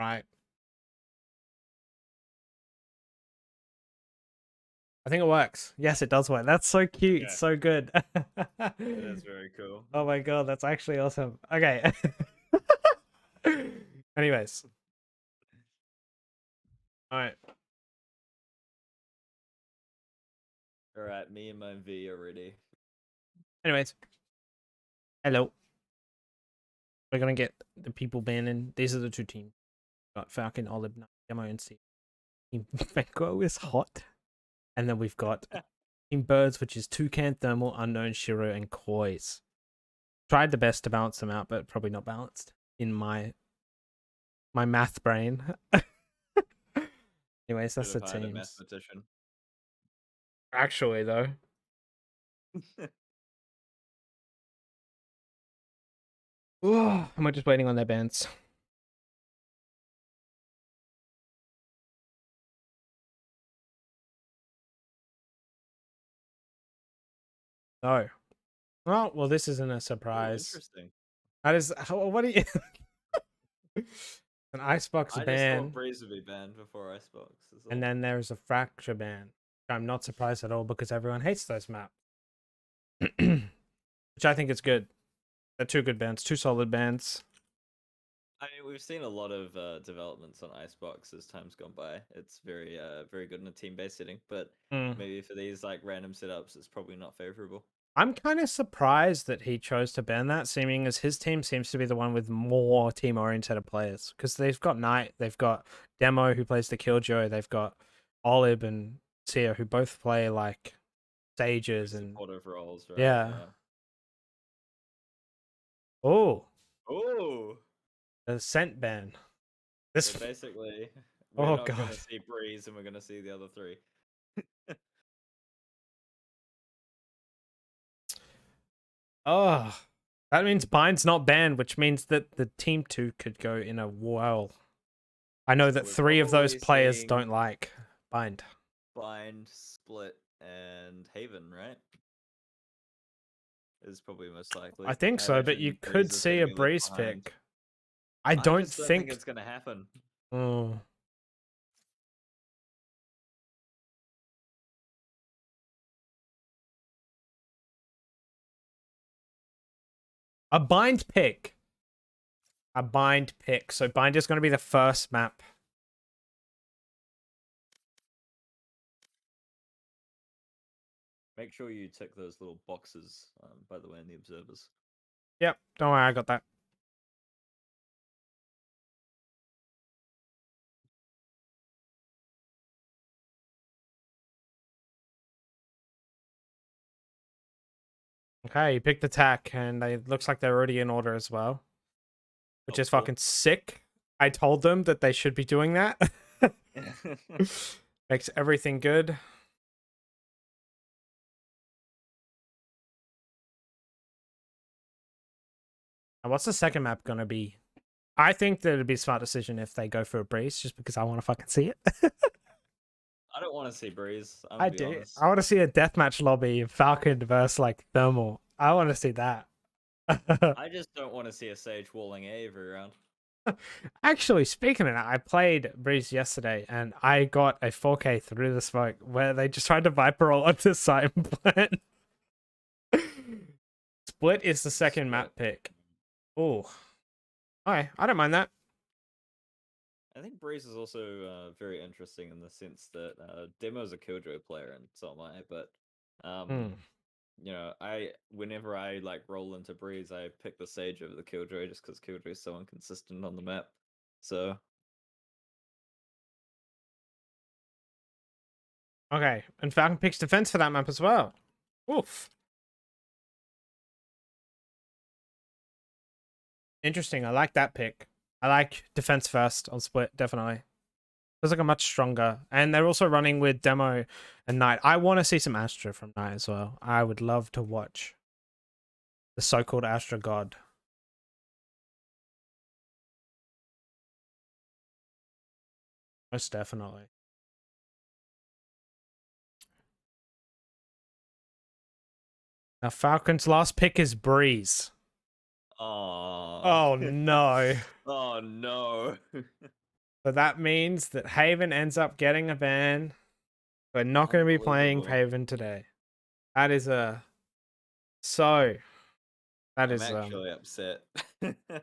Right. I think it works. Yes, it does work. That's so cute. It's so good. That is very cool. Oh my god, that's actually awesome. Okay. Anyways. All right. All right, me and my V are ready. Anyways. Hello. We're gonna get the people banning. These are the two teams. Got Falcon, Olive, Demo, and C. Team Venquo is hot. And then we've got Team Birds, which is Toucan, Thermal, Unknown, Shiro, and Koi's. Tried the best to balance them out, but probably not balanced in my math brain. Anyways, that's the Should have hired a teams. mathematician. Actually, though. Am I just waiting on their bans? No. Oh, well, this isn't a Oh, surprise. interesting. That is. What are you. An Icebox I just ban. thought Breeze would be banned before Icebox. And then there's a Fracture ban. I'm not surprised at all because everyone hates those maps. Which I think is good. They're two good bands, two solid bands. I mean, we've seen a lot of developments on Icebox as time's gone by. It's very, very good in a team-based setting, but maybe for these like random setups, it's probably not favorable. I'm kind of surprised that he chose to ban that, seeming as his team seems to be the one with more team-oriented players. Because they've got Knight, they've got Demo who plays the Killjoy, they've got Olib and Sia who both play like stages and supportive roles, right? Yeah. Oh. Oh. The scent ban. This So basically, we're not God. gonna see Breeze, and we're gonna see the other three. Oh, that means Bind's not banned, which means that the team 2 could go in a whirl. I know that We're 3 of those probably players seeing don't like Bind. Bind, Split, and Haven, right? Is probably most likely. I think so, but you imagine could Breeze is see gonna a be left Breeze behind. pick. I don't just don't think think it's gonna happen. Oh. A Bind pick. A Bind pick. So Bind is going to be the first map. Make sure you tick those little boxes, by the way, in the observers. Yep, don't worry, I got that. Okay, you picked attack, and it looks like they're already in order as well. Which is fucking sick. I told them that they should be doing that. Makes everything good. And what's the second map gonna be? I think that it'd be a smart decision if they go for a Breeze, just because I want to fucking see it. I don't want to see Breeze. I be do. honest. I want to see a deathmatch lobby, Falcon versus like Thermal. I want to see that. I just don't want to see a Sage walling A every round. Actually, speaking of that, I played Breeze yesterday and I got a 4K through the smoke where they just tried to Viper roll onto side plant. Split is the second map pick. Oh, okay, I don't mind that. I think Breeze is also very interesting in the sense that Demo is a Killjoy player and so am I, but you know, whenever I like roll into Breeze, I pick the Sage over the Killjoy just because Killjoy is so inconsistent on the map. So okay, and Falcon picks defense for that map as well. Oof. Interesting. I like that pick. I like defense first on Split, definitely. Feels like a much stronger. And they're also running with Demo and Knight. I want to see some Astra from Knight as well. I would love to watch the so-called Astra God. Most definitely. Now, Falcon's last pick is Breeze. Oh. Oh, no. Oh, no. So that means that Haven ends up getting a ban. We're not going to be playing Unbelievable. Haven today. That is a... So, that I'm is... actually upset.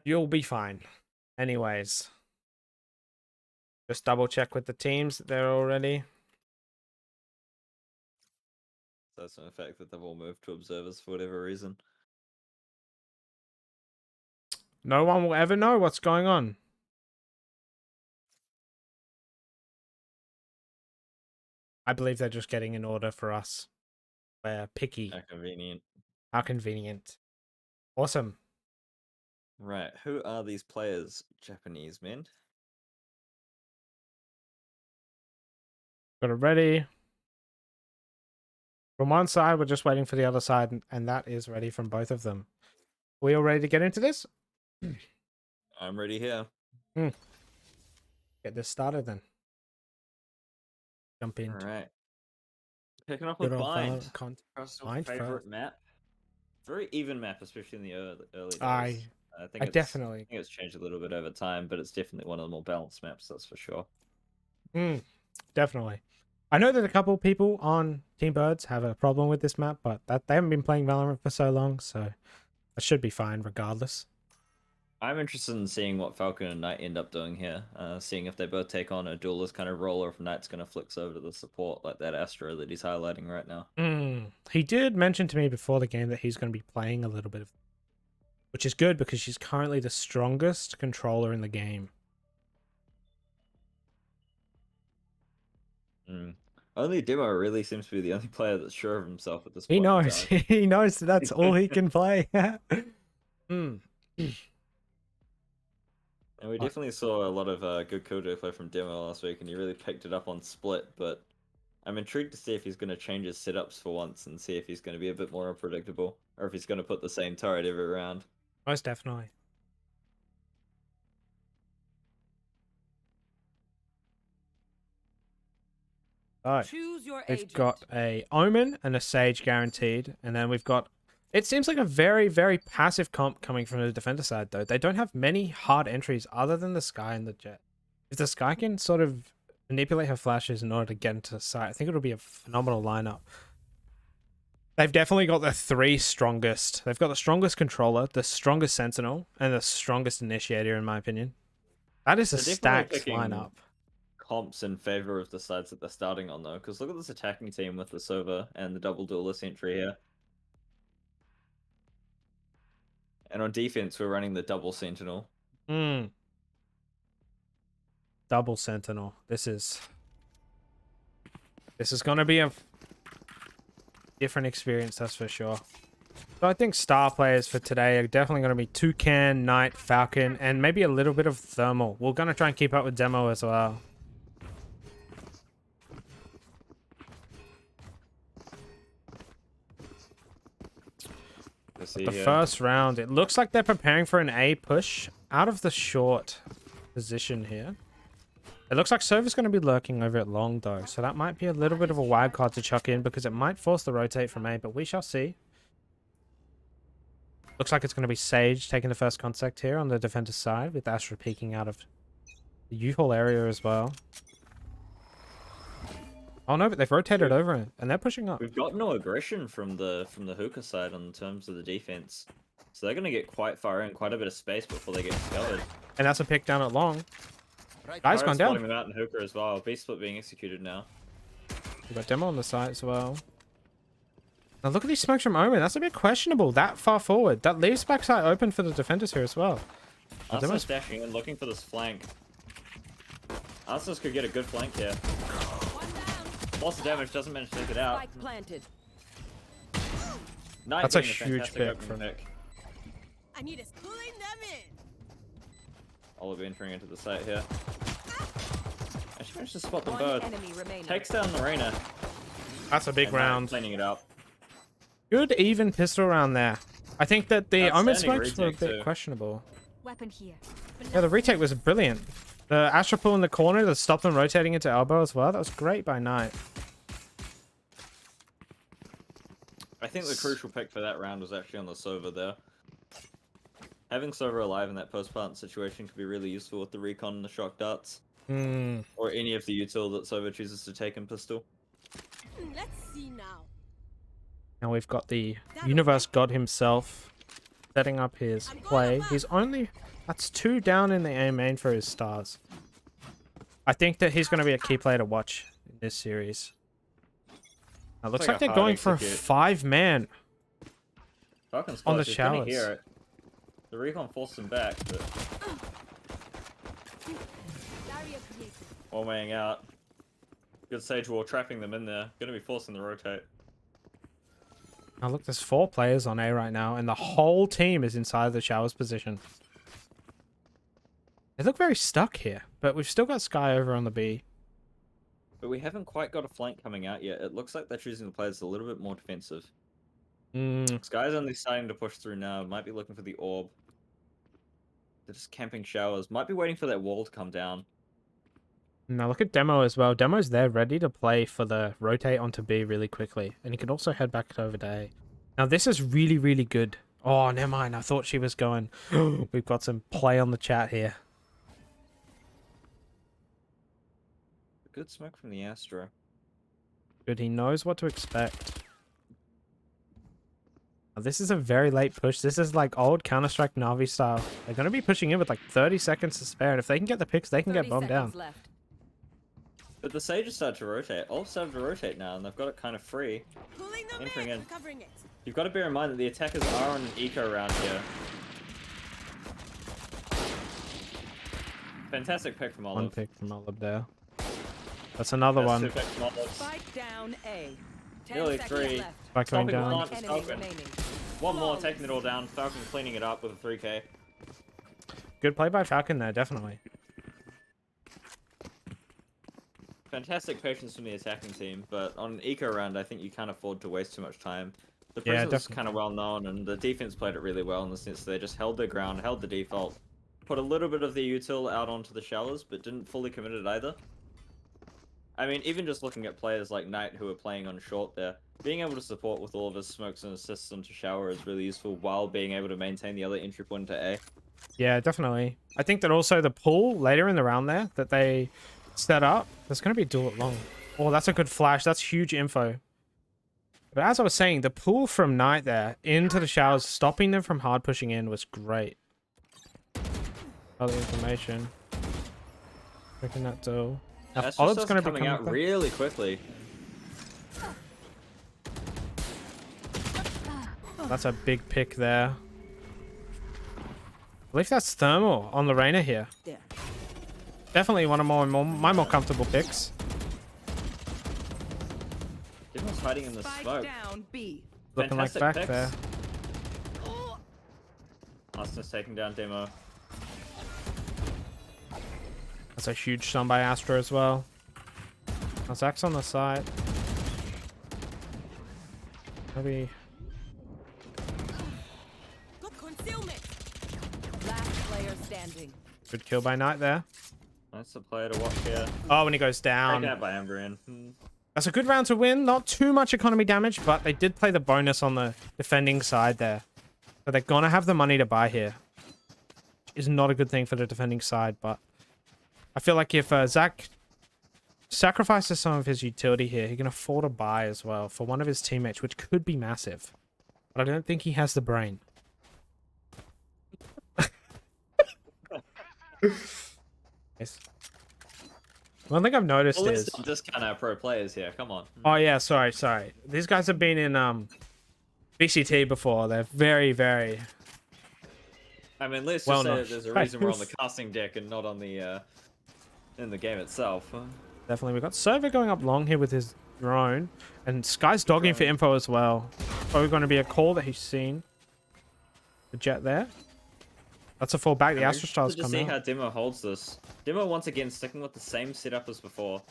You'll be fine. Anyways. Just double check with the teams that they're all ready. That's an effect that they've all moved to observers for whatever reason. No one will ever know what's going on. I believe they're just getting an order for us. We're picky. How convenient. How convenient. Awesome. Right, who are these players, Japanese men? Got it ready. From one side, we're just waiting for the other side, and that is ready from both of them. We all ready to get into this? I'm ready here. Get this started then. Jump into Alright. Picking up good with old Bind. content. Personal Bind favorite first. map. Very even map, especially in the early days. I think definitely. it's changed a little bit over time, but it's definitely one of the more balanced maps, that's for sure. Definitely. I know that a couple people on Team Birds have a problem with this map, but that they haven't been playing Valorant for so long, so it should be fine regardless. I'm interested in seeing what Falcon and Knight end up doing here. Seeing if they both take on a duelist kind of role, or if Knight's going to flex over to the support like that Astro that he's highlighting right now. He did mention to me before the game that he's going to be playing a little bit of, which is good because she's currently the strongest controller in the game. Only Demo really seems to be the only player that's sure of himself at this point. He knows. He knows that's all he can play. And we definitely saw a lot of good Killjoy play from Demo last week, and he really picked it up on Split, but I'm intrigued to see if he's going to change his setups for once and see if he's going to be a bit more unpredictable, or if he's going to put the same turret every round. Most definitely. Oh, we've got a Omen and a Sage guaranteed, and then we've got... It seems like a very, very passive comp coming from the defender side, though. They don't have many hard entries other than the Sky and the Jet. If the Sky can sort of manipulate her flashes in order to get into sight, I think it'll be a phenomenal lineup. They've definitely got the three strongest. They've got the strongest controller, the strongest Sentinel, and the strongest Initiator, in my opinion. That is a stacked lineup. Comps in favor of the sides that they're starting on, though, because look at this attacking team with the Sova and the double duelist entry here. And on defense, we're running the double Sentinel. Double Sentinel. This is going to be a different experience, that's for sure. So I think star players for today are definitely going to be Toucan, Knight, Falcon, and maybe a little bit of Thermal. We're going to try and keep up with Demo as well. The first round, it looks like they're preparing for an A push out of the short position here. It looks like Sova's going to be lurking over at long, though, so that might be a little bit of a wild card to chuck in because it might force the rotate from A, but we shall see. Looks like it's going to be Sage taking the first contact here on the defender side, with Astra peeking out of the U-Haul area as well. Oh no, but they've rotated over it, and they're pushing up. We've got no aggression from the hookah side on terms of the defense, so they're going to get quite far in, quite a bit of space before they get discovered. And that's a pick down at long. Guy's gone down. Them out in hookah as well. Beast split being executed now. We've got Demo on the side as well. Now look at these smokes from Omen. That's a bit questionable. That far forward. That leaves backside open for the defenders here as well. Arsenal's dashing in, looking for this flank. Arsenal could get a good flank here. Lots of damage, doesn't manage to take it out. That's a huge pick from Nick. I need us pulling them in. Olive entering into the site here. Actually managed to spot them both. Takes down the Reyna. That's a big round. Cleaning it up. Good even pistol round there. I think that the Omen smokes were a bit questionable. Weapon here. Yeah, the retake was brilliant. The Astra pull in the corner that stopped them rotating into elbow as well. That was great by Knight. I think the crucial pick for that round was actually on the Sova there. Having Sova alive in that post-plant situation could be really useful with the recon and the shock darts. Hmm. Or any of the util that Sova chooses to take in pistol. Let's see now. Now we've got the universe god himself setting up his play. He's only... That's 2 down in the A main for his stars. I think that he's going to be a key player to watch in this series. It looks like they're going for a 5-man Falcon's on the close, he's gonna showers. hear it. The recon forced him back, but Barrier created. one weighing out. Good Sage Wall trapping them in there. Gonna be forcing the rotate. Oh, look, there's 4 players on A right now, and the whole team is inside the showers position. They look very stuck here, but we've still got Sky over on the B. But we haven't quite got a flank coming out yet. It looks like they're choosing to play this a little bit more defensive. Sky's only starting to push through now. Might be looking for the orb. They're just camping showers. Might be waiting for that wall to come down. Now look at Demo as well. Demo's there ready to play for the rotate onto B really quickly. And he can also head back over to A. Now this is really, really good. Oh, never mind. I thought she was going. We've got some play on the chat here. Good smoke from the Astra. Good, he knows what to expect. Now, this is a very late push. This is like old Counter-Strike Na'Vi style. They're going to be pushing in with like 30 seconds to spare. And if they can get the picks, they can get bombed down. Left. But the Sages start to rotate. All started to rotate now, and they've got it kind of free. Pulling them Entering in. Recovering it. You've got to bear in mind that the attackers are on an eco round here. Fantastic pick from Olive. One pick from Olive there. That's another That's one. 2 picks from Olive. Spike down A. 10 Nearly seconds 3. left. Back going Stopping down. plant is Enemy Falcon. remaining. One more, taking it all down. Falcon cleaning it up with a 3k. Good play by Falcon there, definitely. Fantastic patience from the attacking team, but on an eco round, I think you can't afford to waste too much time. The Yeah, presence is definitely. kind of well known, and the defense played it really well in the sense they just held their ground, held the default, put a little bit of the util out onto the showers, but didn't fully commit it either. I mean, even just looking at players like Knight who are playing on short there, being able to support with all of his smokes and assists onto shower is really useful while being able to maintain the other entry point to A. Yeah, definitely. I think that also the pull later in the round there that they set up, there's going to be a duel at long. Oh, that's a good flash. That's huge info. But as I was saying, the pull from Knight there into the showers, stopping them from hard pushing in was great. Other information. Checking that duel. Now, That's Olive's just going to be coming coming out back. really quickly. That's a big pick there. I believe that's Thermal on Lorena here. There. Definitely one of my more comfortable picks. Everyone's hiding in the Spike smoke. down B. Looking like Fantastic back picks. there. Austin's taking down Demo. That's a huge stun by Astra as well. Now Zach's on the side. Maybe. Got concealment. Last player standing. Good kill by Knight there. That's a player to watch here. Oh, when he goes Taken down. out by Ambrian. That's a good round to win. Not too much economy damage, but they did play the bonus on the defending side there. So they're going to have the money to buy here. Is not a good thing for the defending side, but I feel like if Zach sacrifices some of his utility here, he can afford a buy as well for one of his teammates, which could be massive. But I don't think he has the brain. Yes. One thing I've noticed Well, let's is... not discount our pro players here. Come on. Oh yeah, sorry. These guys have been in BCT before. They're very, very... I mean, let's just Well, say no. that there's a reason we're on the casting deck and not on the in the game itself. Definitely. We've got Sova going up long here with his drone. And Sky's dogging for info as well. Probably going to be a call that he's seen. The jet there. That's a full back. The I'm Astro Star's interested to come see out. how Demo holds this. Demo once again sticking with the same setup as before.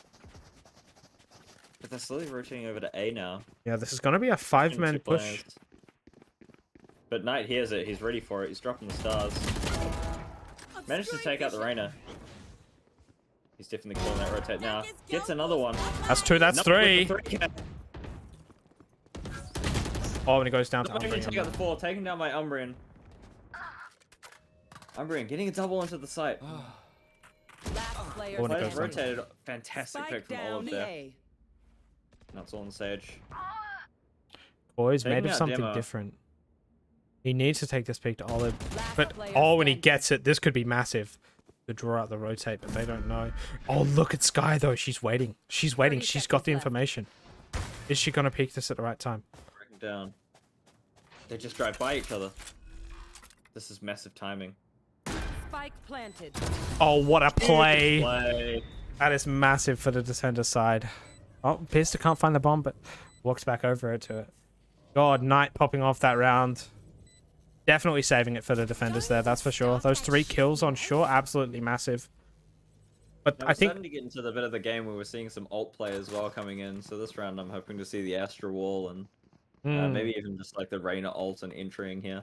But they're slowly rotating over to A now. Yeah, this is going to be a 5-man Two push. players. But Knight hears it. He's ready for it. He's dropping the stars. Managed to take out the Reyna. He's definitely calling that rotate now. Gets another one. That's 2, that's Another 3. with the 3K. Oh, and he goes down to Somebody can take out Umbreon. the 4. Taken down by Umbrian. Umbreon getting a double into the site. Last player Wanna go Players for it. standing. rotated. Fantastic Spike pick from down Olive there. A. That's all on Sage. Boys, made Taking of out something Demo. different. He needs to take this pick to Olive. Last But, player oh, when he standing. gets it, this could be massive. To draw out the rotate, but they don't know. Oh, look at Sky, though. She's waiting. She's waiting. 30 She's got the seconds left. information. Is she going to peek this at the right time? Breaking down. They just drive by each other. This is massive timing. Spike planted. Oh, what a play. Play. That is massive for the defender side. Oh, Pista can't find the bomb, but walks back over it to it. God, Knight popping off that round. Definitely saving it for the defenders there, that's for sure. Those 3 kills on shore, absolutely massive. But Now I we're think... starting to get into the bit of the game where we're seeing some ult play as well coming in. So this round, I'm hoping to see the Astra Wall and maybe even just like the Reyna ult and entering here.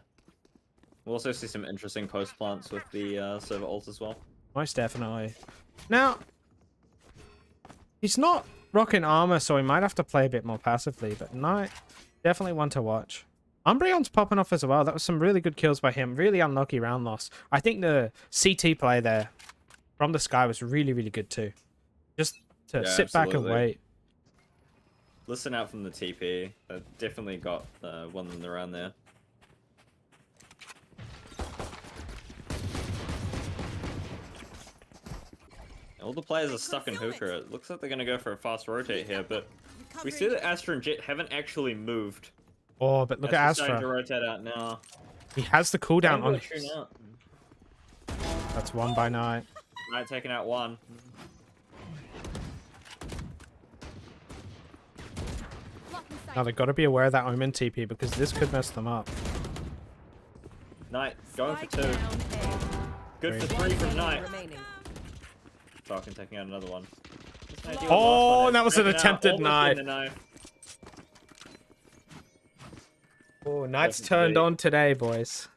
We'll also see some interesting post plants with the server ult as well. Most definitely. Now, he's not rocking armor, so he might have to play a bit more passively, but Knight, definitely one to watch. Umbreon's popping off as well. That was some really good kills by him. Really unlucky round loss. I think the CT play there from the Sky was really, really good too. Just to Yeah, sit back and absolutely. wait. Listen out from the TP. They've definitely got one in the round there. All the players are stuck in Hooker. It looks like they're going to go for a fast rotate here, but we see that Astra and Jet haven't actually moved. Oh, but look at Astra's starting to Astra. rotate out now. He has the cooldown on. Rainbow tune out. That's one by Knight. Knight taking out one. Now they've got to be aware of that Omen TP because this could mess them up. Knight going for Spike 2. down A. Good for Great. 3 from Knight. Remaining. Falcon taking out another one. Oh, that was an Taking out, attempted almost knife. getting the knife. Oh, Knight's Perfect turned bait. on today, boys.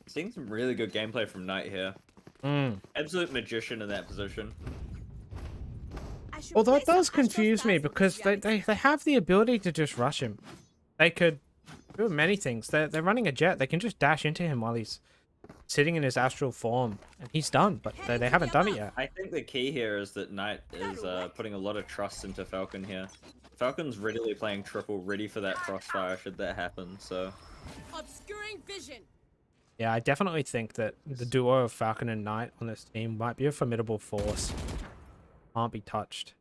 Seeing some really good gameplay from Knight here. Absolute magician in that position. Although it does confuse me because they have the ability to just rush him. They could do many things. They're running a jet. They can just dash into him while he's sitting in his astral form. And he's done, but they haven't done it yet. I think the key here is that Knight is putting a lot of trust into Falcon here. Falcon's readily playing triple, ready for that crossfire should that happen, so... Obscuring vision. Yeah, I definitely think that the duo of Falcon and Knight on this team might be a formidable force. Can't be touched.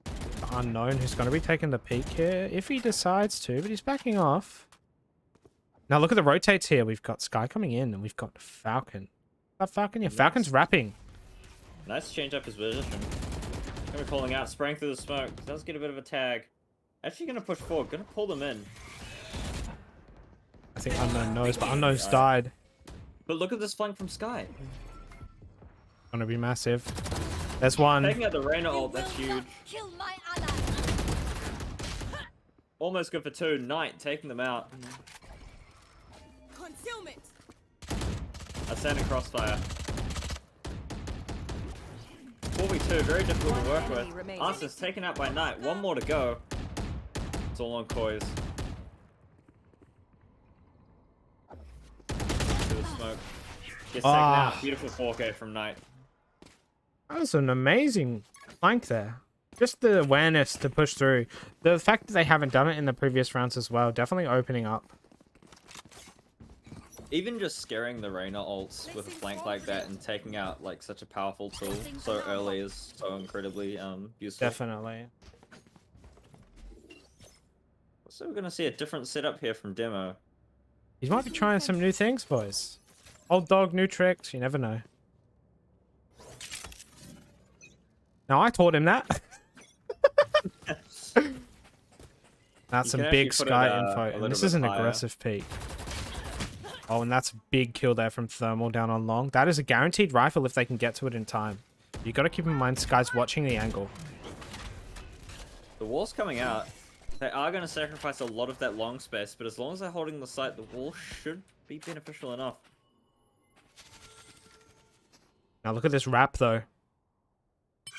The unknown who's going to be taking the peak here, if he decides to, but he's backing off. Now look at the rotates here. We've got Sky coming in, and we've got Falcon. That Falcon? Yeah, Falcon's wrapping. Nice to change up his position. Gonna be calling out, spraying through the smoke. Does get a bit of a tag. Actually gonna push forward, gonna pull them in. I think Unknown knows, but Unknown's died. But look at this flank from Sky. Gonna be massive. There's one. Taking out the Reyna ult, that's huge. Kill my ally. Almost good for 2. Knight taking them out. Concealment. Ascending crossfire. 4v2, very difficult to work enemy with. remaining. Answer's taken out by Knight. One more to go. It's all on Koi's. To the smoke. Gets taken out. Beautiful 4K from Knight. That was an amazing flank there. Just the awareness to push through. The fact that they haven't done it in the previous rounds as well, definitely opening up. Even just scaring the Reyna ults with a flank like that and taking out like such a powerful tool so early is so incredibly useful. Definitely. So we're gonna see a different setup here from Demo. He might be trying some new things, boys. Old dog, new tricks. You never know. Now, I taught him that. That's some can big actually put Sky it, a info. And little this bit is an higher. aggressive peak. Oh, and that's a big kill there from Thermal down on long. That is a guaranteed rifle if they can get to it in time. You got to keep in mind, Sky's watching the angle. The wall's coming out. They are going to sacrifice a lot of that long space, but as long as they're holding the site, the wall should be beneficial enough. Now look at this wrap, though.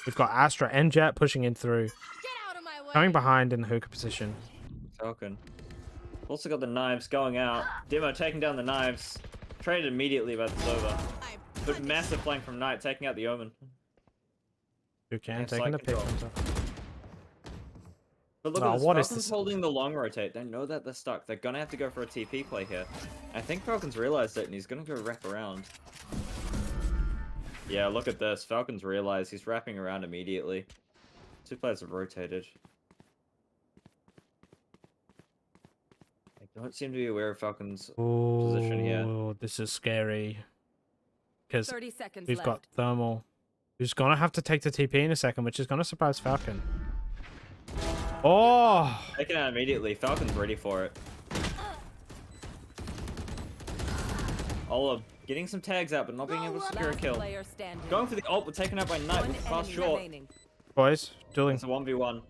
We've got Astra and Jet pushing in through. Get out of my way. Coming behind in the hookah position. Falcon Also got the knives going out. Demo taking down the knives. Traded immediately by the Sova. I But punish. massive flank from Knight, taking out the Omen. You can Yeah, taking the side pick. control. But look Oh, at this, what is Falcon's this? holding the long rotate. They know that they're stuck. They're gonna have to go for a TP play here. I think Falcon's realized it, and he's gonna go wrap around. Yeah, look at this. Falcon's realized he's wrapping around immediately. Two players have rotated. They don't seem to be aware of Falcon's position here. Oh, this is scary. Because 30 seconds we've left. got Thermal, who's gonna have to take the TP in a second, which is gonna surprise Falcon. Oh, Taken out immediately. Falcon's ready for it. Olive getting some tags out, but not being able to secure a Last kill. player standing. Going for the ult, but taken out by Knight One with fast enemy short. remaining. boys, dueling. It's a 1v1.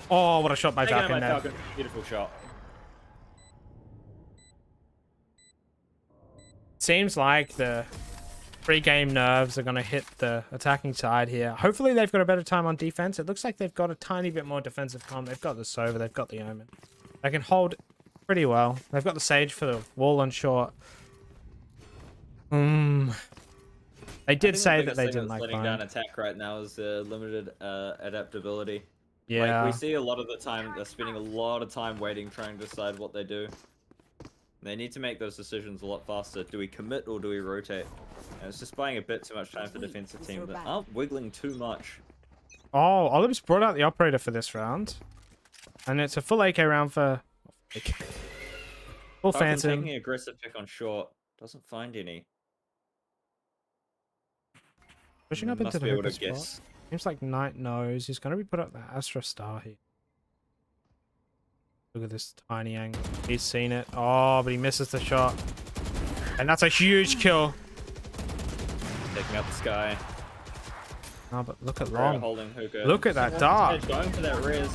Oh, what a shot by Taken out Falcon by there. Falcon. Beautiful shot. Seems like the pre-game nerves are going to hit the attacking side here. Hopefully they've got a better time on defense. It looks like they've got a tiny bit more defensive calm. They've got the Sova, they've got the Omen. They can hold pretty well. They've got the Sage for the wall on short. They did say that they didn't like letting down Vine. attack right now is limited adaptability. Yeah. Like, we see a lot of the time they're spending a lot of time waiting, trying to decide what they do. They need to make those decisions a lot faster. Do we commit or do we rotate? And it's just buying a bit too much time for defensive teams that aren't wiggling too much. Oh, Olive's brought out the operator for this round. And it's a full AK round for... Full Falcon taking Phantom. an aggressive pick on short. Doesn't find any. Pushing up Must into the be able hookah to spot. guess. Seems like Knight knows. He's going to be put up the Astra Star here. Look at this tiny angle. He's seen it. Oh, but he misses the shot. And that's a huge kill. Taking out the sky. Oh, but look at Operator Long. holding hookah. Look at that dart. Going for that res.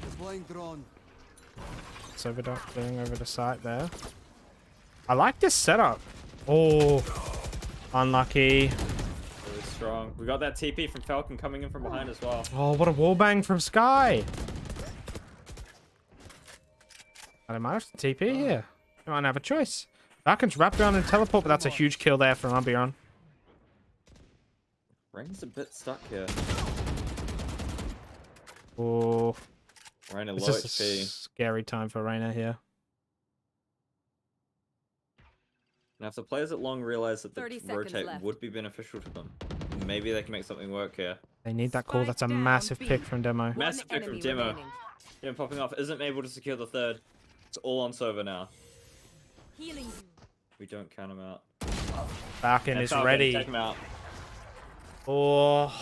Deploying drone. Soberdock going over the site there. I like this setup. Oh, unlucky. Really strong. We got that TP from Falcon coming in from behind as well. Oh, what a wallbang from Sky. I might have to TP here. I might have a choice. Falcon's wrapped around and teleport, but that's a huge kill there from Umbion. Rain's a bit stuck here. Oh, Rain a low this is a HP. scary time for Reyna here. Now, if the players at Long realize that the 30 seconds rotate left. would be beneficial to them, maybe they can make something work here. They need that call. Spike That's a down, massive B. pick from Demo. Massive pick from enemy Demo. remaining. Yeah, popping off. Isn't able to secure the third. It's all on server now. Healing you. We don't count him out. Falcon And is Falcon, ready. Take him out. Oh,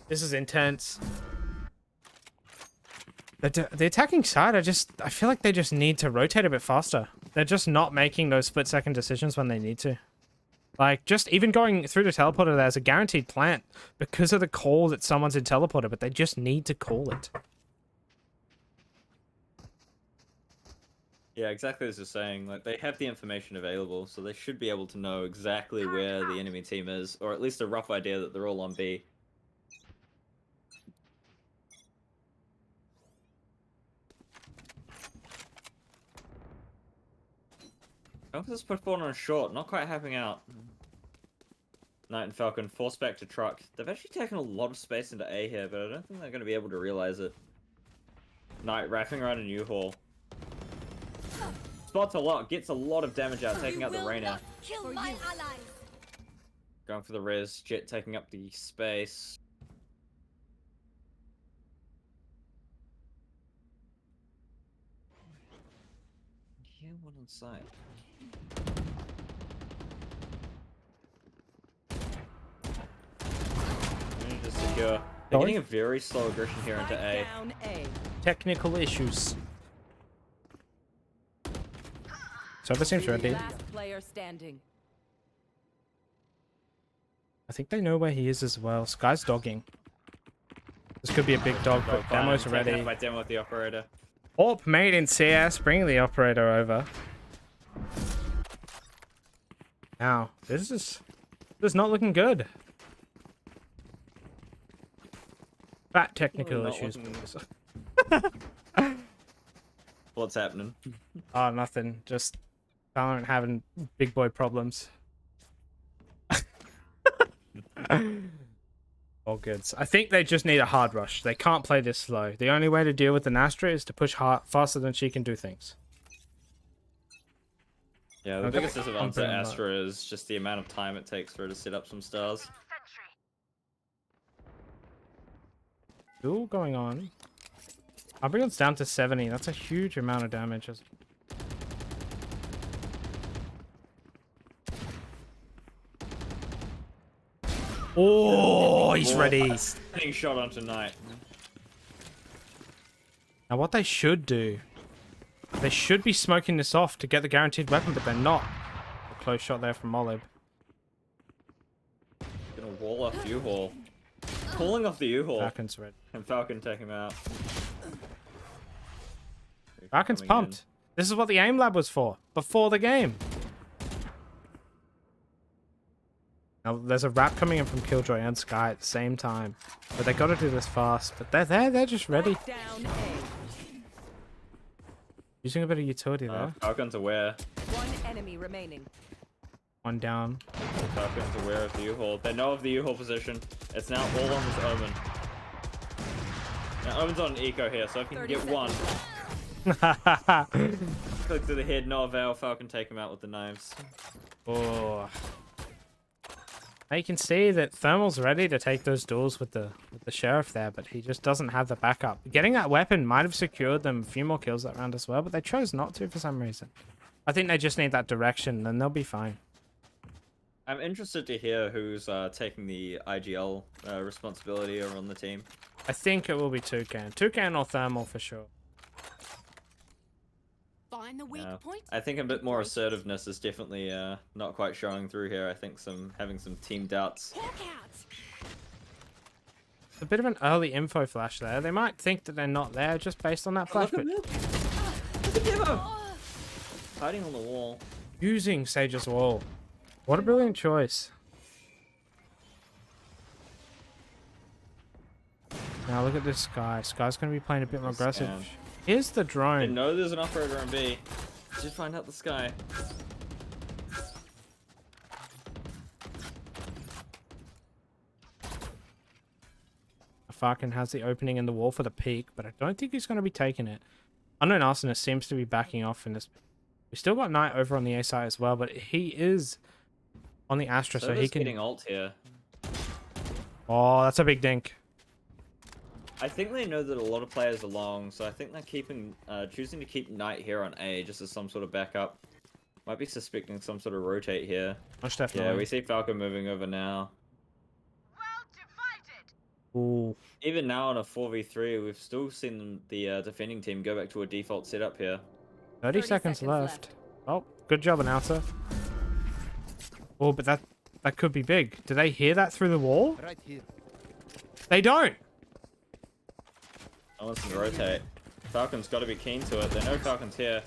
this is intense. The attacking side, I feel like they just need to rotate a bit faster. They're just not making those split-second decisions when they need to. Like, just even going through the teleporter, there's a guaranteed plant because of the call that someone's in teleporter, but they just need to call it. Yeah, exactly as you're saying. Like, they have the information available, so they should be able to know exactly where the enemy team is, or at least a rough idea that they're all on B. Falcon's put forward on short, not quite helping out. Knight and Falcon forced back to truck. They've actually taken a lot of space into A here, but I don't think they're going to be able to realize it. Knight wrapping around a U-Haul. Spots a lot, gets a lot of damage out, taking You out the will Reyna. not kill my allies. Going for the res, Jet taking up the space. Yeah, one on site. Managed to secure. They're getting a very slow aggression here into Spike A. down A. Technical issues. Server seems ready. Last player standing. I think they know where he is as well. Sky's dogging. This could be a big dog, but Demo's Taken ready. out by Demo with the operator. Orp made in CS, bringing the operator over. Now, this is not looking good. Fat technical Not issues. looking- boys. What's happening? Oh, nothing. Just Valorant having big boy problems. All good. I think they just need a hard rush. They can't play this slow. The only way to deal with the Astra is to push hard, faster than she can do things. Yeah, the Okay. biggest disadvantage to I'm pretty Astra is just the amount of time it takes for her to set up some stars. Duel going on. Arbigon's down to 70. That's a huge amount of damage. Oh, he's ready. Stunning shot on tonight. Now what they should do, they should be smoking this off to get the guaranteed weapon, but they're not. A close shot there from Olive. Gonna wall off the U-Haul. Pulling off the U-Haul. Falcon's ready. And Falcon take him out. Falcon's Coming pumped. This is what the aim lab was for, before the game. Now there's a wrap coming in from Killjoy and Sky at the same time. But they gotta do this fast. But they're there, they're just ready. Down A. Using a bit of utility there. Falcon's aware. One enemy remaining. One down. Falcon's aware of the U-Haul. They know of the U-Haul position. It's now all on this Omen. Now Omen's on an eco here, so if you can get one. Click to the head, no avail. Falcon take him out with the knives. Oh. Now you can see that Thermal's ready to take those duels with the sheriff there, but he just doesn't have the backup. Getting that weapon might have secured them a few more kills that round as well, but they chose not to for some reason. I think they just need that direction, and they'll be fine. I'm interested to hear who's taking the IGL responsibility over on the team. I think it will be Toucan. Toucan or Thermal for sure. Find the weak point. I think a bit more assertiveness is definitely not quite showing through here. I think having some team doubts. Hawk out. It's a bit of an early info flash there. They might think that they're not there just based on that flash, but Look at him! Hiding on the wall. using Sage's wall. What a brilliant choice. Now look at this Sky. Sky's going to be playing a bit more aggressive. Scam. Here's the Didn't drone. know there's an operator on B. Did find out the Sky. Falcon has the opening in the wall for the peak, but I don't think he's going to be taking it. Unknown Arsonist seems to be backing off in this. We still got Knight over on the A side as well, but he is on the Astra, so he can. Getting ult here. Oh, that's a big dink. I think they know that a lot of players are long, so I think they're choosing to keep Knight here on A just as some sort of backup. Might be suspecting some sort of rotate here. Most definitely. Yeah, we see Falcon moving over now. Ooh. Even now on a 4v3, we've still seen the defending team go back to a default setup here. 30 seconds left. Oh, good job, announcer. Oh, but that could be big. Do they hear that through the wall? Right here. They don't. I want them to rotate. Falcon's got to be keen to it. They know Falcon's here.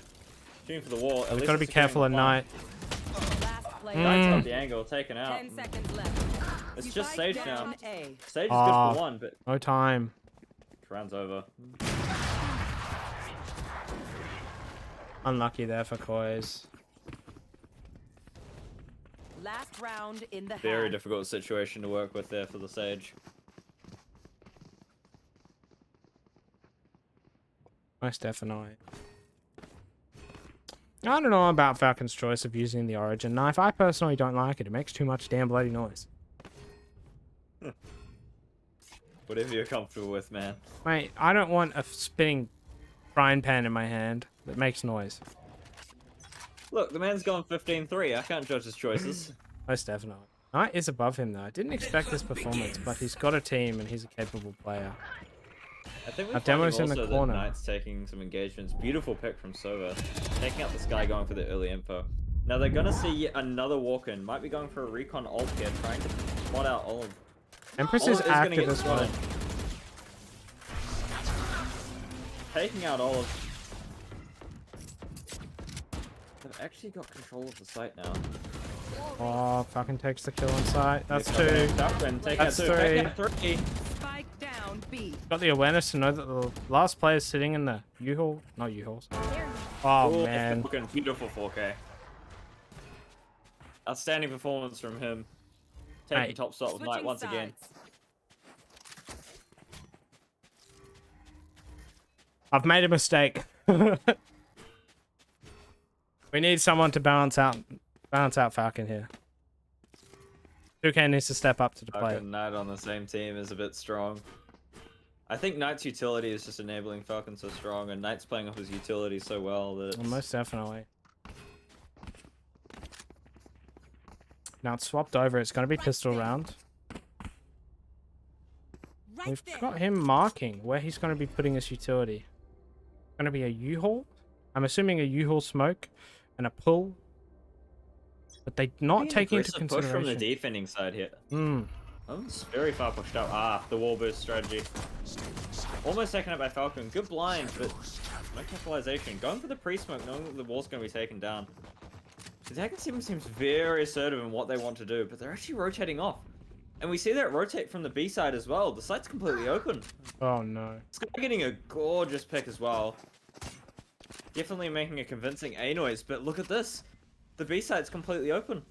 Shooting for the wall. They've got to be careful at night. Last player. Knight's Mm. up the angle, taken out. 10 seconds left. It's just Spike Sage now. down A. Sage is good Ah. for one, but No time. round's over. Unlucky there for Koi's. Last round in the Very half. difficult situation to work with there for the Sage. Most definitely. I don't know about Falcon's choice of using the Origin knife. I personally don't like it. It makes too much damn bloody noise. Whatever you're comfortable with, man. Mate, I don't want a spinning frying pan in my hand that makes noise. Look, the man's gone 15-3. I can't judge his choices. Most definitely. Knight is above him though. I didn't expect this performance, but he's got a team and he's a capable player. I think we're Our finding demo's in the also that corner. Knight's taking some engagements. Beautiful pick from Sova. Taking out this guy, going for the early info. Now they're gonna see yet another walk-in. Might be going for a recon ult here, trying to spot out Olive. Empress Olive is gonna active get as well. spotted. Taking out Olive. They've actually got control of the site now. Oh, Falcon takes the kill on site. That's They're two. Falcon, take That's out two. Take out three. Spike down B. Got the awareness to know that the last player is sitting in the U-Haul. Not U-Hauls. They're Oh Ooh, man. Falcon, beautiful 4K. Outstanding performance from him. Taking Mate. top spot with Knight Switching once again. sides. I've made a mistake. We need someone to balance out Falcon here. 2K needs to step up to the plate. Falcon Knight on the same team is a bit strong. I think Knight's utility is just enabling Falcon so strong, and Knight's playing off his utility so well that it's... Well, most definitely. Now it's swapped over. It's going to be pistol round. Right We've there. got him marking where he's going to be putting his utility. Going to be a U-haul. I'm assuming a U-haul smoke and a pull. But they're not taking into push from the consideration. defending side here. Hmm. Oh, it's very far pushed up. Ah, the wall boost strategy. Almost taken up by Falcon. Good blind, but no capitalization. Going for the pre-smoke, knowing that the wall's going to be taken down. The attacker team seems very assertive in what they want to do, but they're actually rotating off. And we see that rotate from the B side as well. The site's completely open. Oh no. Sky getting a gorgeous pick as well. Definitely making a convincing A noise, but look at this. The B side's completely open.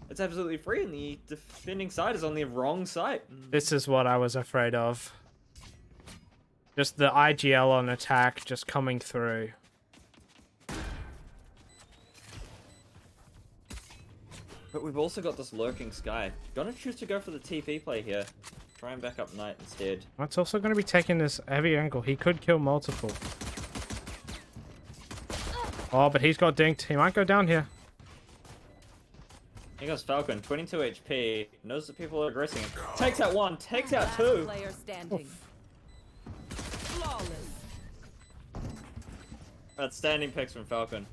It's absolutely free, and the defending side is on the wrong side. This is what I was afraid of. Just the IGL on attack just coming through. But we've also got this lurking Sky. Gonna choose to go for the TP play here. Try and back up Knight instead. That's also going to be taking this heavy angle. He could kill multiple. Oh, but he's got dinked. He might go down here. Here goes Falcon, 22 HP. Knows that people are aggressing him. Takes out one, takes out Last two. player standing. Flawless. Outstanding picks from Falcon.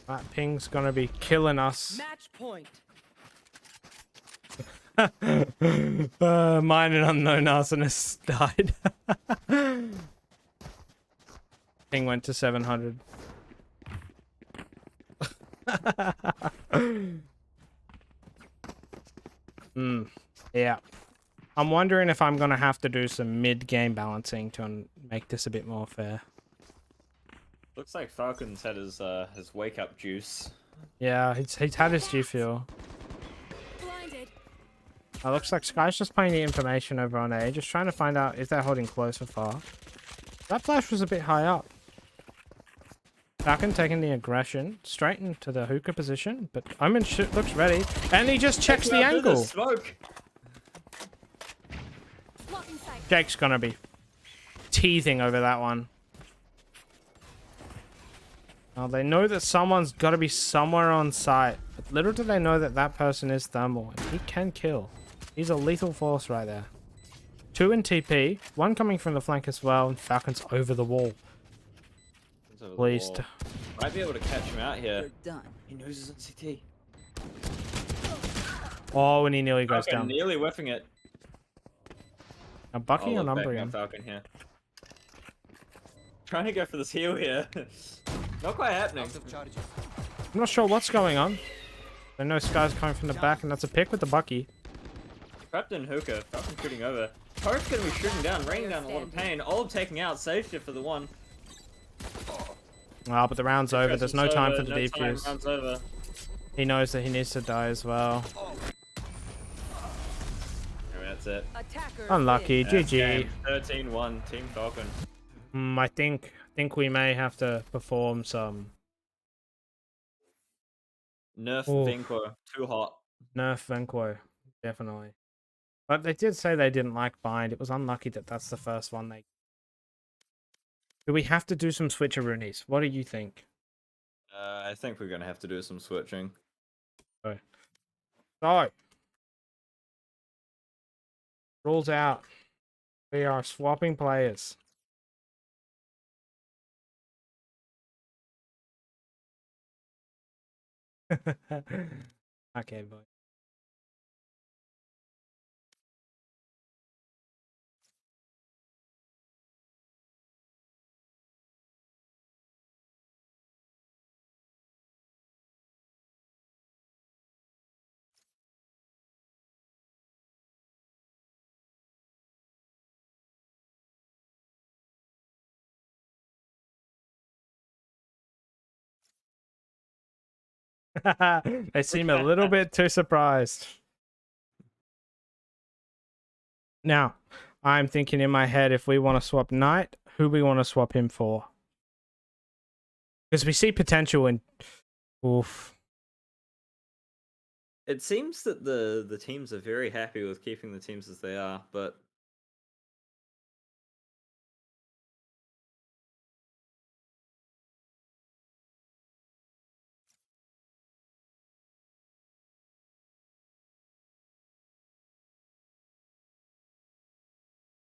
That ping's going to be killing us. Match point. Mine and unknown arsonist died. Ping went to 700. Yeah. I'm wondering if I'm going to have to do some mid-game balancing to make this a bit more fair. Looks like Falcon's had his wake-up juice. Yeah, he's had his G fuel. Blinded. It looks like Sky's just playing the information over on A, just trying to find out if they're holding close or far. That flash was a bit high up. Falcon taking the aggression straight into the hookah position, but Omen looks ready, and he just checks the angle. Smoke. Blocking sight. Jake's gonna be teething over that one. Now they know that someone's got to be somewhere on site, but little do they know that that person is Thermal, and he can kill. He's a lethal force right there. 2 in TP, 1 coming from the flank as well, and Falcon's over the wall. Pleased. Might be able to catch him out here. You're done. He knows he's on CT. Oh, and he nearly goes Falcon down. nearly whiffing it. Now Bucky I'll on look back Umbreon. on Falcon here. Trying to go for this heal here. Not quite happening. I'm not sure what's going on. I know Sky's coming from the back, and that's a pick with the Bucky. Trapped in hookah. Falcon shooting over. Torre's gonna be shooting down, raining down a lot of pain. Olive taking out. Save shift for the one. Ah, but the round's over. There's no time for the no defuse. Round's over. He knows that he needs to die as well. Anyway, that's it. Attackers Unlucky. win. GG. 13-1, Team Falcon. I think we may have to perform some Nerf Oof. Venquo. Too hot. nerf Venquo. Definitely. But they did say they didn't like bind. It was unlucky that that's the first one they... Do we have to do some switcheroonies? What do you think? I think we're gonna have to do some switching. So, rules out. We are swapping players. Okay, boy. They seem a little bit too surprised. Now, I'm thinking in my head, if we want to swap Knight, who we want to swap him for? Because we see potential in... Oof. It seems that the teams are very happy with keeping the teams as they are, but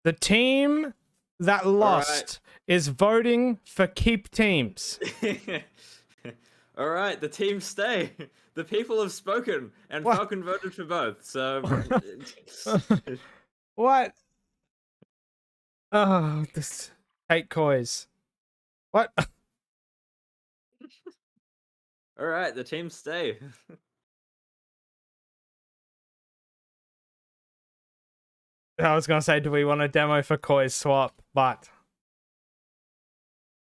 The team that lost is voting for keep teams. all right, the teams stay. The people have spoken, and What? Falcon voted for both. So, What? Oh, this hate coys. What? all right, the teams stay. I was gonna say, do we want a demo for coys swap? But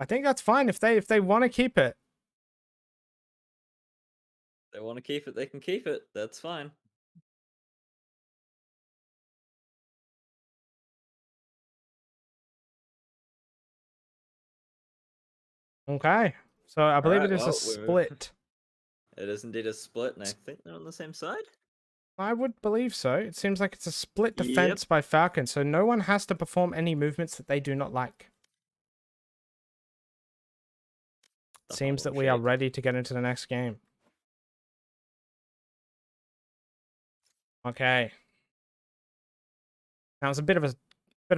I think that's fine if they want to keep it. They want to keep it, they can keep it. That's fine. Okay, so I believe Alright, it is well, a split. It is indeed a split, and I think they're on the same side. I would believe so. It seems like it's a split Yep. defense by Falcon, so no one has to perform any movements that they do not like. The Seems that whole we are shake. ready to get into the next game. Okay. Now it's a bit of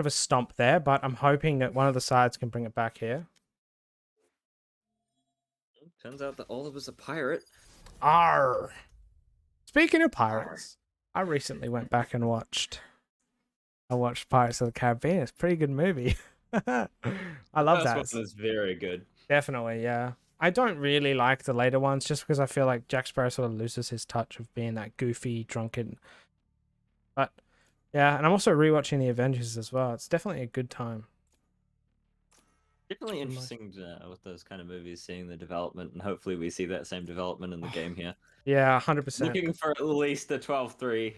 a stomp there, but I'm hoping that one of the sides can bring it back here. Turns out that Oliver's a pirate. Arr! Speaking of pirates, I recently went back and watched Pirates of the Caribbean. It's a pretty good movie. I love that. First one is very good. Definitely, yeah. I don't really like the later ones just because I feel like Jack Sparrow sort of loses his touch of being that goofy, drunken. But yeah, and I'm also rewatching the Avengers as well. It's definitely a good time. Definitely interesting with those kind of movies, seeing the development, and hopefully we see that same development in the game here. Yeah, 100%. Looking for at least a 12-3.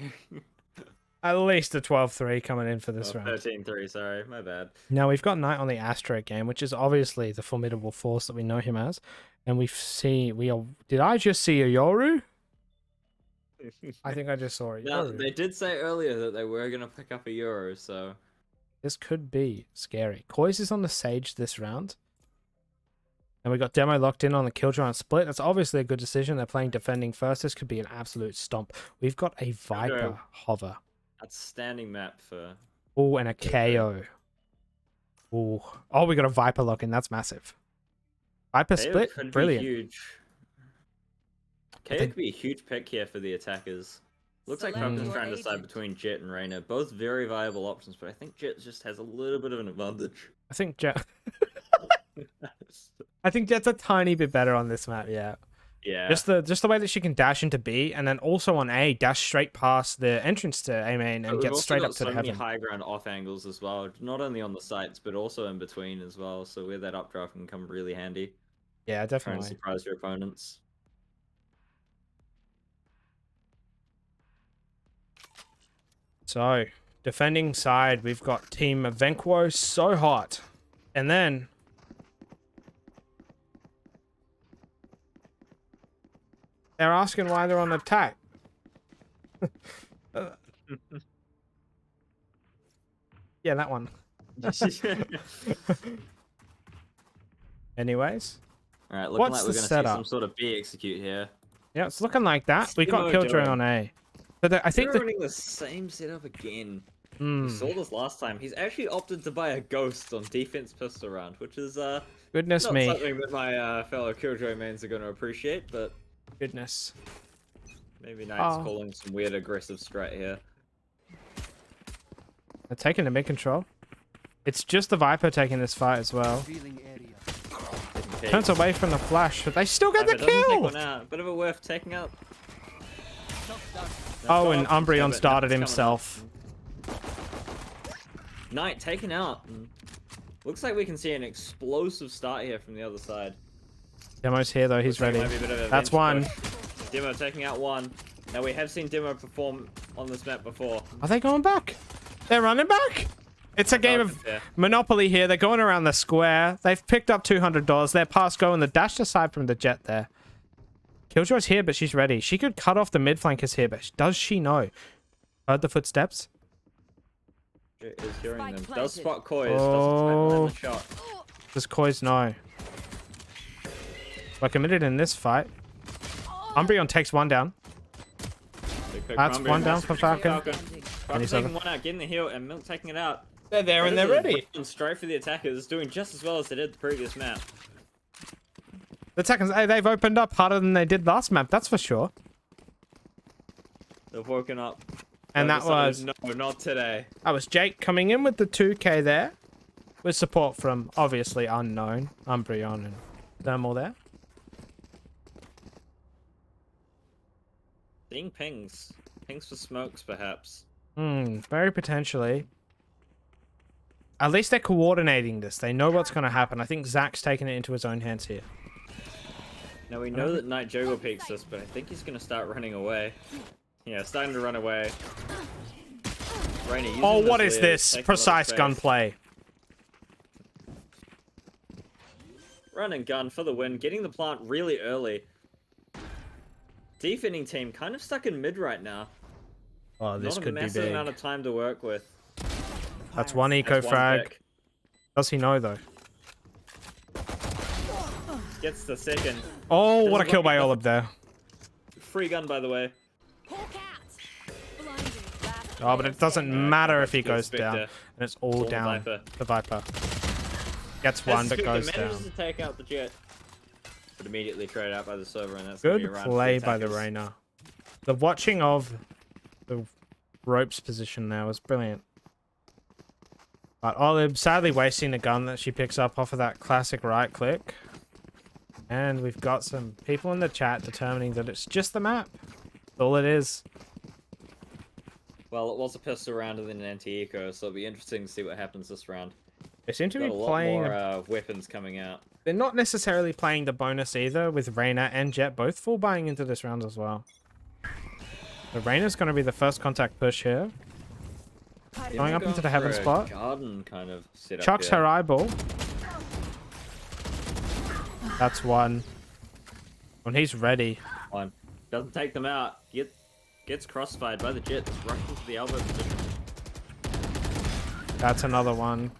At least a 12-3 coming in for this round. 13-3, sorry, my bad. Now, we've got Knight on the Astro game, which is obviously the formidable force that we know him as. And did I just see a Yoru? I think I just saw a Now, Yoru. they did say earlier that they were going to pick up a Euro, so... This could be scary. Koiz is on the Sage this round. And we got Demo locked in on the Killjoy and Split. That's obviously a good decision. They're playing defending first. This could be an absolute stomp. We've got a Viper hover. Outstanding map for... Oh, and a KO. Oh, we got a Viper lock in. That's massive. Viper KO Split, could brilliant. Be huge. KO could be a huge pick here for the attackers. Looks like Select Falcon's your trying to decide agent. between Jet and Reyna. Both very viable options, but I think Jet just has a little bit of an advantage. I think Jet... I think Jet's a tiny bit better on this map, yeah. Yeah. Just the way that she can dash into B, and then also on A, dash straight past the entrance to A main and We've get also straight got up to so the many heaven. high ground off angles as well, not only on the sites but also in between as well. So where that updraft can come really handy. Yeah, Trying to definitely. surprise your opponents. So, defending side, we've got Team Venquo so hot. And then... they're asking why they're on attack. Yeah, that one. Anyways. Alright, looking What's like the we're going to see setup? some sort of B execute here. Yeah, it's looking like that. We got Simo Killjoy doing. on A. So I think They're that... running the same setup again. We Hmm, saw this last time. He's actually opted to buy a Ghost on defense pistol round, which is goodness not me. something that my fellow Killjoy mains are going to appreciate, but Goodness. maybe Knight's Oh. calling some weird aggressive strat here. They're taking the mid control. It's just the Viper taking this fight as well. Turns away from the flash, but they still get the Viper doesn't take kill! one out. Bit of a whiff, taking out. Oh, and Umbreon started himself. Knight taken out. And looks like we can see an explosive start here from the other side. Demo's here though, he's Looks like it ready. might be a bit of a That's bench one. push. Demo taking out one. Now we have seen Demo perform on this map before. Are they going back? They're running back. It's a game of Monopoly here. They're going around the square. They've picked up $200. They're past go and the dash aside from the jet there. Killjoy's here, but she's ready. She could cut off the mid flankers here, but does she know? Heard the footsteps? She is hearing Spike them. planted. Does spot Koi's. Doesn't time the shot. Does Koi's know? We're committed in this fight. Umbreon takes one down. That's one down for Falcon. Falcon taking one out, getting the heal, and Milk taking it out. They're there and they're ready. Straight for the attackers, doing just as well as they did the previous map. The attackers, hey, they've opened up harder than they did last map, that's for sure. They've woken up. And that was... No, not today. That was Jake coming in with the 2k there. With support from, obviously, unknown. Umbreon and Thermal there. Seeing pings. Pings for smokes, perhaps. Very potentially. At least they're coordinating this. They know what's going to happen. I think Zach's taking it into his own hands here. Now we know that Night Jogo peeks this, but I think he's going to start running away. Yeah, starting to run away. Rainy, Oh, what is this? Precise gunplay. Run and gun for the win, getting the plant really early. Defending team kind of stuck in mid right now. Oh, this Not could be a massive big. amount of time to work with. That's one eco That's one frag. pick. Does he know, though? Gets the second. Oh, what a Doesn't kill look by like Olive there. Free gun, by the way. Hawk out. Blinded. Oh, but it doesn't matter if he goes Spectre. down. And it's all the down. Viper. The Viper. Gets one, but Spectre goes manages down. to take out the jet. But immediately traded out by the server, and that's Good gonna be around play for by the attackers. Reyna. The watching of the ropes position now is brilliant. But Olive sadly wasting the gun that she picks up off of that classic right click. And we've got some people in the chat determining that it's just the map. That's all it is. Well, it was a pistol round and then an anti-eco, so it'll be interesting to see what happens this round. They seem to Got be a lot playing... more weapons coming out. They're not necessarily playing the bonus either, with Reyna and Jet both full buying into this round as well. So Reyna's going to be the first contact push here. Going up into the heaven for a spot. Garden kind of setup Chucks here. her eyeball. That's one. When he's ready. One. Doesn't take them out. Gets crossfired by the jet. That's rushed into the elbow position. That's another one.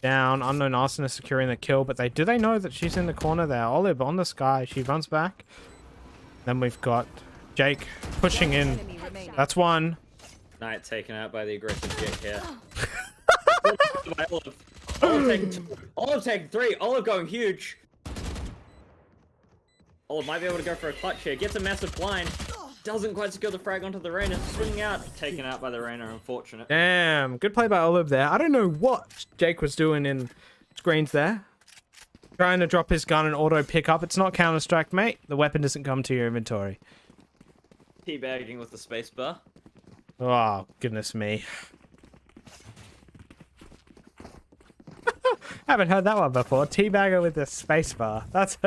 Down. Unknown Arsonist securing the kill, but do they know that she's in the corner there? Olive on the sky. She runs back. Then we've got Jake pushing in. Enemy remaining. That's one. Knight taken out by the aggressive jet here. Olive taking two. Olive taking three. Olive going huge. Olive might be able to go for a clutch here. Gets a massive blind. Doesn't quite secure the frag onto the Reyna. Swinging out. Taken out by the Reyna. Unfortunate. Damn. Good play by Olive there. I don't know what Jake was doing in screens there. Trying to drop his gun and auto pick up. It's not Counter-Strike, mate. The weapon doesn't come to your inventory. Teabagging with the spacebar. Oh, goodness me. Haven't heard that one before. Teabagger with the spacebar. That's...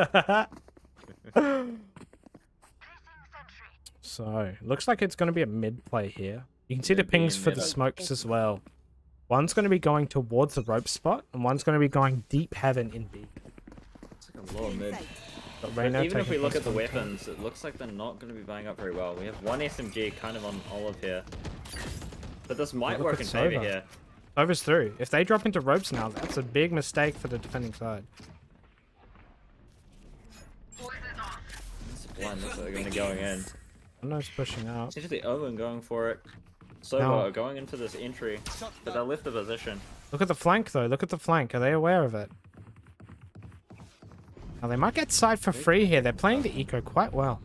So, looks like it's going to be a mid play here. You can see the Could be pings a for the mid. smokes as well. One's going to be going towards the rope spot, and one's going to be going deep heaven in B. It's like a lower mid. But Reyna Even if we taking look at the first contact. weapons, it looks like they're not going to be buying up very well. We have one SMG kind of on Olive here. But this might Look work at in favor Sova. here. Over's through. If they drop into ropes now, that's a big mistake for the defending side. It's blind, looks like they're going to be going in. Unknown's pushing out. Essentially, Owen going for it. Sova No. are going in for this entry, but they left the position. Look at the flank, though. Look at the flank. Are they aware of it? Now, they might get side for free here. They're playing the eco quite well.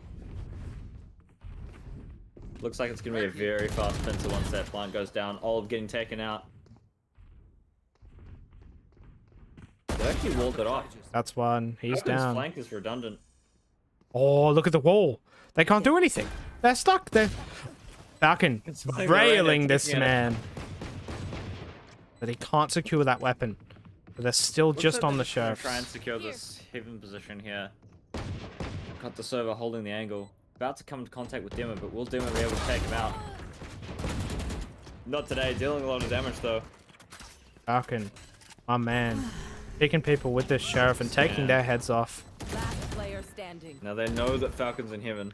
Looks like it's going to be a very fast pincer once that plant goes down. Olive getting taken out. They actually walled it off. That's one. He's Owen's down. flank is redundant. Oh, look at the wall. They can't do anything. They're stuck. They're... Falcon like railing they're this taking it. man. But he can't secure that weapon. But they're still Looks just like on the they're gonna sheriff. Try and secure this heaven position here. Got the server holding the angle. About to come into contact with Demo, but will Demo be able to take him out? Not today. Dealing a lot of damage though. Falcon, my man, picking people with this sheriff and taking their heads off. Last player standing. Now they know that Falcon's in heaven.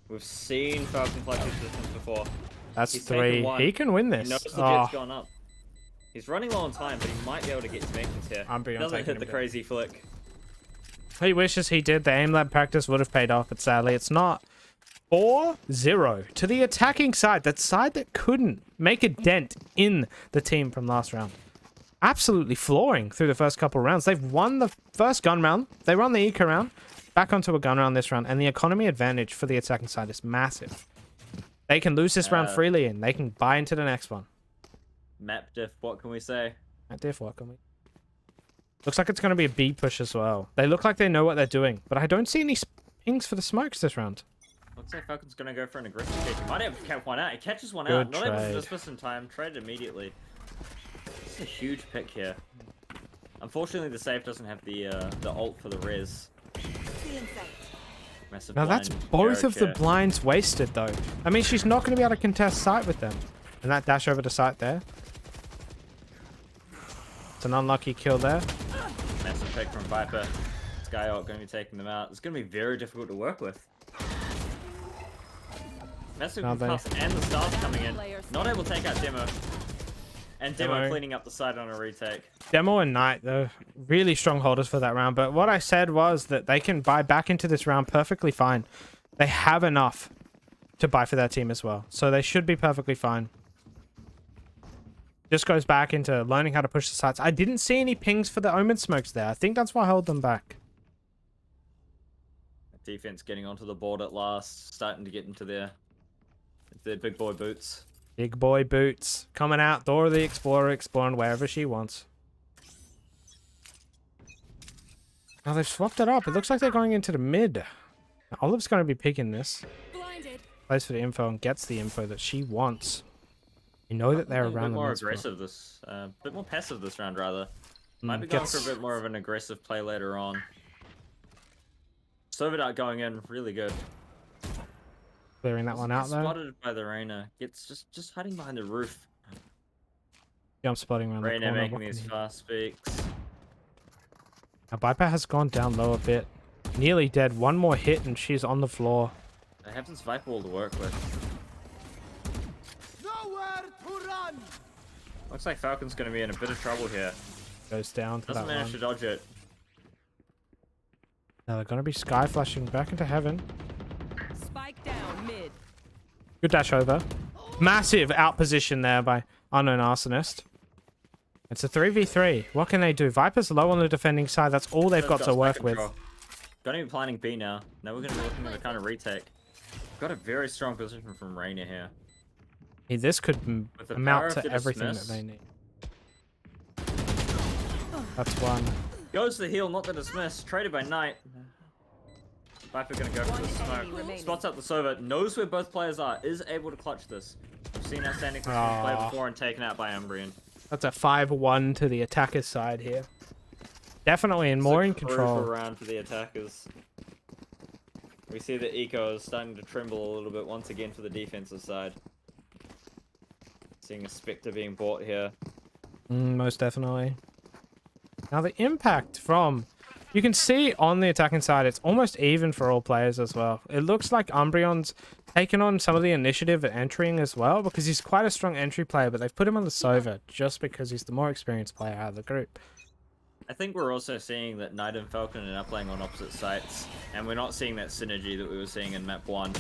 We've seen Falcon play this distance before. That's He's 3. taken one. He can win this. He knows the Oh, jet's gone up. He's running low on time, but he might be able to get his Venquos here. Umbreon Doesn't taking hit him the down. crazy flick. he wishes he did. The aim lab practice would have paid off, but sadly it's not. 4-0 to the attacking side. That side that couldn't make a dent in the team from last round. Absolutely flooring through the first couple of rounds. They've won the first gun round. They won the eco round. Back onto a gun round this round. And the economy advantage for the attacking side is massive. They can lose this round freely and they can buy into the next one. Map diff, what can we say? At diff, what can we? Looks like it's going to be a B push as well. They look like they know what they're doing. But I don't see any pings for the smokes this round. Looks like Falcon's going to go for an aggressive kick. He might have to catch one out. He catches one Good out. Not able to trade. dismiss in time. Traded immediately. This is a huge pick here. Unfortunately, the save doesn't have the ult for the res. Massive Now that's blind both arrow of the chair. blinds wasted though. I mean, she's not going to be able to contest sight with them. And that dash over to sight there. It's an unlucky kill there. Massive pick from Viper. Skyhawk going to be taking them out. It's going to be very difficult to work with. Massive Now they- pass and the stars coming in. Not able to take out Demo. And Demo Demo. cleaning up the side on a retake. Demo and Knight, though, really strong holders for that round. But what I said was that they can buy back into this round perfectly fine. They have enough to buy for their team as well. So they should be perfectly fine. Just goes back into learning how to push the sights. I didn't see any pings for the Omen smokes there. I think that's what held them back. Defense getting onto the board at last. Starting to get into their big boy boots. Big boy boots. Coming out. Dora the Explorer exploring wherever she wants. Now they've swapped it up. It looks like they're going into the mid. Now, Olive's going to be picking this. Blinded. Plays for the info and gets the info that she wants. You know that they're A bit around the more mid spot. aggressive this, bit more passive this round rather. Might be going Gets for a bit more of an aggressive play later on. Server going in really good. clearing that one out there. Spotted by the Reyna. Gets just hiding behind the roof. Jump spotting around the Reyna corner. making What can these he- fast speaks. Now Viper has gone down low a bit. Nearly dead. One more hit and she's on the floor. They have this Viper wall to work with. Nowhere to run. Looks like Falcon's going to be in a bit of trouble here. Goes down to Doesn't that manage to one. dodge it. Now they're going to be sky flashing back into heaven. Spike down mid. Good dash over. Massive out position there by Unknown Arsonist. It's a 3v3. What can they do? Viper's low on the defending side. That's all they've got to work with. Going to be planning B now. Now we're going to be looking at a kind of retake. Got a very strong position from Reyna here. Hey, this could With the power amount of to the everything that dismiss. they need. That's one. Goes the heal, not the dismiss. Traded by Knight. Viper going to go for the One enemy smoke. remaining. Spots out the server. Knows where both players are. Is able to clutch this. We've seen outstanding position play before and taken out by Umbreon. That's a 5-1 to the attacker's side here. Definitely and more in control. Around for the attackers. We see the eco is starting to tremble a little bit once again for the defensive side. Seeing a Spectre being bought here. Most definitely. Now the impact from... You can see on the attacking side, it's almost even for all players as well. It looks like Umbreon's taken on some of the initiative at entering as well, because he's quite a strong entry player, but they've put him on the Sova just because he's the more experienced player out of the group. I think we're also seeing that Knight and Falcon are now playing on opposite sites, and we're not seeing that synergy that we were seeing in map 1.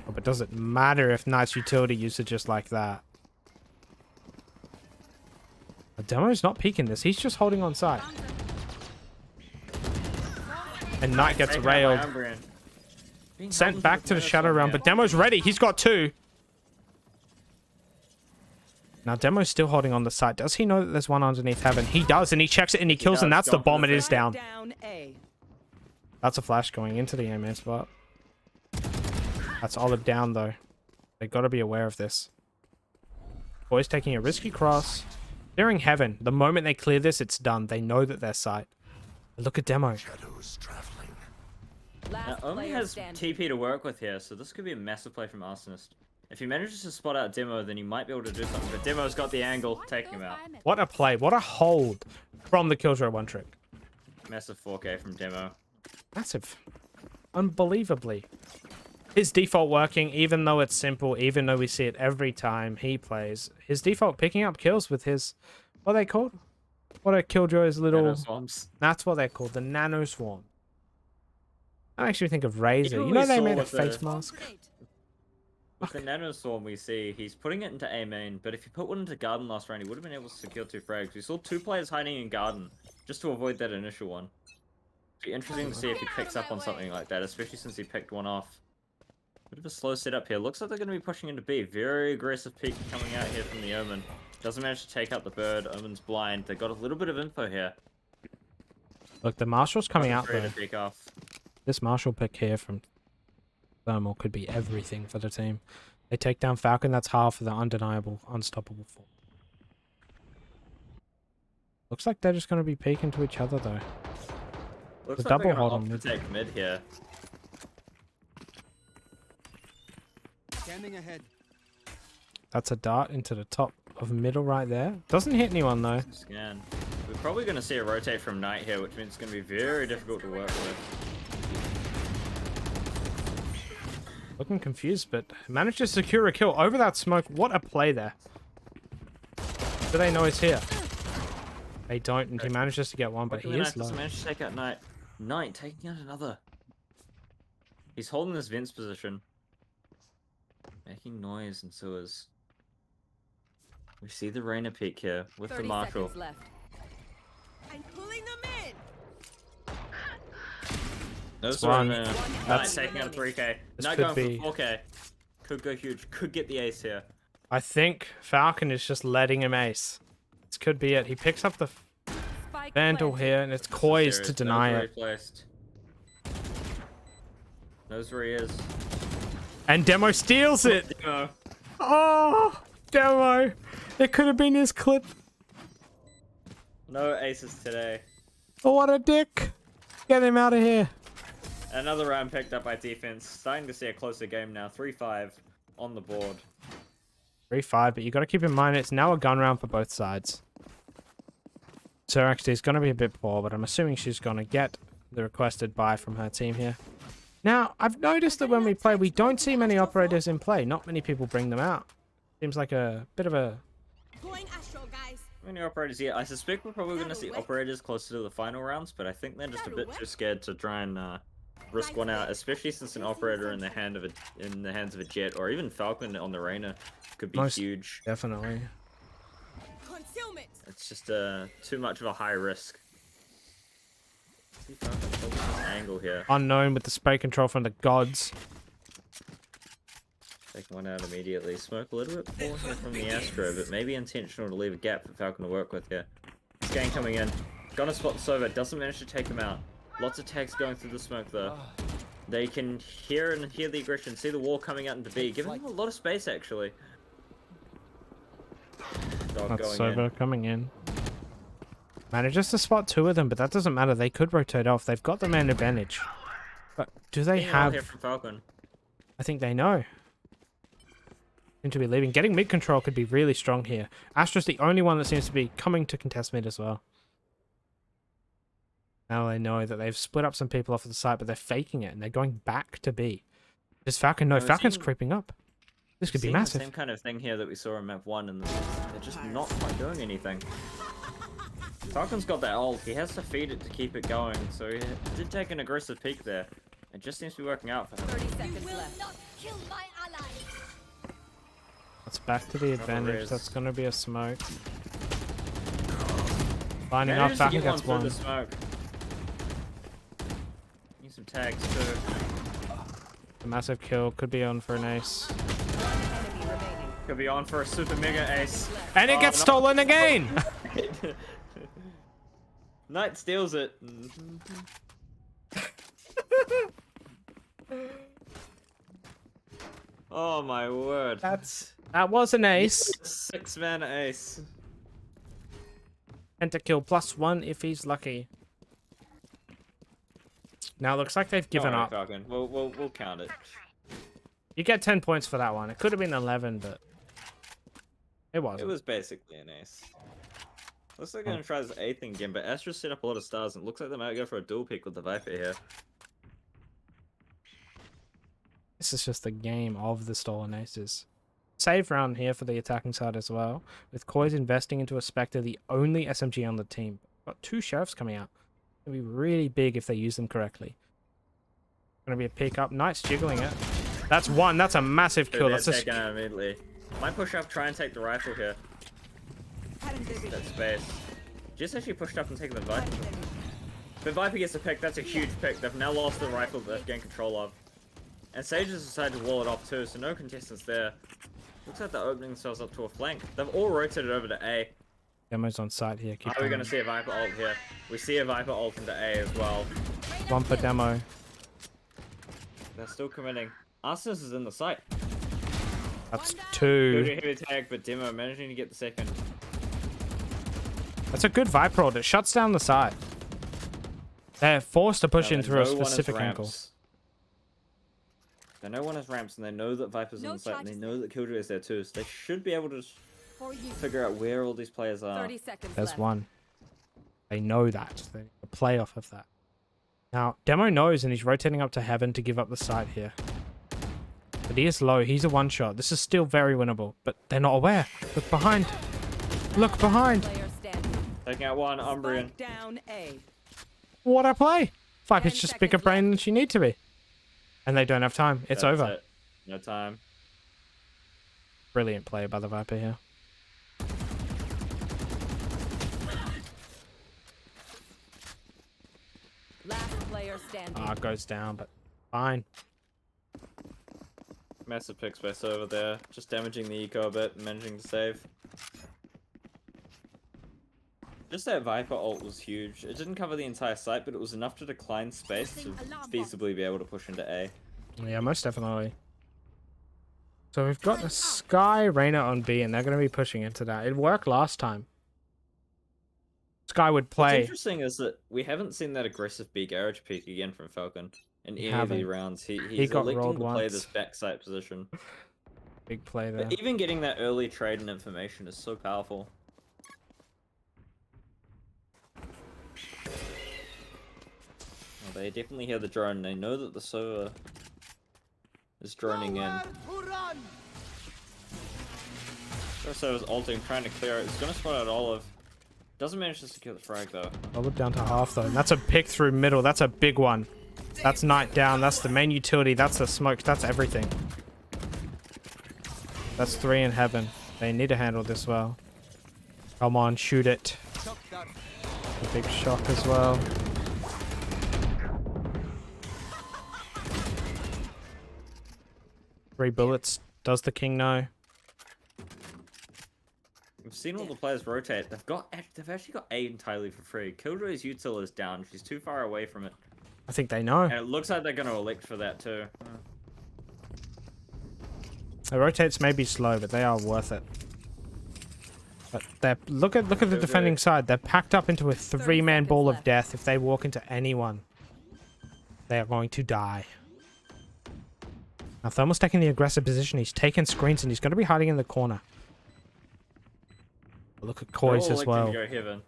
Oh, but does it matter if Knight's utility usage is like that? The Demo's not peeking this, he's just holding on site. And Knight gets Taken out by railed. Umbreon. Being Sent held back into to the bonus Shadow zone Realm, here. but Demo's ready. He's got 2. Now Demo's still holding on the site. Does he know that there's one underneath heaven? He does, and he checks it and he kills, and does. that's the Gone for bomb. the It is Spike down. down A. That's a flash going into the A-man spot. That's Olive down, though. They got to be aware of this. Boys taking a risky cross. Clearing heaven. The moment they clear this, it's done. They know that they're sight. Look at Demo. Shadows traveling. Now, Last Omen player has standing. TP to work with here, so this could be a massive play from Arsonist. If he manages to spot out Demo, then he might be able to do something. But Demo's got the angle, taking him out. What a play. What a hold from the Killjoy one trick. Massive 4K from Demo. Massive. Unbelievably. His default working, even though it's simple, even though we see it every time he plays. His default picking up kills with his... What are they called? What are Killjoy's little... Nano Swamps. That's what they're called. The Nano Swarm. That makes me think of Razor. Even You know we they saw made a with face the- mask? With the Nano Swarm we see, he's putting it into A main, but if he put one into Garden last round, he would have been able to secure 2 frags. We saw 2 players hiding in Garden, just to avoid that initial one. It'd be interesting to see if he picks up on something like that, especially since he picked one off. Bit of a slow setup here. Looks like they're going to be pushing into B. Very aggressive peek coming out here from the Omen. Doesn't manage to take out the bird. Omen's blind. They got a little bit of info here. Look, the Marshal's coming out Ready though. to peek off. This Marshall pick here from Thermal could be everything for the team. They take down Falcon, that's half of the undeniable, unstoppable form. Looks like they're just going to be peeking to each other though. Looks The like they're double hold gonna on opt to mid. take mid here. Scanning ahead. That's a dart into the top of middle right there. Doesn't hit anyone though. Scan. We're probably going to see a rotate from Knight here, which means it's going to be very difficult to work with. Looking confused, but managed to secure a kill over that smoke. What a play there. Do they know he's here? They don't, and he manages to get one, but he is low. Doesn't manage to take out Knight. Knight taking out another. He's holding this Vince position. Making noise in sewers. We see the Reyna peek here with the 30 Marshal. seconds left. I'm pulling them in. Those one. are Knight taking out a 3K. This Knight could going be- for 4K. Could go huge. Could get the ace here. I think Falcon is just letting him ace. This could be it. He picks up the Spike Vandal planted. here, and it's poised to Serious. deny Knows where it. he placed. Knows where he is. And Demo steals it! Demo. Oh, Demo! It could have been his clip. No aces today. Oh, what a dick! Get him out of here. Another round picked up by defense. Starting to see a closer game now. 3-5 on the board. 3-5, but you got to keep in mind it's now a gun round for both sides. So actually, it's going to be a bit poor, but I'm assuming she's going to get the requested buy from her team here. Now, I've noticed that when we play, we don't see many operators in play. Not many people bring them out. Seems like a bit of a... Going astral, guys. Many operators here. I suspect we're probably going to see operators closer to the final rounds, but I think they're just a bit too scared to try and risk one out, especially since an operator in the hands of a Jet or even Falcon on the Reyna could be Most huge. Definitely. Concealment. It's just too much of a high risk. See Falcon holding this angle here. Unknown with the spray control from the gods. Taking one out immediately. Smoke a little bit poor here from the Astro, but maybe intentional to leave a gap for Falcon to work with here. Scan coming in. Gonna spot the Sova. Doesn't manage to take him out. Lots of tags going through the smoke though. They can hear the aggression, see the wall coming out into B, giving them a lot of space actually. Dog That's going in. Sova coming in. Manages to spot 2 of them, but that doesn't matter. They could rotate off. They've got the man advantage. But do they Being out here have... from Falcon. I think they know. Seem to be leaving. Getting mid control could be really strong here. Astra's the only one that seems to be coming to contest mid as well. Now they know that they've split up some people off of the site, but they're faking it and they're going back to B. Does Falcon know? No, it Falcon's seems- creeping up. This could be Seeing massive. The same kind of thing here that we saw in map 1, and they're just not quite doing anything. Falcon's got that ult. He has to feed it to keep it going, so he did take an aggressive peek there. It just seems to be working out for him. 30 You seconds will left. not kill my ally. That's back to the advantage. is. That's going to be a smoke. Lining up. Manages to Falcon get one gets through one. the smoke. Need some tags too. A massive kill. Could be on for an ace. Enemy remaining. Could be on for a super mega ace. And it Oh, gets no. stolen again! Knight steals it. Oh my word. That was an ace. 6-man ace. Pentakill +1 if he's lucky. Now it looks like they've given Don't worry, up. Falcon. We'll count it. You get 10 points for that one. It could have been 11, but it It wasn't. was basically an ace. Looks like they're gonna try this A thing again, but Astra set up a lot of stars, and it looks like they might go for a dual pick with the Viper here. This is just the game of the stolen aces. Save round here for the attacking side as well, with Koi's investing into a Spectre, the only SMG on the team. Got 2 Sheriffs coming out. It'll be really big if they use them correctly. Gonna be a pick up. Knight's jiggling it. That's one. That's a massive kill. That's That's a taken out immediately. Might push up, try and take the rifle here. That space. Just actually pushed up and taken the Viper. But Viper gets the pick. That's a huge pick. They've now lost the rifle that they've gained control of. And Sage has decided to wall it off too, so no contestants there. Looks like they're opening themselves up to a flank. They've all rotated over to A. Demo's on site here. Keep Are we going. going to see a Viper ult here? We see a Viper ult into A as well. One for Demo. They're still committing. Arsenus is in the site. That's Good 2. heavy tag, but Demo managing to get the second. That's a good Viper ult. It shuts down the side. They're forced to push in through a specific angle. They know one has ramps, and they know that Viper's No on the site, and they charges. know that Killjoy is there too, so they should be able to For you. figure out where all these players are. 30 seconds There's left. one. They know that. They need to play off of that. Now, Demo knows, and he's rotating up to Heaven to give up the side here. But he is low. He's a one-shot. This is still very winnable, but they're not aware. Look behind. Look behind. Player standing. Taking out one, Umbrian. Spike down A. What a play. Viper's 10 just bigger seconds brain left. than she need to be. And they don't have time. It's That's over. it. No time. Brilliant play by the Viper here. Last player standing. Ah, it goes down, but fine. Massive pick space over there. Just damaging the eco a bit, managing to save. Just that Viper ult was huge. It didn't cover the entire site, but it was enough to decline space to feasibly be able to push into A. Yeah, most definitely. So we've got the Sky Reyna on B, and they're going to be pushing into that. It worked last time. Sky would What's play. interesting is that we haven't seen that aggressive B garage peek again from Falcon in We any of the haven't. rounds. He's got electing rolled to play once. this backside position. Big play there. But even getting that early trade and information is so powerful. Well, they definitely hear the drone. They know that the server is droning in. Nowhere to run. The server's ulting, trying to clear it. It's gonna spot out Olive. Doesn't manage to secure the frag though. Olive down to half, though. And that's a pick through middle. That's a big one. That's Knight down. That's the main utility. That's the smoke. That's everything. That's 3 in Heaven. They need to handle this well. Come on, shoot it. Shock that. A big shock as well. Three bullets. Does the king know? We've seen all the players rotate. They've actually got A entirely for free. Killjoy's util is down. She's too far away from it. I think they know. And it looks like they're gonna elect for that too. The rotates may be slow, but they are worth it. But they're look at the defending side. They're packed up into a 3-man ball of left. death. If they walk into anyone, they are going to die. Now Thermal's taking the aggressive position. He's taking screens and he's going to be hiding in the corner. Look at Koi's They're all as electing well. to go Heaven.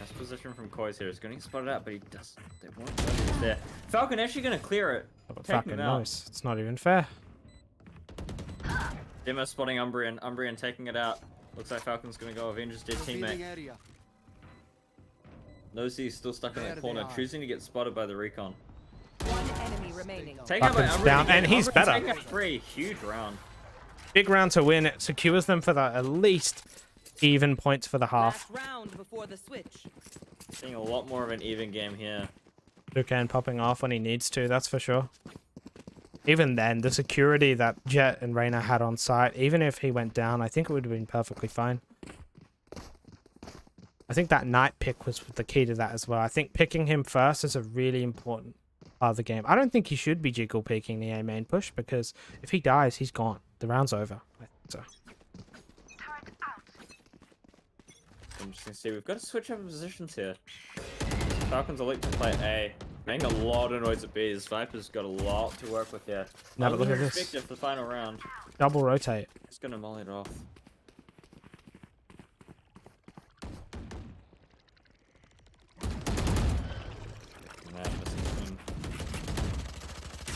Nice position from Koi's here. He's gonna get spotted out, but he does. They won't know he's there. Falcon actually gonna clear it. But Taking fucking him out. nice. It's not even fair. Demo spotting Umbrian. Umbrian taking it out. Looks like Falcon's gonna go avenge his dead Revealing teammate. area. Knows he's still stuck in There that they corner, are. choosing to get spotted by the recon. One enemy remaining. Taken out by Falcon's Umbrian down, again. and he's Umbrian better. taking out 3. Huge round. Big round to win. It secures them for the at least even points for the half. Last round before the switch. Seeing a lot more of an even game here. Ducan popping off when he needs to, that's for sure. Even then, the security that Jet and Reyna had on site, even if he went down, I think it would have been perfectly fine. I think that Knight pick was the key to that as well. I think picking him first is a really important part of the game. I don't think he should be jiggle picking the A main push, because if he dies, he's gone. The round's over. I think so. Interesting to see. We've got to switch up positions here. Falcons elect to play A. Paying a lot of noise at B's. Viper's got a lot to work with here. No, I but was look at gonna this. expect if the final round. Double rotate. It's gonna molly it off.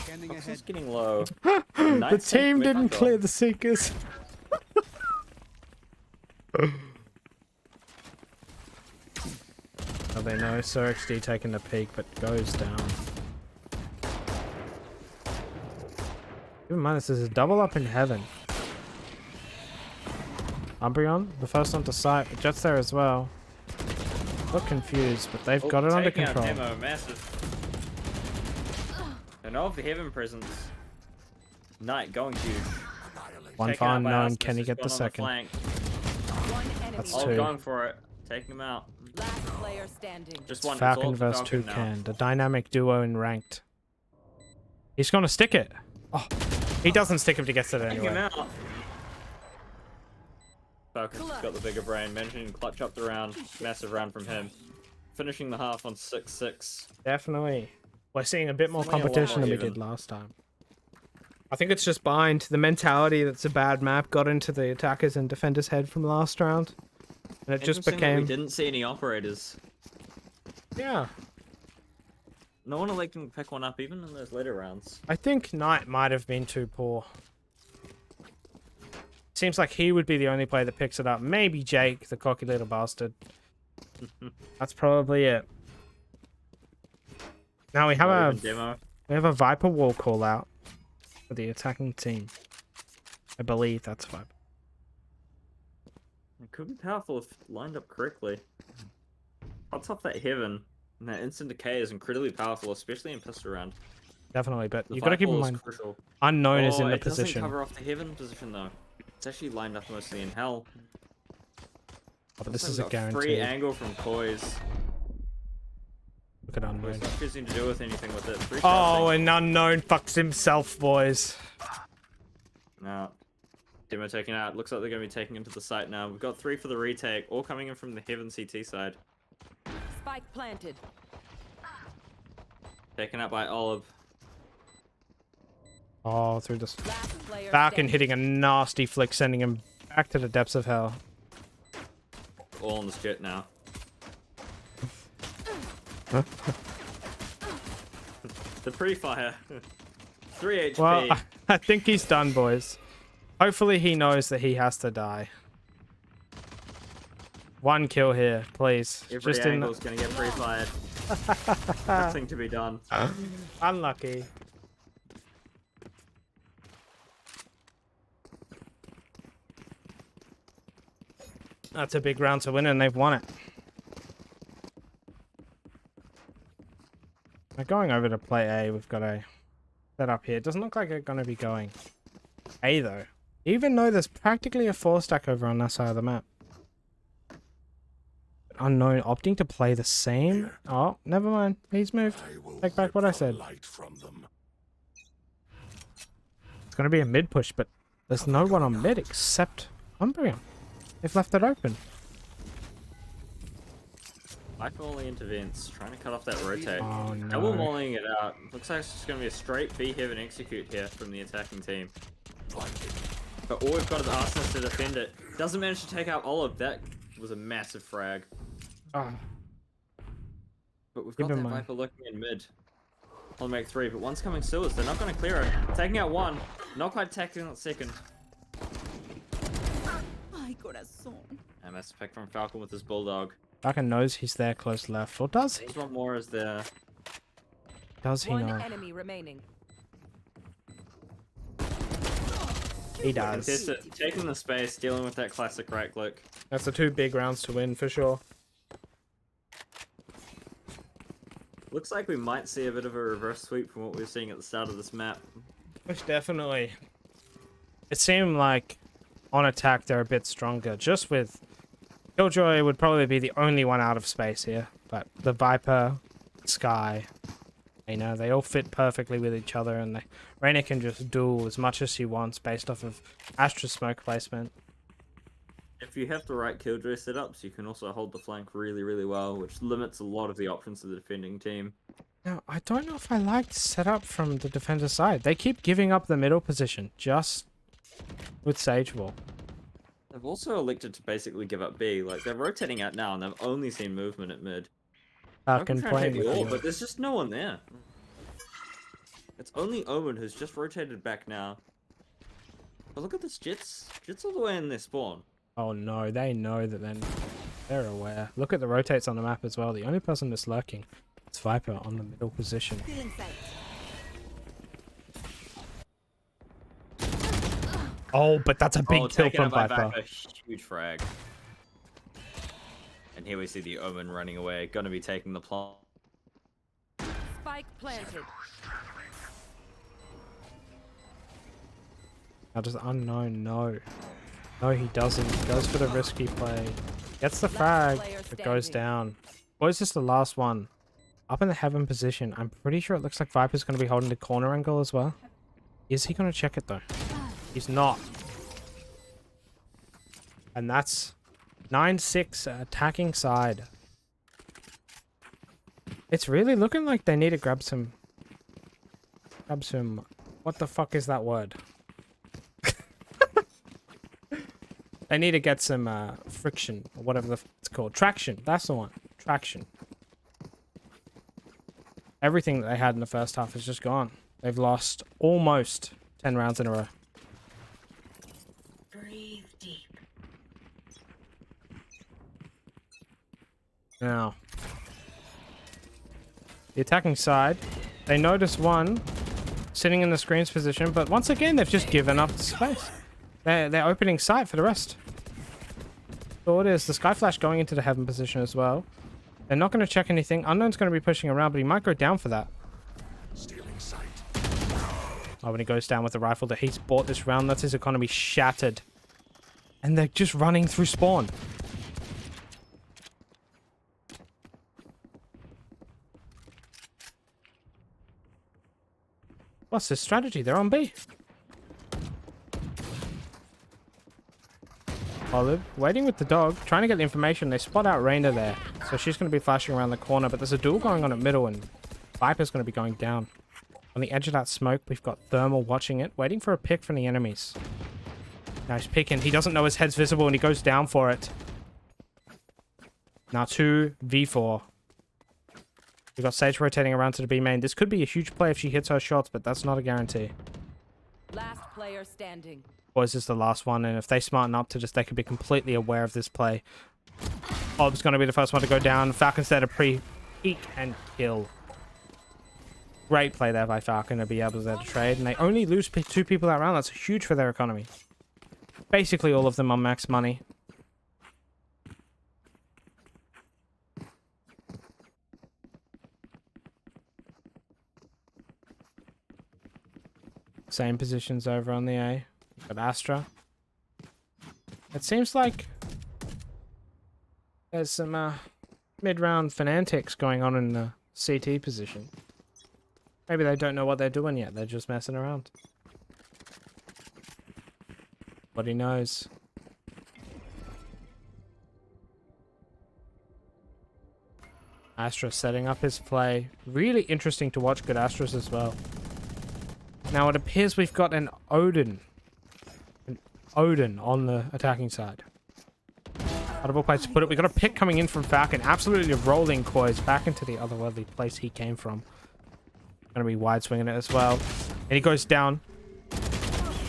Scanning ahead. It's getting low. The Nice team with didn't Venquo. clear the seekers. Oh, they know Sir XD taking the peak, but goes down. Keep in mind, this is a double up in heaven. Umbreon, the first one to sight, but Jet's there as well. Look confused, but they've got it under Taking out control. Demo, massive. I know of the heaven presence. Knight going huge. One Taken out fine by known, Asmus, can he who's get the gone on second? flank. One enemy. That's Oh, two. going for it. Taking him out. Last player standing. Just one. It's Falcon all to versus Falcon now. Toucan, the dynamic duo in ranked. He's gonna stick it. Oh, he doesn't stick if he gets it Taking him anyway. out. Falcon's got the bigger brain. Managing to clutch up the round. Massive round from him. Finishing the half on 6-6. Definitely. We're seeing a bit more Definitely a lot competition than we even. did last time. I think it's just behind the mentality that's a bad map got into the attackers and defenders' head from last round. And it just Interesting that became... We didn't see any operators. Yeah. No one elected to pick one up even in those later rounds. I think Knight might have been too poor. Seems like he would be the only player that picks it up. Maybe Jake, the cocky little bastard. That's probably it. Now we have Not a even demo. Viper wall call out for the attacking team. I believe that's Viper. It could be powerful if lined up correctly. Cuts off that heaven, and that instant decay is incredibly powerful, especially in pistol round. Definitely, but The you've got to keep in Viper is mind crucial. unknown is in the it doesn't position. cover off the heaven position though. It's actually lined up mostly in hell. Oh, but this Also is a got Free guarantee. angle from Poise. Look at It's unknown. not choosing to do with anything with it. Free Oh, casting. and unknown fucks himself, boys. No. Demo taken out. Looks like they're going to be taking into the site now. We've got 3 for the retake, all coming in from the heaven CT side. Spike planted. Taken out by Olive. Oh, through this. Last player Falcon standing. hitting a nasty flick, sending him back to the depths of hell. All on this jet now. They're pretty fire. 3 HP. Well, I think he's done, boys. Hopefully he knows that he has to die. One kill here, please. Every Just in angle's gonna get pre-fired. Nothing to be done. Unlucky. That's a big round to win, and they've won it. We're going over to play A. We've got a set up here. It doesn't look like they're going to be going A, though. Even though there's practically a 4-stack over on that side of the map. Unknown opting to play the same. Oh, never mind. He's moved. Take back what I said. It's going to be a mid push, but there's no one on mid except Umbreon. They've left it open. Viper only intervenes, trying to cut off that rotate. Oh, Double no. mauling it out. Looks like it's just going to be a straight B heaven execute here from the attacking team. But all we've got is Arsenal to defend it. Doesn't manage to take out Olive. That was a massive frag. Oh, But we've Keep got in that mind. Viper looking in mid. I'll make 3, but one's coming sewers. They're not going to clear it. Taking out one. Not quite tackling that second. Ay, corazón. And that's a pick from Falcon with his bulldog. Falcon knows he's there close left. Or does he? There's one more as there. Does he One know? enemy remaining. He does. Contest it, taking the space, dealing with that classic right click. That's the 2 big rounds to win for sure. Looks like we might see a bit of a reverse sweep from what we were seeing at the start of this map. Most definitely. It seemed like on attack they're a bit stronger. Just with Killjoy would probably be the only one out of space here. But the Viper, Sky, you know, they all fit perfectly with each other, and Reyna can just duel as much as she wants based off of Astra smoke placement. If you have the right killjoy setups, you can also hold the flank really, really well, which limits a lot of the options of the defending team. Now, I don't know if I like the setup from the defender side. They keep giving up the middle position just with Sage Wall. They've also elected to basically give up B. Like, they're rotating out now, and they've only seen movement at mid. Falcon Trying to playing take with the the orb, but there's just no one there. It's only Omen who's just rotated back now. But look at this Jits. Jits all the way in their spawn. Oh no, they know that then they're aware. Look at the rotates on the map as well. The only person that's lurking is Viper on the middle position. Still in sight. Oh, but that's a big kill taken from out by Viper. Huge frag. And here we see the Omen running away. Gonna be taking the plant. Spike planted. Now does Unknown no. No, he doesn't. He goes for the risky play. Gets the frag. It goes down. Or is this the last one? Up in the heaven position. I'm pretty sure it looks like Viper's going to be holding the corner angle as well. Is he going to check it though? He's not. And that's 9-6 attacking side. It's really looking like they need to grab some... What the fuck is that word? They need to get some friction, or whatever it's called. Traction. That's the one. Traction. Everything that they had in the first half is just gone. They've lost almost 10 rounds in a row. Breathe deep. Now, the attacking side, they notice one sitting in the screens position, but once again, they've just given up the space. They're opening sight for the rest. So it is. The Sky Flash going into the heaven position as well. They're not going to check anything. Unknown's going to be pushing around, but he might go down for that. Oh, when he goes down with the rifle that he's bought this round, that's his economy shattered. And they're just running through spawn. What's his strategy? They're on B. Olive, waiting with the dog, trying to get the information. They spot out Raina there. So she's going to be flashing around the corner, but there's a duel going on at middle, and Viper's going to be going down. On the edge of that smoke, we've got Thermal watching it, waiting for a pick from the enemies. Now he's picking. He doesn't know his head's visible, and he goes down for it. Now 2v4. We've got Sage rotating around to the B main. This could be a huge play if she hits her shots, but that's not a guarantee. Last player standing. Or is this the last one? And if they smarten up to just, they could be completely aware of this play. Ob's going to be the first one to go down. Falcon's there to pre-peek and kill. Great play there by Falcon to be able to trade. And they only lose 2 people that round. That's huge for their economy. Basically all of them on max money. Same positions over on the A. Got Astra. It seems like there's some mid-round fanatics going on in the CT position. Maybe they don't know what they're doing yet. They're just messing around. Nobody knows. Astra setting up his play. Really interesting to watch good Astras as well. Now it appears we've got an Odin. An Odin on the attacking side. Audible place to put it. We got a pick coming in from Falcon. Absolutely rolling Koi's back into the otherworldly place he came from. Gonna be wide swinging it as well. And he goes down.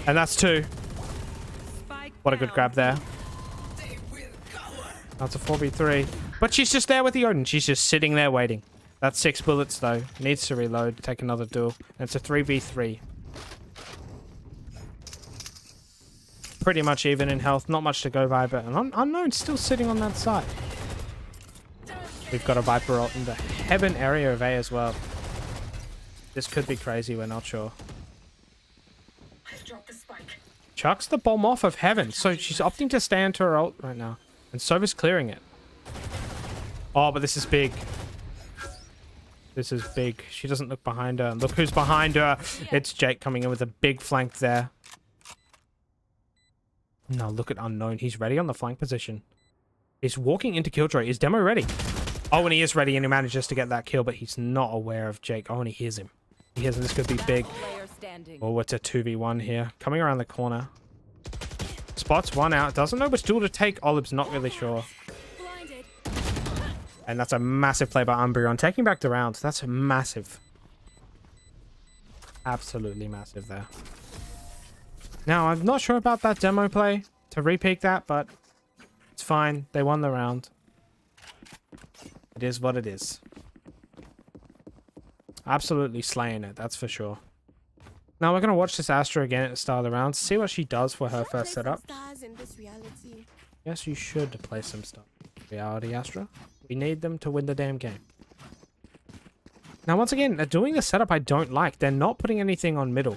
And that's 2. What a good grab there. That's a 4v3. But she's just there with the Odin. She's just sitting there waiting. That's 6 bullets though. Needs to reload, take another duel. And it's a 3v3. Pretty much even in health. Not much to go Viper. And Unknown still sitting on that side. We've got a Viper ult in the heaven area of A as well. This could be crazy, we're not sure. Chucks the bomb off of heaven. So she's opting to stay into her ult right now. And Sova's clearing it. Oh, but this is big. This is big. She doesn't look behind her. Look who's behind her. It's Jake coming in with a big flank there. No, look at Unknown. He's ready on the flank position. He's walking into Killjoy. Is Demo ready? Oh, and he is ready, and he manages to get that kill, but he's not aware of Jake. Oh, and he hears him. He hears him. This could be Last big. player standing. Oh, it's a 2v1 here. Coming around the corner. Spots one out. Doesn't know which duel to take. Olib's not really sure. Blinded. And that's a massive play by Umbreon. Taking back the round. That's massive. Absolutely massive there. Now, I'm not sure about that demo play to repeat that, but it's fine. They won the round. It is what it is. Absolutely slaying it, that's for sure. Now we're going to watch this Astra again at the start of the round, see what she does for her first setup. Stars in this reality. Yes, you should play some stuff. Reality Astra. We need them to win the damn game. Now, once again, they're doing a setup I don't like. They're not putting anything on middle.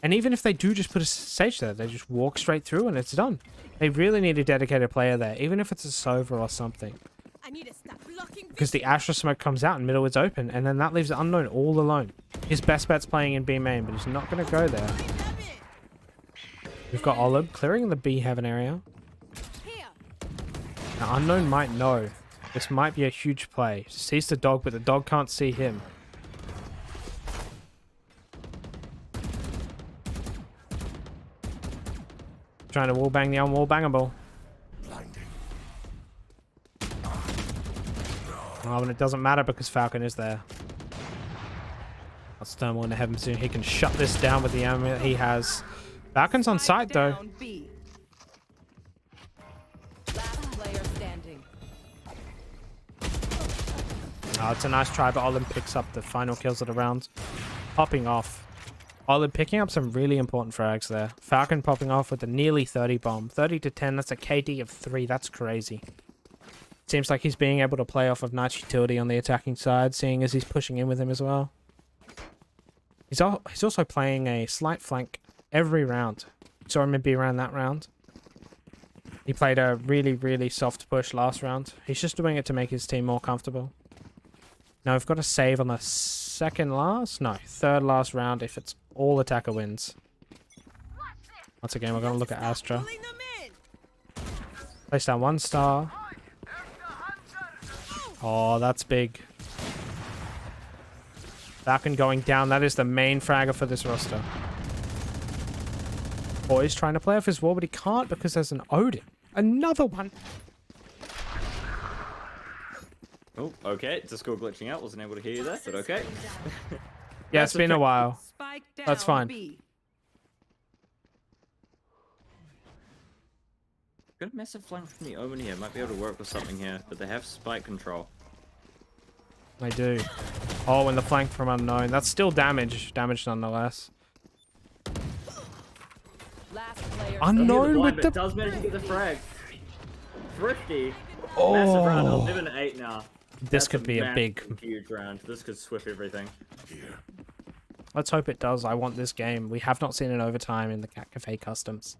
And even if they do just put a sage there, they just walk straight through and it's done. They really need a dedicated player there, even if it's a Sova or something. I need to stop blocking. Because the Astra smoke comes out and middle is open, and then that leaves the Unknown all alone. His best bet's playing in B main, but he's not going to go there. We've got Olib clearing the B heaven area. Here. Now, Unknown might know. This might be a huge play. Sees the dog, but the dog can't see him. Trying to wallbang the unwallbangable. Oh, and it doesn't matter because Falcon is there. That's thermal into heaven soon. He can shut this down with the ammo that he has. Falcon's on site though. Down B. Last player standing. Oh, it's a nice try, but Olin picks up the final kills of the round. Popping off. Olin picking up some really important frags there. Falcon popping off with a nearly 30 bomb. 30 to 10, that's a KD of 3. That's crazy. Seems like he's being able to play off of Knight's utility on the attacking side, seeing as he's pushing in with him as well. He's also playing a slight flank every round. Saw him be around that round. He played a really, really soft push last round. He's just doing it to make his team more comfortable. Now we've got a save on the third last round if it's all attacker wins. Once again, we're going to look at Astra. Pulling them in. Place down 1 star. Oh, that's big. Falcon going down. That is the main fragger for this roster. Boy's trying to play off his wall, but he can't because there's an Odin. Another one. Oh, okay. Discord glitching out. Wasn't able to hear you there, but okay. Yeah, it's been a while. Spike down That's fine. B. Got a massive flank from the Omen here. Might be able to work with something here, but they have spike control. They do. Oh, and the flank from Unknown. That's still damage. Damage nonetheless. Last player Unknown with the... does manage to get the frag. Thrifty. Massive round. 11-8 now. This That's could be a big... huge round. This could swift everything. Let's hope it does. I want this game. We have not seen an overtime in the Cat Cafe customs.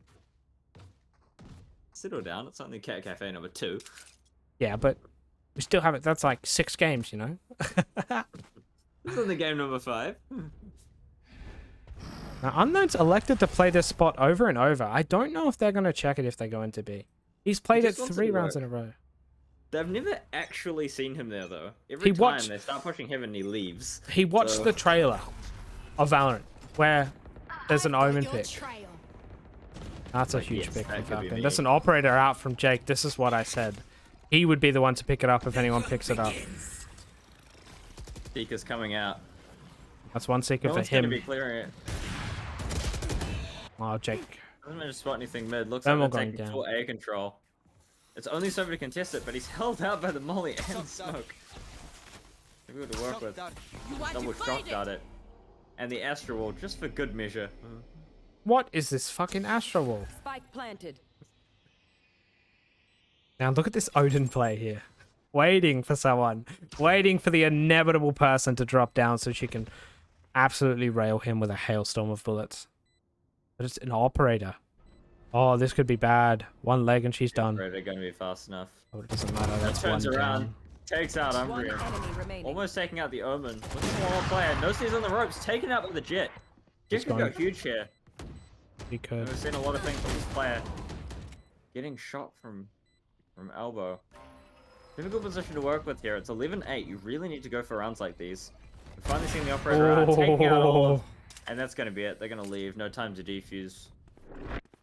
Settle down. It's only Cat Cafe number 2. Yeah, but we still have it. That's like 6 games, you know? It's only game number 5. Now, Unknown's elected to play this spot over and over. I don't know if they're going to check it if they go into B. He's played it just wants 3 it to rounds work. in a row. They've never actually seen him there, though. Every He time watched- they start pushing heaven, he leaves. He watched So- the trailer of Valorant where there's an Omen Your pick. trail. That's a huge Yes, pick that from could be Falcon. me. There's an operator out from Jake. This is what I said. He would be the one to pick it up if anyone picks it up. Seeker's coming out. That's one seeker No for one's going to him. be clearing it. Oh, Jake. Doesn't manage to spot anything mid. Looks Thermal like they're going taking down. full A control. It's only Sova to contest it, but he's held out by the molly and smoke. If we were to work with, You want double to shock fight guard it. it. And the Astro Wall, just for good measure. What is this fucking Astro Wall? Spike planted. Now look at this Odin play here. Waiting for someone. Waiting for the inevitable person to drop down so she can absolutely rail him with a hailstorm of bullets. But it's an operator. Oh, this could be bad. One leg and she's done. They're going to be fast enough. Oh, it doesn't matter. That's one Turns around, down. takes out One Umbreon. enemy remaining. Almost taking out the Omen. Looking for one player. No sees on the ropes. Taken out with the Jet. He's Jet could go gone. huge here. He could. We've seen a lot of things from this player. Getting shot from elbow. Difficult position to work with here. It's 11-8. You really need to go for rounds like these. We're finally seeing the operator out, taking out all of... And that's going to be it. They're going to leave. No time to defuse.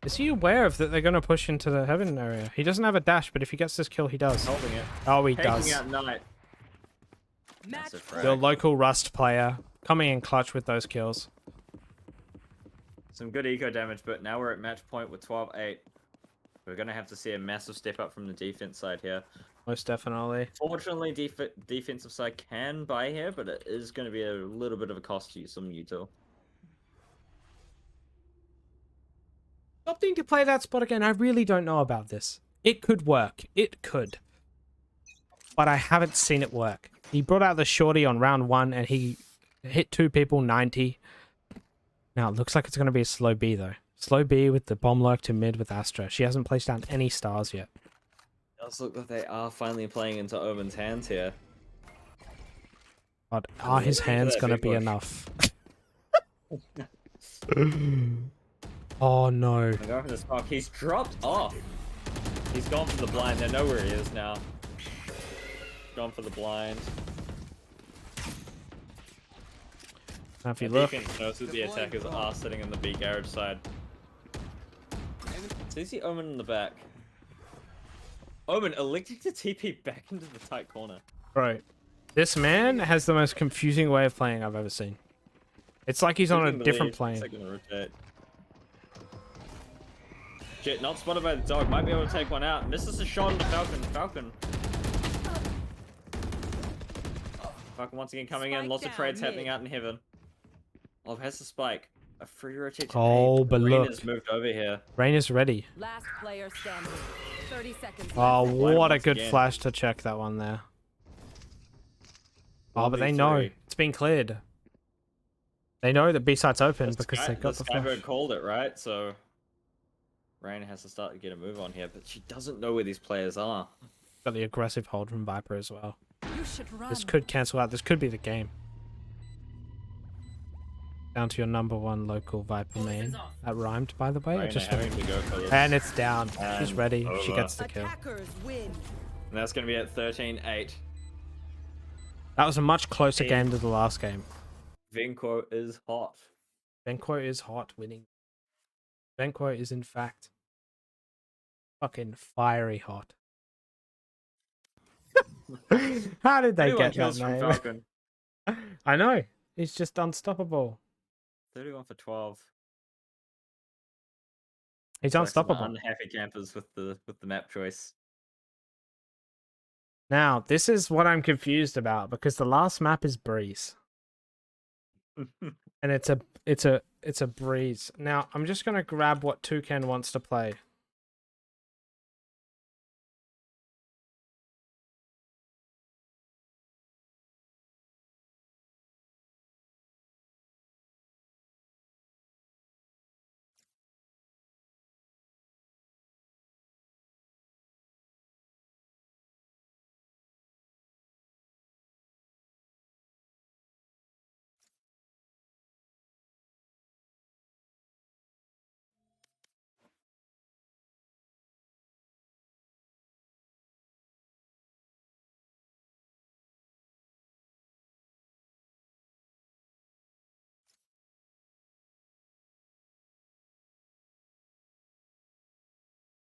Is he aware of that they're going to push into the heaven area? He doesn't have a dash, but if he gets this kill, he does. Holding it. Oh, he Taking does. out Knight. Match Massive point. frag. Your local Rust player coming in clutch with those kills. Some good eco damage, but now we're at match point with 12-8. We're going to have to see a massive step up from the defense side here. Most definitely. Fortunately, defensive side can buy here, but it is going to be a little bit of a cost to use some util. Opting to play that spot again, I really don't know about this. It could work. It could. But I haven't seen it work. He brought out the shorty on round 1 and he hit 2 people 90. Now, it looks like it's going to be a slow B, though. Slow B with the bomb lurk to mid with Astra. She hasn't placed down any stars yet. It does look like they are finally playing into Omen's hands here. But are his hands that going to big be push. enough? Oh, no. I'm going for the smoke. He's dropped off. He's gone for the blind. They know where he is now. Gone for the blind. Now, if you The look, defense knows that the attackers are sitting in the B garage side. So you see Omen in the back. Omen electing to TP back into the tight corner. bro, this man has the most confusing way of playing I've ever seen. It's like he's on a Taking the different lead. plane. Second rotate. Shit, not spotted by the dog. Might be able to take one out. Misses a shot on the Falcon. Falcon once again coming in. Spike Lots of down, trades happening mid. out in heaven. Oh, has the spike. A free rotate to Oh, A. but Reina's look. moved over here. Rain is ready. Last player standing. 30 seconds Oh, left. Blind what a once good again. flash to check that one there. Oh, but they know 1v3. it's been cleared. They know that B site's open The because Sky- they got the flash. Skybird called it, right? So Reina has to start to get a move on here, but she doesn't know where these players are. Got the aggressive hold from Viper as well. You should run. This could cancel out. This could be the game. Down to your number 1 local Viper main. That rhymed, by the way. I Reina just having to go for this. and it's down. She's And ready. She over. gets the kill. Attackers win. And that's going to be at 13-8. That was a much closer Hey. game to the last game. Venquo is hot. Venquo is hot winning. Venquo is in fact fucking fiery hot. How did they 31 get that kills from name? Falcon. I know. He's just unstoppable. 31 for 12. He's Like some unstoppable. Unhappy campers with the map choice. Now, this is what I'm confused about because the last map is Breeze. And it's a Breeze. Now, I'm just going to grab what Toucan wants to play.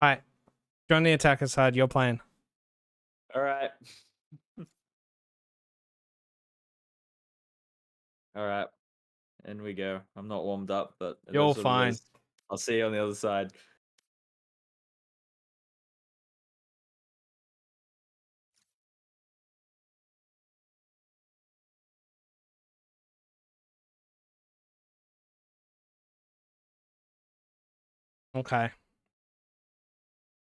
Alright. Join the attacker side. You're playing. All right. All right. In we go. I'm not warmed up, but it You're is what it fine. is. I'll see you on the other side. Okay.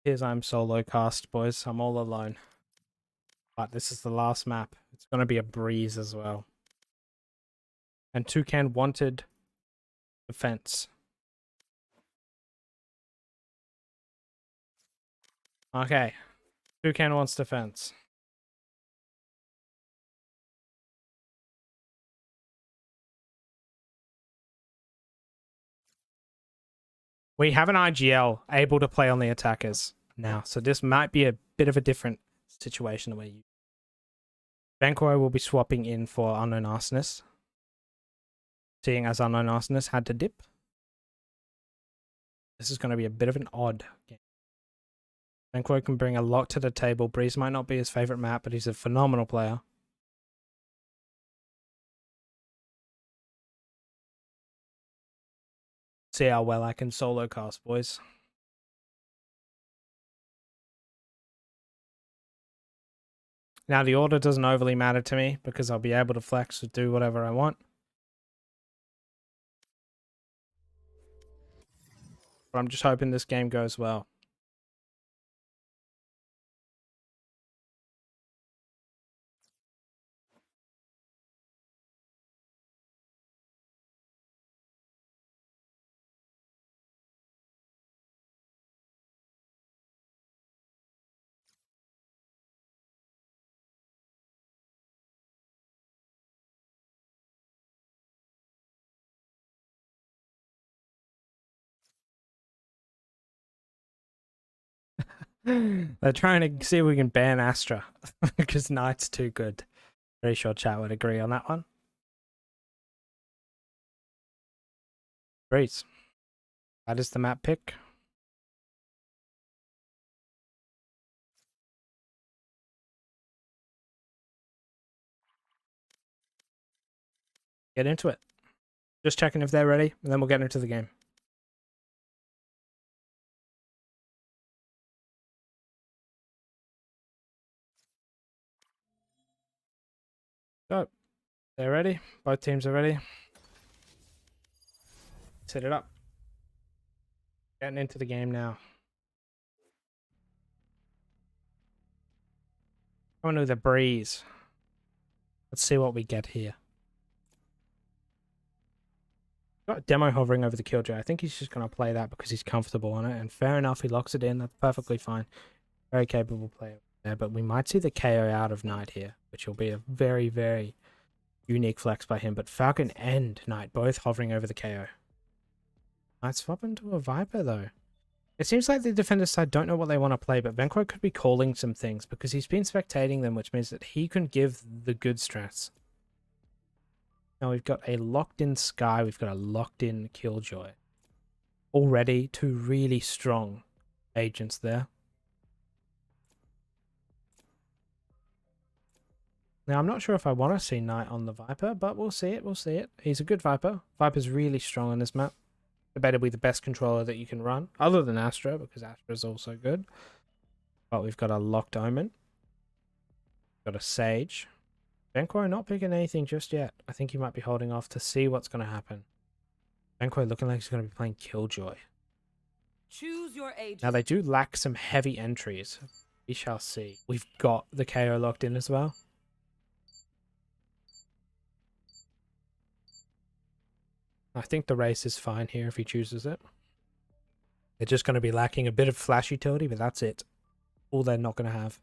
Here's I'm solo cast, boys. I'm all alone. But this is the last map. It's going to be a Breeze as well. And Toucan wanted defense. Okay. Toucan wants defense. We have an IGL able to play on the attackers now. So this might be a bit of a different situation where you Venquo will be swapping in for Unknown Arsonist, seeing as Unknown Arsonist had to dip. This is going to be a bit of an odd game. Venquo can bring a lot to the table. Breeze might not be his favorite map, but he's a phenomenal player. See how well I can solo cast, boys. Now, the order doesn't overly matter to me because I'll be able to flex or do whatever I want. But I'm just hoping this game goes well. They're trying to see if we can ban Astra because Knight's too good. Pretty sure chat would agree on that one. Breeze. That is the map pick. Get into it. Just checking if they're ready, and then we'll get into the game. So, they're ready. Both teams are ready. Set it up. Getting into the game now. Coming with a breeze. Let's see what we get here. Got a demo hovering over the Killjoy. I think he's just going to play that because he's comfortable on it. And fair enough, he locks it in. That's perfectly fine. Very capable player there. But we might see the KO out of Knight here, which will be a very, very unique flex by him. But Falcon and Knight both hovering over the KO. Might swap into a Viper, though. It seems like the defender side don't know what they want to play, but Venquo could be calling some things because he's been spectating them, which means that he can give the good strats. Now we've got a locked-in Sky, we've got a locked-in Killjoy. Already two really strong agents there. Now I'm not sure if I want to see Knight on the Viper, but we'll see it, we'll see it. He's a good Viper. Viper's really strong on this map. It better be the best controller that you can run, other than Astra, because Astra is also good. But we've got a locked Omen. Got a Sage. Venquo not picking anything just yet. I think he might be holding off to see what's going to happen. Venquo looking like he's going to be playing Killjoy. Choose your agent. Now they do lack some heavy entries. We shall see. We've got the KO locked in as well. I think the race is fine here if he chooses it. They're just going to be lacking a bit of flash utility, but that's it. All they're not going to have.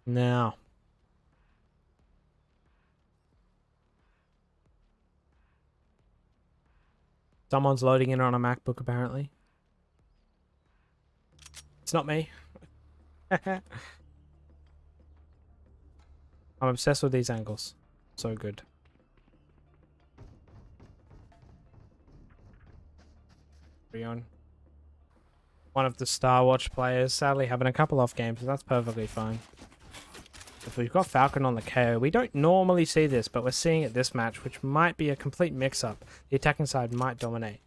Now. Someone's loading in on a MacBook, apparently. It's not me. I'm obsessed with these angles. So good. Rion. One of the Star Watch players, sadly having a couple off games, but that's perfectly fine. If we've got Falcon on the KO, we don't normally see this, but we're seeing it this match, which might be a complete mix-up. The attacking side might dominate.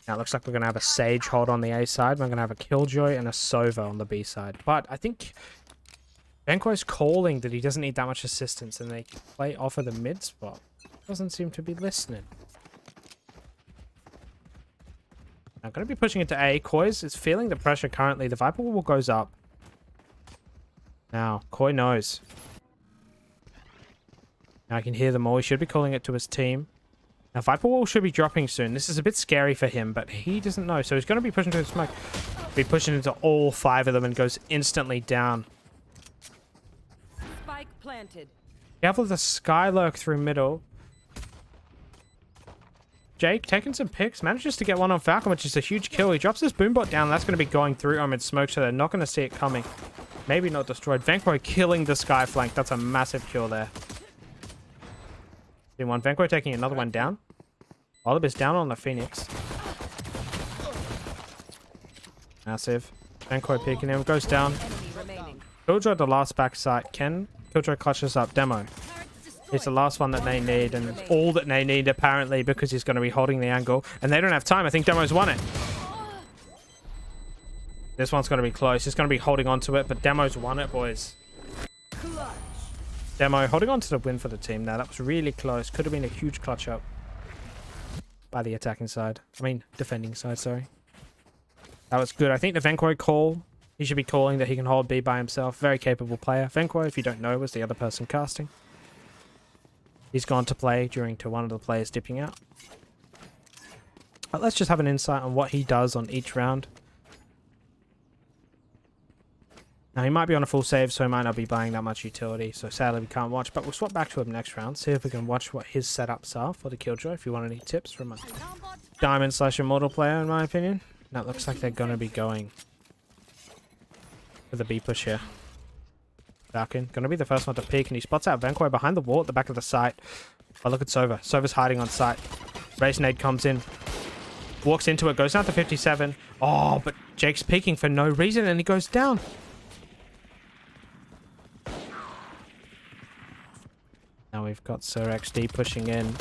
Now it looks like we're going to have a Sage hold on the A side. We're going to have a Killjoy and a Sova on the B side. But I think Venquo's calling that he doesn't need that much assistance and they play off of the mid spot. Doesn't seem to be listening. I'm going to be pushing into A. Koi's is feeling the pressure currently. The Viper wall goes up. Now, Koi knows. Now I can hear them all. He should be calling it to his team. Now, Viper wall should be dropping soon. This is a bit scary for him, but he doesn't know. So he's going to be pushing to the smoke. Be pushing into all 5 of them and goes instantly down. planted. Careful of the Skylurk through middle. Jake taking some picks, manages to get one on Falcon, which is a huge kill. He drops his boombot down. That's going to be going through amid smoke, so they're not going to see it coming. Maybe not destroyed. Venquo killing the sky flank. That's a massive kill there. One. Venquo taking another one down. Olive is down on the Phoenix. Massive. Venquo peeking him. Goes down. Killjoy the last back site. Can Killjoy clutches up Demo? He's the last one that they need, and all that they need apparently, because he's going to be holding the angle. And they don't have time. I think Demo's won it. This one's going to be close. He's going to be holding on to it, but Demo's won it, boys. Demo holding on to the win for the team now. That was really close. Could have been a huge clutch up by the attacking side. I mean, defending side, sorry. That was good. I think the Venquo call, he should be calling that he can hold B by himself. Very capable player. Venquo, if you don't know, was the other person casting. He's gone to play during to one of the players dipping out. But let's just have an insight on what he does on each round. Now, he might be on a full save, so he might not be buying that much utility. So sadly, we can't watch. But we'll swap back to him next round. See if we can watch what his setups are for the Killjoy. If you want any tips from a Diamond/Immortal player, in my opinion. That looks like they're going to be going for the B push here. Falcon, going to be the first one to peek. And he spots out Venquo behind the wall at the back of the site. But look at Sova. Sova's hiding on site. Race Nade comes in. Walks into it. Goes down to 57. Oh, but Jake's peeking for no reason. And he goes down. Now we've got Sir XD pushing in.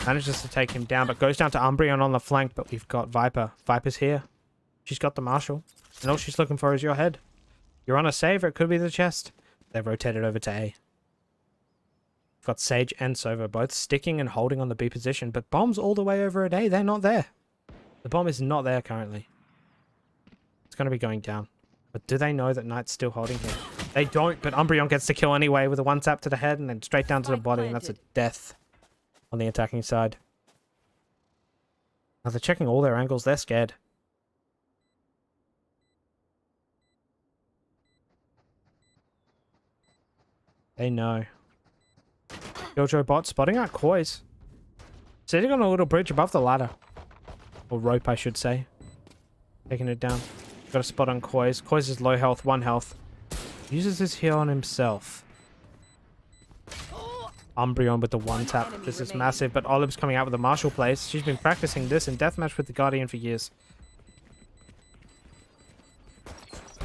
Manages to take him down, but goes down to Umbreon on the flank. But we've got Viper. Viper's here. She's got the Marshal. And all she's looking for is your head. You're on a save, or it could be the chest. They've rotated over to A. We've got Sage and Sova both sticking and holding on the B position. But Bomb's all the way over at A. They're not there. The Bomb is not there currently. It's going to be going down. But do they know that Knight's still holding him? They don't, but Umbreon gets the kill anyway with a one tap to the head and then straight down to the body, and that's a death on the attacking side. Now they're checking all their angles. They're scared. They know. Killjoy bot spotting out Koi's. Sitting on a little bridge above the ladder. Or rope, I should say. Taking it down. Got a spot on Koi's. Koi's is low health, 1 health. Uses his heal on himself. Umbreon with the one tap. This is massive, but Olive's coming out with a Marshal place. She's been practicing this in Deathmatch with the Guardian for years.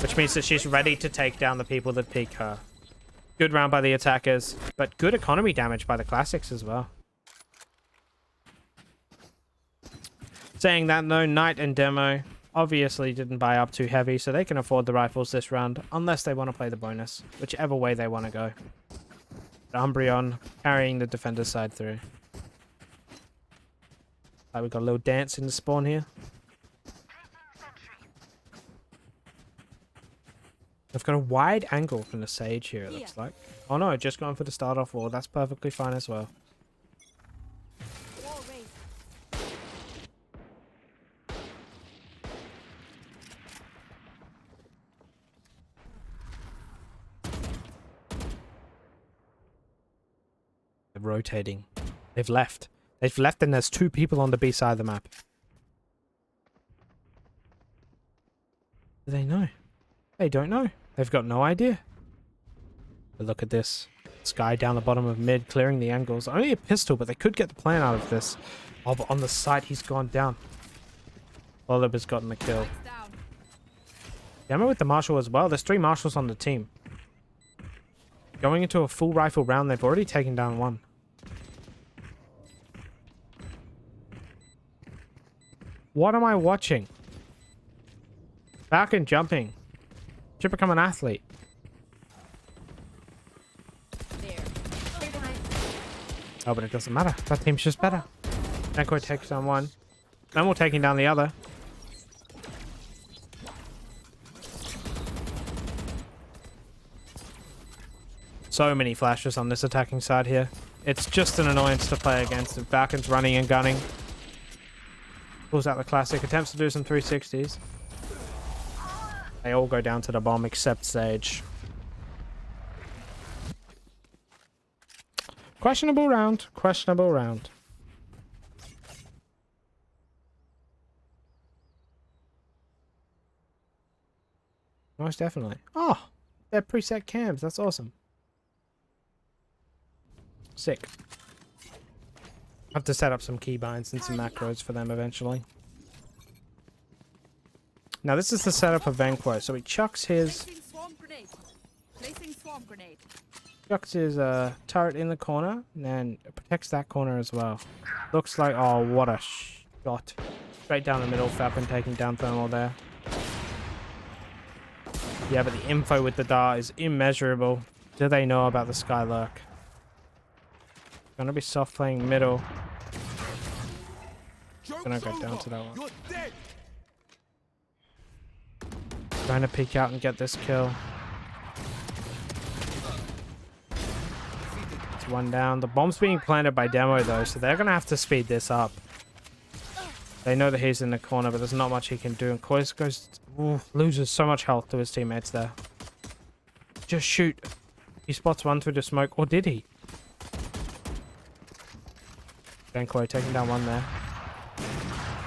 Which means that she's ready to take down the people that peek her. Good round by the attackers, but good economy damage by the classics as well. Saying that, though, Knight and Demo obviously didn't buy up too heavy, so they can afford the rifles this round, unless they want to play the bonus, whichever way they want to go. But Umbreon carrying the defender side through. We've got a little dance in the spawn here. They've got a wide angle from the Sage here, it looks like. Oh no, just going for the start off wall. That's perfectly fine as well. They're rotating. They've left. They've left and there's 2 people on the B side of the map. Do they know? They don't know. They've got no idea. But look at this. Sky down the bottom of mid, clearing the angles. Only a pistol, but they could get the plan out of this. Oh, but on the side, he's gone down. Olive has gotten the kill. Demo with the Marshal as well. There's 3 Marshals on the team. Going into a full rifle round, they've already taken down 1. What am I watching? Falcon jumping. Should become an athlete. Oh, but it doesn't matter. That team's just better. Venquo takes down 1. Then we're taking down the other. So many flashes on this attacking side here. It's just an annoyance to play against. Falcon's running and gunning. Pulls out the classic. Attempts to do some 360s. They all go down to the bomb except Sage. Questionable round. Questionable round. Most definitely. Oh, they're preset cams. That's awesome. Sick. I have to set up some keybinds and some macros for them eventually. Now this is the setup of Venquo. So he chucks his turret in the corner and then it protects that corner as well. Looks like, oh, what a shot. Straight down the middle, Falcon taking down Thermal there. Yeah, but the info with the dart is immeasurable. Do they know about the Skylurk? Gonna be soft playing middle. Gonna go down to that one. Trying to peek out and get this kill. It's one down. The bomb's being planted by Demo though, so they're gonna have to speed this up. They know that he's in the corner, but there's not much he can do. And Kois goes, loses so much health to his teammates there. Just shoot. He spots one through the smoke, or did he? Venquo taking down one there.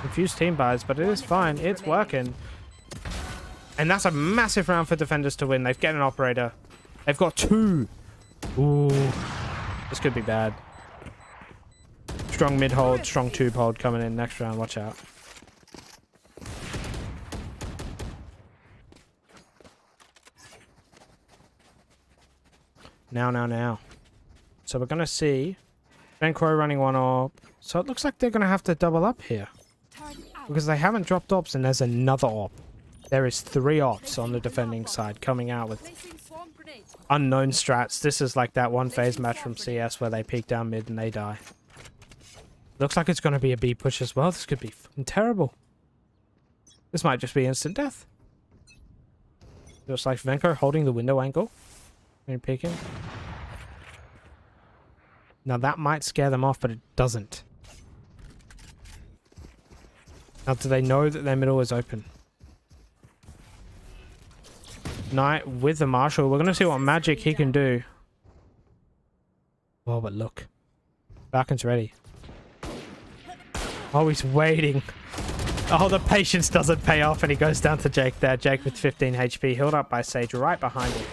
Confused team buys, but it is fine. It's working. And that's a massive round for defenders to win. They've got an operator. They've got 2. Ooh. This could be bad. Strong mid hold, strong tube hold coming in next round. Watch out. Now. So we're going to see Venquo running one op. So it looks like they're going to have to double up here. Because they haven't dropped ops and there's another op. There is 3 ops on the defending side coming out with unknown strats. This is like that one phase match from CS where they peek down mid and they die. Looks like it's going to be a B push as well. This could be fucking terrible. This might just be instant death. Looks like Venquo holding the window angle. And peeking. Now that might scare them off, but it doesn't. Now do they know that their middle is open? Knight with the Marshal. We're going to see what magic he can do. Oh, but look. Falcon's ready. Oh, he's waiting. Oh, the patience doesn't pay off and he goes down to Jake there. Jake with 15 HP, healed up by Sage right behind him.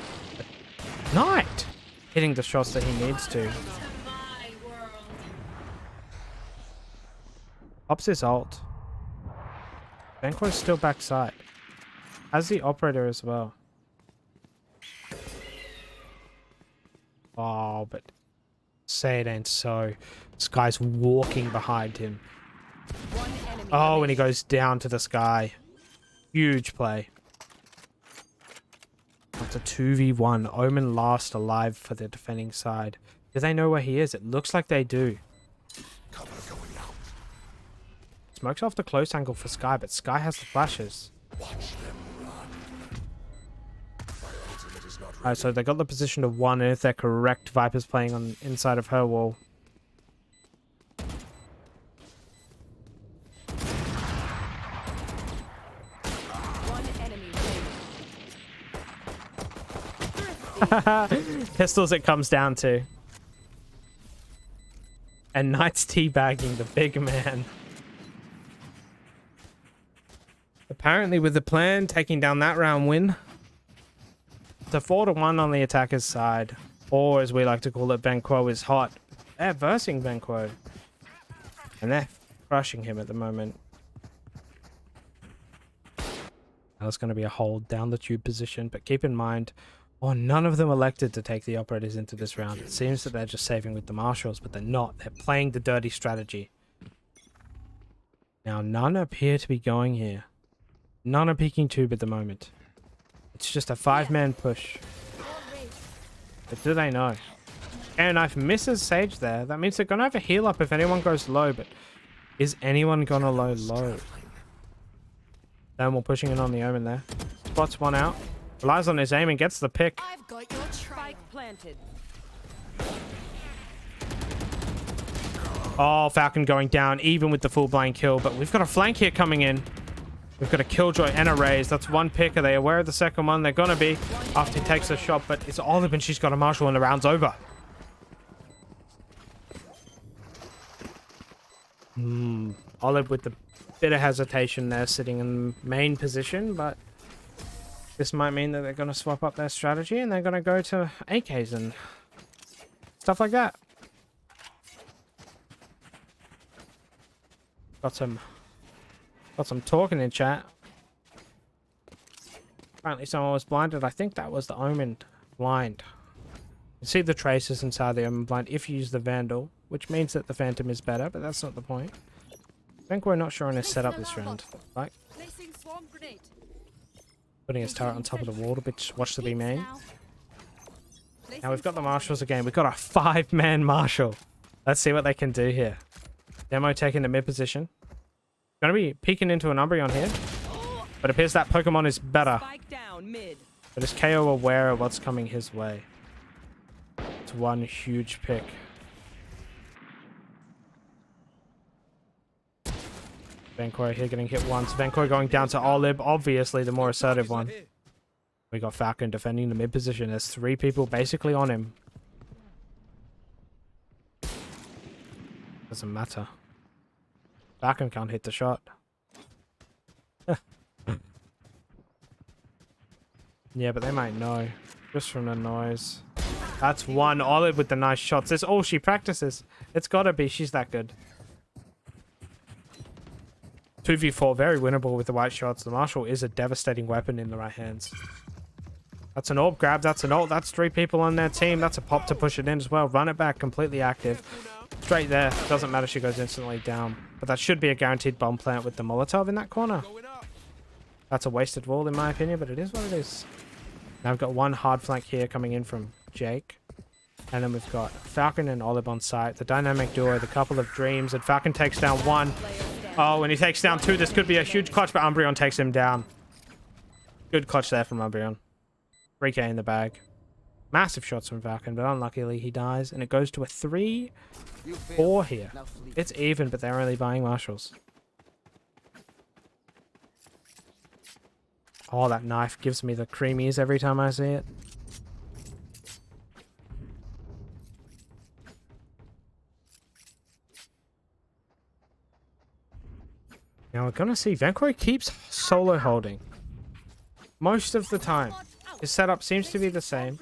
Knight! Hitting the shots that he needs to. Ops his ult. Venquo's still backside. As the operator as well. Oh, but say it ain't so. This guy's walking behind him. Oh, and he goes down to the sky. Huge play. That's a 2v1. Omen last alive for the defending side. Do they know where he is? It looks like they do. Smokes off the close angle for Sky, but Sky has the flashes. Alright, so they got the position of 1, and if they're correct, Viper's playing on inside of her wall. Pistols it comes down to. And Knight's teabagging the big man. Apparently with the plan, taking down that round win. It's a 4-1 on the attacker's side. Or as we like to call it, Venquo is hot. They're versing Venquo. And they're crushing him at the moment. That's going to be a hold down the tube position. But keep in mind, none of them elected to take the operators into this round. It seems that they're just saving with the marshals, but they're not. They're playing the dirty strategy. Now, none appear to be going here. None are peeking tube at the moment. It's just a 5-man push. But do they know? And Knife misses Sage there. That means they're going to have a heal up if anyone goes low, but is anyone going to low? Thermal pushing in on the Omen there. Spots one out. Relies on his aim and gets the pick. I've got your Spike planted. Oh, Falcon going down even with the full blind kill, but we've got a flank here coming in. We've got a Killjoy and a Raze. That's one pick. Are they aware of the second one? They're going to be after he takes a shot, but it's Olive and she's got a Marshal and the round's over. Olive with the bit of hesitation there, sitting in main position, but this might mean that they're going to swap up their strategy and they're going to go to AKs and stuff like that. Got some talking in chat. Apparently someone was blinded. I think that was the Omen blind. You see the traces inside the Omen blind if you use the Vandal, which means that the Phantom is better, but that's not the point. I think we're not sure on his setup this round. Like, Placing swarm grenade. putting his turret on top of the wall to watch the B main. Now. Now we've got the Marshals again. We've got a 5-man Marshal. Let's see what they can do here. Demo taking the mid position. Going to be peeking into an Umbreon here. But it appears that Pokemon is better. Spike down mid. But is KO aware of what's coming his way? It's one huge pick. Venquo here getting hit once. Venquo going down to Olib, obviously the more assertive one. We got Falcon defending the mid position. There's 3 people basically on him. Doesn't matter. Falcon can't hit the shot. Yeah, but they might know. Just from the noise. That's one. Olive with the nice shots. That's all she practices. It's gotta be. She's that good. 2v4, very winnable with the white shots. The Marshal is a devastating weapon in the right hands. That's an orb grab. That's an ult. That's 3 people on their team. That's a pop to push it in as well. Run it back. Completely active. Straight there. Doesn't matter. She goes instantly down. But that should be a guaranteed bomb plant with the Molotov in that corner. That's a wasted wall in my opinion, but it is what it is. Now we've got one hard flank here coming in from Jake. And then we've got Falcon and Olive on site. The dynamic duo, the couple of dreams. And Falcon takes down 1. Oh, when he takes down 2, this could be a huge clutch, but Umbreon takes him down. Good clutch there from Umbreon. 3k in the bag. Massive shots from Falcon, but unluckily he dies. And it goes to a 3-4 here. It's even, but they're only buying Marshals. Oh, that knife gives me the creamies every time I see it. Now we're gonna see Venquo keeps solo holding. Most of the time. His setup seems to be the same.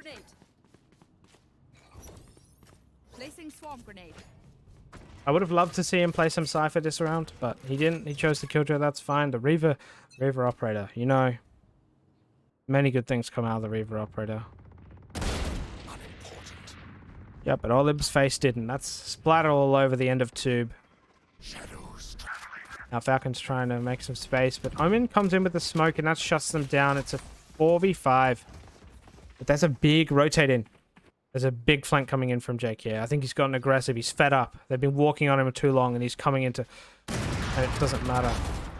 Placing swarm grenade. I would have loved to see him play some Cypher this round, but he didn't. He chose the Killjoy, that's fine. The Reaver Operator, you know. Many good things come out of the Reaver Operator. Unimportant. Yeah, but Olib's face didn't. That's splatter all over the end of tube. Now Falcon's trying to make some space, but Omen comes in with the smoke and that shuts them down. It's a 4v5. But there's a big rotate in. There's a big flank coming in from Jake here. I think he's gotten aggressive. He's fed up. They've been walking on him too long and he's coming into... And it doesn't matter.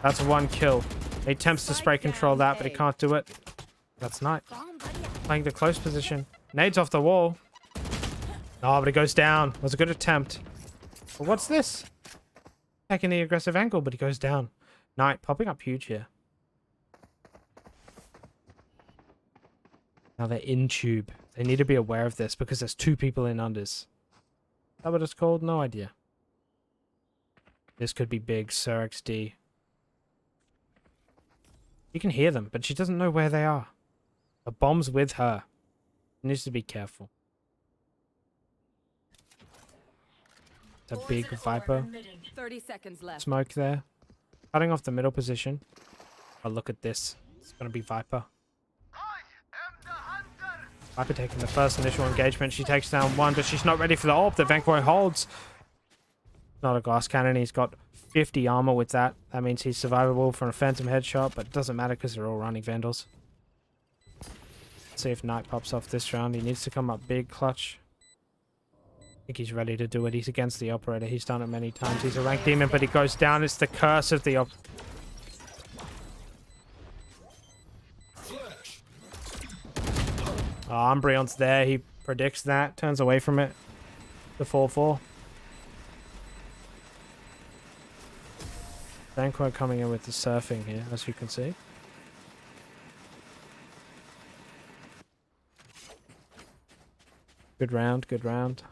That's 1 kill. He attempts to spray control that, but he can't do it. That's Knight. Playing the close position. Nades off the wall. Oh, but it goes down. It was a good attempt. But what's this? Taking the aggressive angle, but he goes down. Knight popping up huge here. Now they're in tube. They need to be aware of this because there's 2 people in unders. Is that what it's called? No idea. This could be big. Sir XD. You can hear them, but she doesn't know where they are. The bomb's with her. She needs to be careful. It's a big Viper. 30 seconds left. Smoke there. Cutting off the middle position. Oh, look at this. It's going to be Viper. Viper taking the first initial engagement. She takes down 1, but she's not ready for the ult that Venquo holds. Not a glass cannon. He's got 50 armor with that. That means he's survivable from a phantom headshot, but it doesn't matter because they're all running Vandals. Let's see if Knight pops off this round. He needs to come up big clutch. I think he's ready to do it. He's against the Operator. He's done it many times. He's a ranked demon, but he goes down. It's the curse of the Umbreon's there. He predicts that. Turns away from it. The 4-4. Venquo coming in with the surfing here, as you can see. Good round, good round.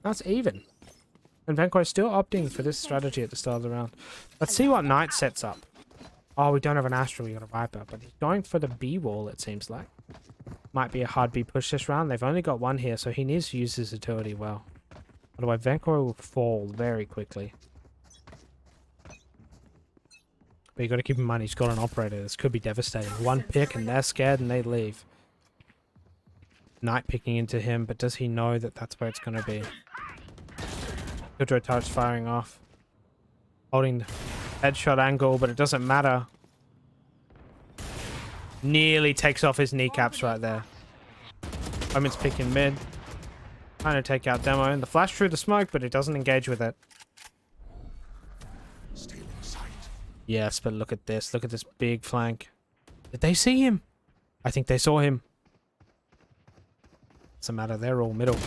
That's even. And Venquo is still opting for this strategy at the start of the round. Let's see what Knight sets up. Oh, we don't have an Astral. We got a Viper. But he's going for the B wall, it seems like. Might be a hard B push this round. They've only got one here, so he needs to use his utility well. Otherwise, Venquo will fall very quickly. But you got to keep in mind he's got an operator. This could be devastating. One pick and they're scared and they leave. Knight picking into him, but does he know that that's where it's going to be? Killjoy touch firing off. Holding headshot angle, but it doesn't matter. Nearly takes off his kneecaps right there. Omen's picking mid. Trying to take out Demo. And the flash through the smoke, but it doesn't engage with it. Yes, but look at this. Look at this big flank. Did they see him? I think they saw him. Doesn't matter. They're all middle.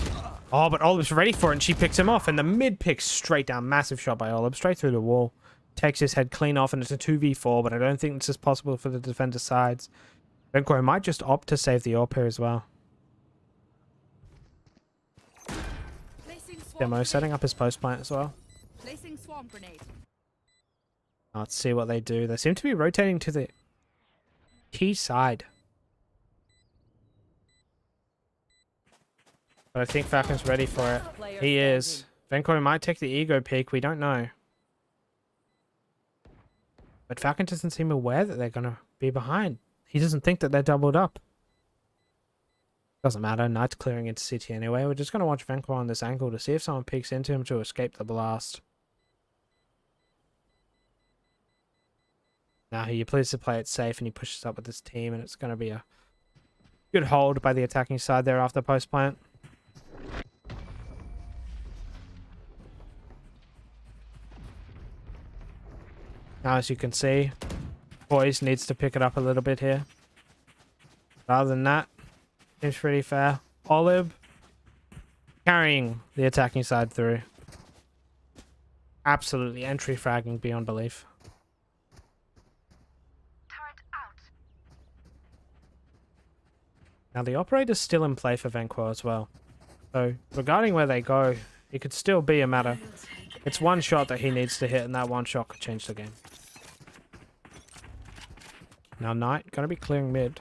Oh, but Olib's ready for it, and she picks him off. And the mid picks straight down. Massive shot by Olib. Straight through the wall. Takes his head clean off, and it's a 2v4, but I don't think this is possible for the defender sides. Venquo might just opt to save the AWP here as well. Demo setting up his post plant as well. Placing swarm grenade. Let's see what they do. They seem to be rotating to the key side. But I think Falcon's ready for it. He is. Venquo might take the ego peek. We don't know. But Falcon doesn't seem aware that they're going to be behind. He doesn't think that they're doubled up. Doesn't matter. Knight's clearing into city anyway. We're just going to watch Venquo on this angle to see if someone peeks into him to escape the blast. Now he pleads to play it safe and he pushes up with his team, and it's going to be a good hold by the attacking side there after post plant. Now, as you can see, Boys needs to pick it up a little bit here. But other than that, seems pretty fair. Olib carrying the attacking side through. Absolutely entry fragging beyond belief. Now the operator's still in play for Venquo as well. So regarding where they go, it could still be a matter. It's one shot that he needs to hit, and that one shot could change the game. Now Knight gonna be clearing mid.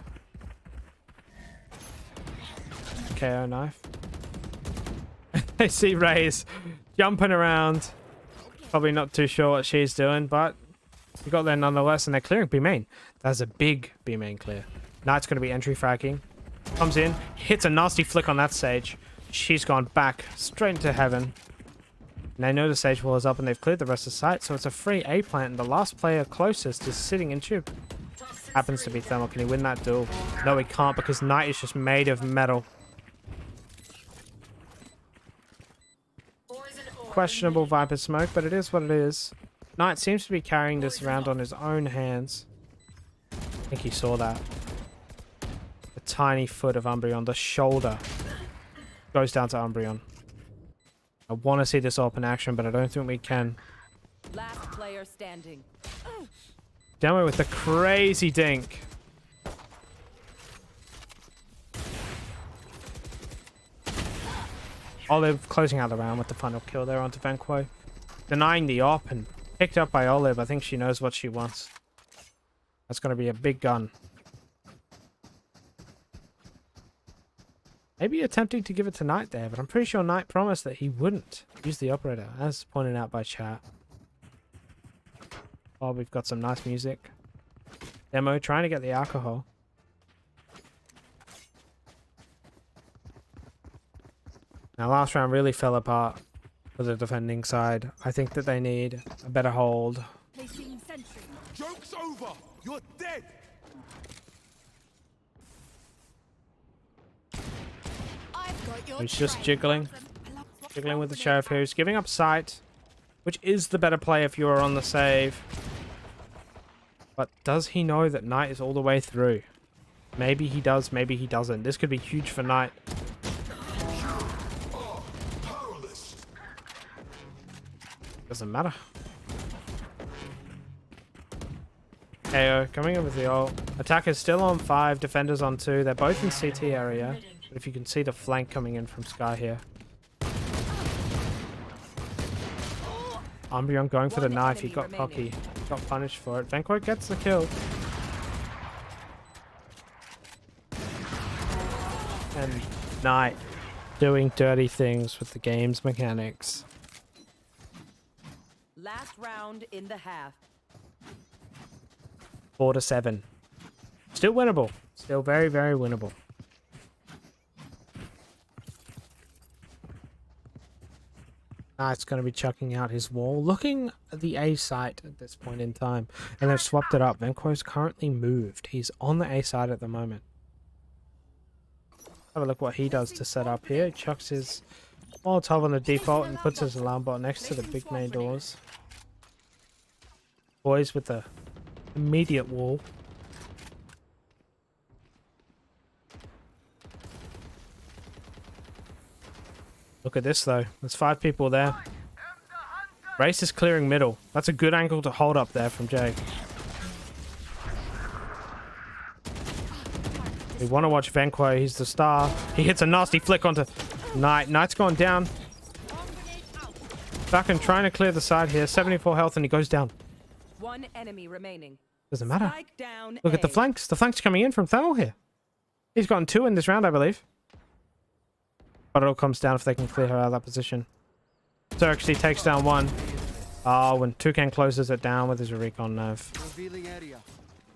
KO knife. They see Raze jumping around. Probably not too sure what she's doing, but he got there nonetheless, and they're clearing B main. That's a big B main clear. Knight's gonna be entry fragging. Comes in, hits a nasty flick on that Sage. She's gone back straight into heaven. And they know the Sage wall is up, and they've cleared the rest of the site, so it's a free A plant, and the last player closest is sitting in tube. Happens to be Thermal. Can he win that duel? No, he can't, because Knight is just made of metal. Questionable Viper smoke, but it is what it is. Knight seems to be carrying this round on his own hands. I think he saw that. The tiny foot of Umbreon, the shoulder, goes down to Umbreon. I want to see this open action, but I don't think we can. Last player standing. Demo with the crazy dink. Olib closing out the round with the final kill there onto Venquo. Denying the op and picked up by Olib. I think she knows what she wants. That's going to be a big gun. Maybe attempting to give it to Knight there, but I'm pretty sure Knight promised that he wouldn't use the operator, as pointed out by chat. Oh, we've got some nice music. Demo trying to get the alcohol. Now, last round really fell apart for the defending side. I think that they need a better hold. Placing sentry. Joke's over! You're dead! I've got your He's just trail. jiggling with the Sheriff here. He's giving up sight, which is the better play if you are on the save. But does he know that Knight is all the way through? Maybe he does, maybe he doesn't. This could be huge for Knight. Doesn't matter. KO coming in with the ult. Attacker's still on 5, defenders on 2. They're both in CT area. But if you can see the flank coming in from Sky here. Umbreon going for the One knife. He enemy got remaining. cocky. Got punished for it. Venquo gets the kill. And Knight doing dirty things with the game's mechanics. Last round in the half. 4-7. Still winnable. Still very, very winnable. Knight's going to be chucking out his wall, looking at the A site at this point in time. And they've swapped it up. Venquo's currently moved. He's on the A side at the moment. Have a look what he does to set up here. He chucks his Molotov on the default and puts his alarm bot next to the big main doors. Boys with the immediate wall. Look at this though. There's 5 people there. Race is clearing middle. That's a good angle to hold up there from Jake. We want to watch Venquo. He's the star. He hits a nasty flick onto Knight. Knight's gone down. Falcon trying to clear the side here. 74 health and he goes down. One enemy remaining. Doesn't matter. Spike down Look at the A. flanks. The flanks coming in from Thermal here. He's gotten 2 in this round, I believe. But it all comes down if they can clear her out of that position. Xerxes takes down 1. Oh, when Toucan closes it down with his recon nerve. Revealing area.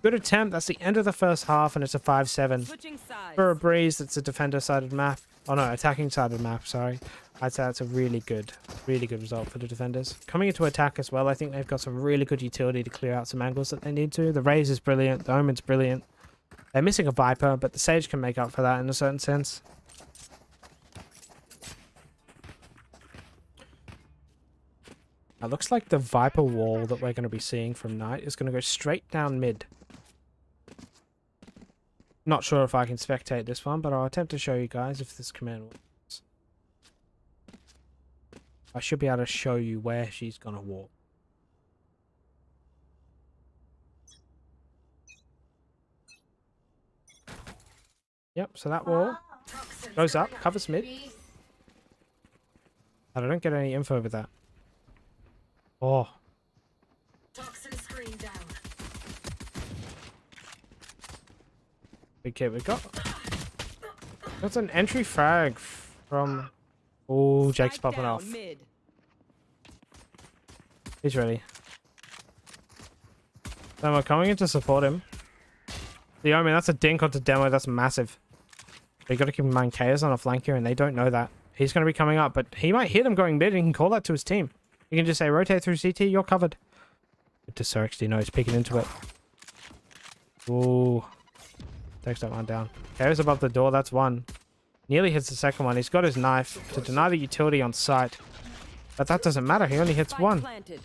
Good attempt. That's the end of the first half, and it's a 5-7. Switching sides. For a breeze, it's a defender-sided map. Oh no, attacking-sided map, sorry. I'd say that's a really good result for the defenders. Coming into attack as well, I think they've got some really good utility to clear out some angles that they need to. The Raze is brilliant. The Omen's brilliant. They're missing a Viper, but the Sage can make up for that in a certain sense. It looks like the Viper wall that we're going to be seeing from Knight is going to go straight down mid. Not sure if I can spectate this one, but I'll attempt to show you guys if this command works. I should be able to show you where she's going to walk. Yep, so that wall goes up, covers mid. And I don't get any info over that. Oh. Toxin screen down. Okay, we've got... That's an entry frag from... Oh, Jake's Spike popping down off. Mid. He's ready. Then we're coming in to support him. The Omen, that's a dink onto Demo, that's massive. But you got to keep in mind, Chaos on a flank here, and they don't know that. He's going to be coming up, but he might hit him going mid, and he can call that to his team. You can just say, rotate through CT, you're covered. Good to Xerxes, no, he's peeking into it. Ooh. Takes that one down. Chaos above the door, that's 1. Nearly hits the second one. He's got his knife to deny the utility on sight. But that doesn't matter, he only hits Spike 1. planted.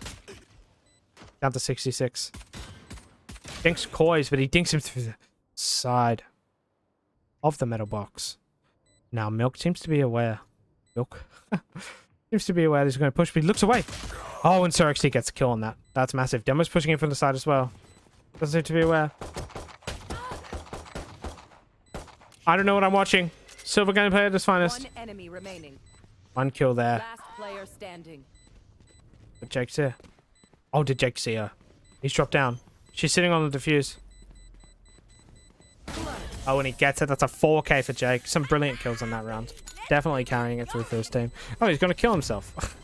Down to 66. Dinks Coys, but he dinks him through the side of the metal box. Now, Milk seems to be aware. Milk? Seems to be aware that he's going to push, but he looks away. Oh, and Xerxes gets a kill on that. That's massive. Demo's pushing in from the side as well. Doesn't seem to be aware. I don't know what I'm watching. Silver game player at his finest. One enemy remaining. 1 kill there. Last player standing. But Jake's here. Oh, did Jake see her? He's dropped down. She's sitting on the defuse. Oh, and he gets it. That's a 4K for Jake. Some brilliant kills on that round. Definitely carrying it through for his team. Oh, he's going to kill himself.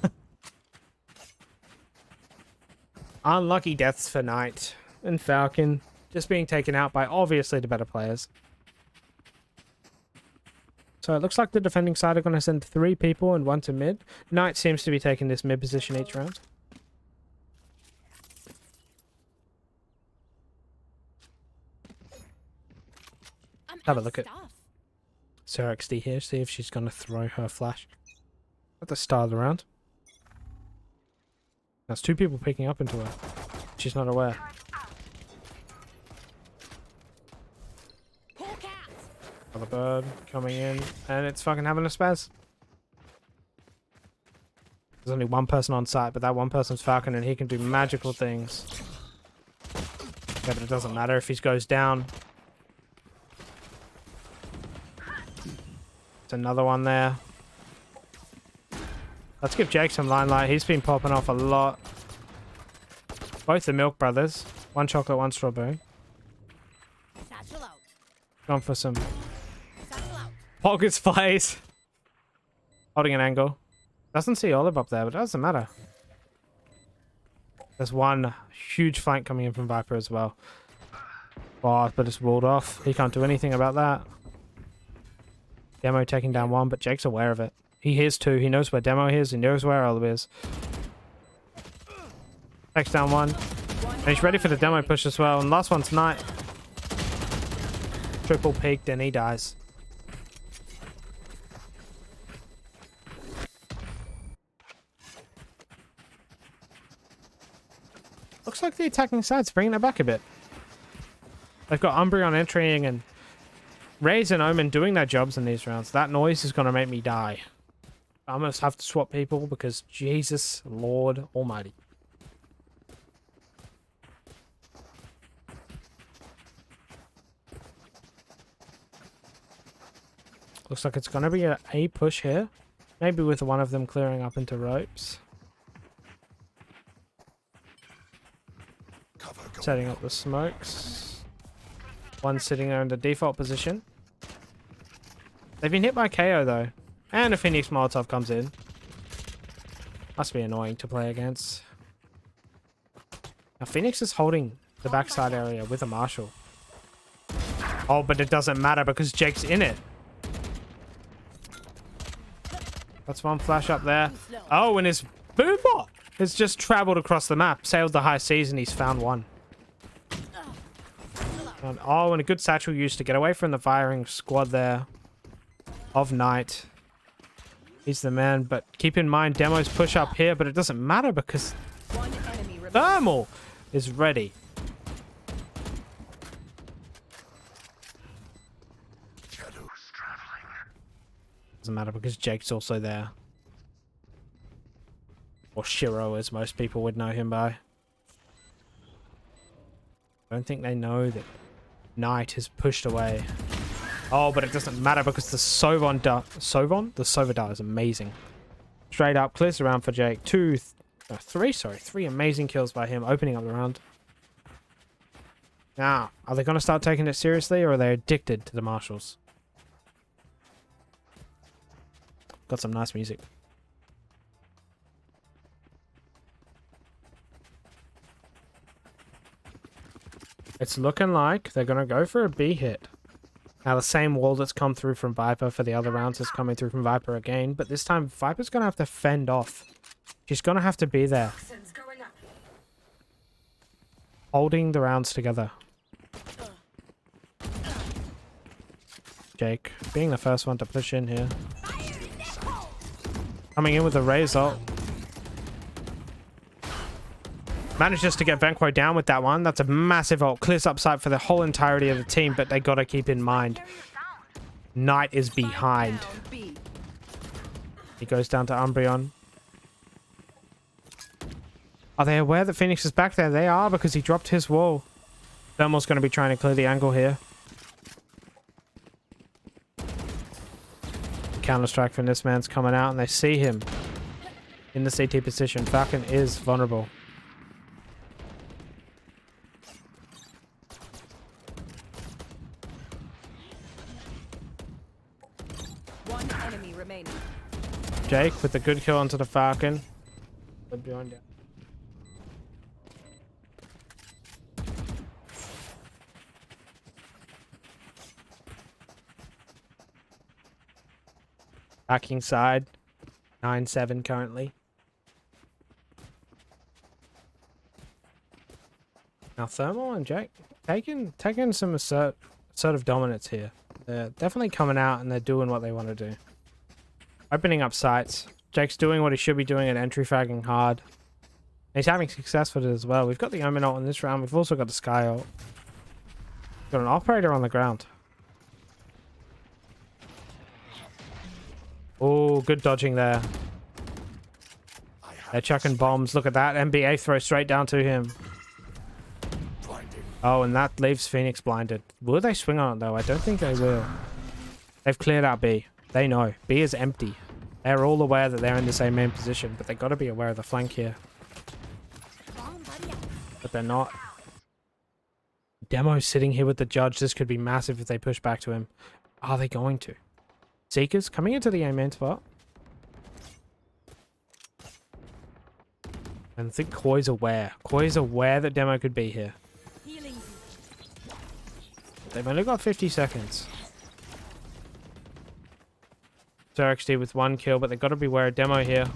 Unlucky deaths for Knight and Falcon. Just being taken out by obviously the better players. So it looks like the defending side are going to send 3 people and 1 to mid. Knight seems to be taking this mid position each round. Have a look at Xerxes here, see if she's going to throw her flash at the start of the round. That's 2 people picking up into her. She's not aware. Another bird coming in, and it's fucking having a spaz. There's only 1 person on site, but that 1 person's Falcon, and he can do magical things. Yeah, but it doesn't matter if he goes down. There's another one there. Let's give Jake some limelight. He's been popping off a lot. Both the Milk Brothers. One chocolate, one strawberry. Satchel out. Going for some Satchel out. pockets plays. Holding an angle. Doesn't see Olive up there, but it doesn't matter. There's one huge flank coming in from Viper as well. Oh, but it's walled off. He can't do anything about that. Demo taking down one, but Jake's aware of it. He hears two. He knows where Demo is. He knows where Olive is. Takes down one. And he's ready for the Demo push as well. And last one's Knight. Triple peaked and he dies. Looks like the attacking side's bringing it back a bit. They've got Umbreon entering and Raze and Omen doing their jobs in these rounds. That noise is going to make me die. I almost have to swap people because Jesus Lord Almighty. Looks like it's going to be a push here. Maybe with one of them clearing up into ropes. Setting up the smokes. One sitting there in the default position. They've been hit by KO though. And a Phoenix Molotov comes in. Must be annoying to play against. Now Phoenix is holding the backside area with a Marshall. Oh, but it doesn't matter because Jake's in it. That's one flash up there. Oh, and his Boombot has just traveled across the map. Sailed the high seas and he's found one. And, oh, and a good satchel used to get away from the firing squad there of Knight. He's the man, but keep in mind Demo's push up here, but it doesn't matter because One enemy remaining. Thermal is ready. Doesn't matter because Jake's also there. Or Shiro, as most people would know him by. I don't think they know that Knight has pushed away. Oh, but it doesn't matter because the Sovon? The Sovadar is amazing. Straight up, clears the round for Jake. Three amazing kills by him, opening up the round. Now, are they going to start taking it seriously or are they addicted to the marshals? Got some nice music. It's looking like they're going to go for a B hit. Now the same wall that's come through from Viper for the other rounds is coming through from Viper again, but this time Viper's going to have to fend off. She's going to have to be there. Toxins going up. Holding the rounds together. Jake being the first one to push in here. Coming in with a Raze ult. Manages to get Venquo down with that one. That's a massive ult. Clears up sight for the whole entirety of the team, but they got to keep in mind Knight is behind. Down B. He goes down to Umbreon. Are they aware that Phoenix is back there? They are because he dropped his wall. Thermal's going to be trying to clear the angle here. Counter-strike from this man's coming out and they see him in the CT position. Falcon is vulnerable. One enemy remaining. Jake with the good kill onto the Falcon. Behind you. Backing side. 9-7 currently. Now Thermal and Jake taking some assertive dominance here. They're definitely coming out and they're doing what they want to do. Opening up sites. Jake's doing what he should be doing at entry fragging hard. He's having success with it as well. We've got the Omen ult in this round. We've also got the Sky ult. Got an operator on the ground. Oh, good dodging there. They're chucking bombs. Look at that. NBA throw straight down to him. Oh, and that leaves Phoenix blinded. Will they swing on it, though? I don't think they will. They've cleared out B. They know. B is empty. They're all aware that they're in the same main position, but they've got to be aware of the flank here. but they're not. Demo sitting here with the judge. This could be massive if they push back to him. Are they going to? Seekers coming into the A main spot. And I think Koi's aware. Koi's aware that Demo could be here. Healing. They've only got 50 seconds. XD with 1 kill, but they've got to beware of Demo here.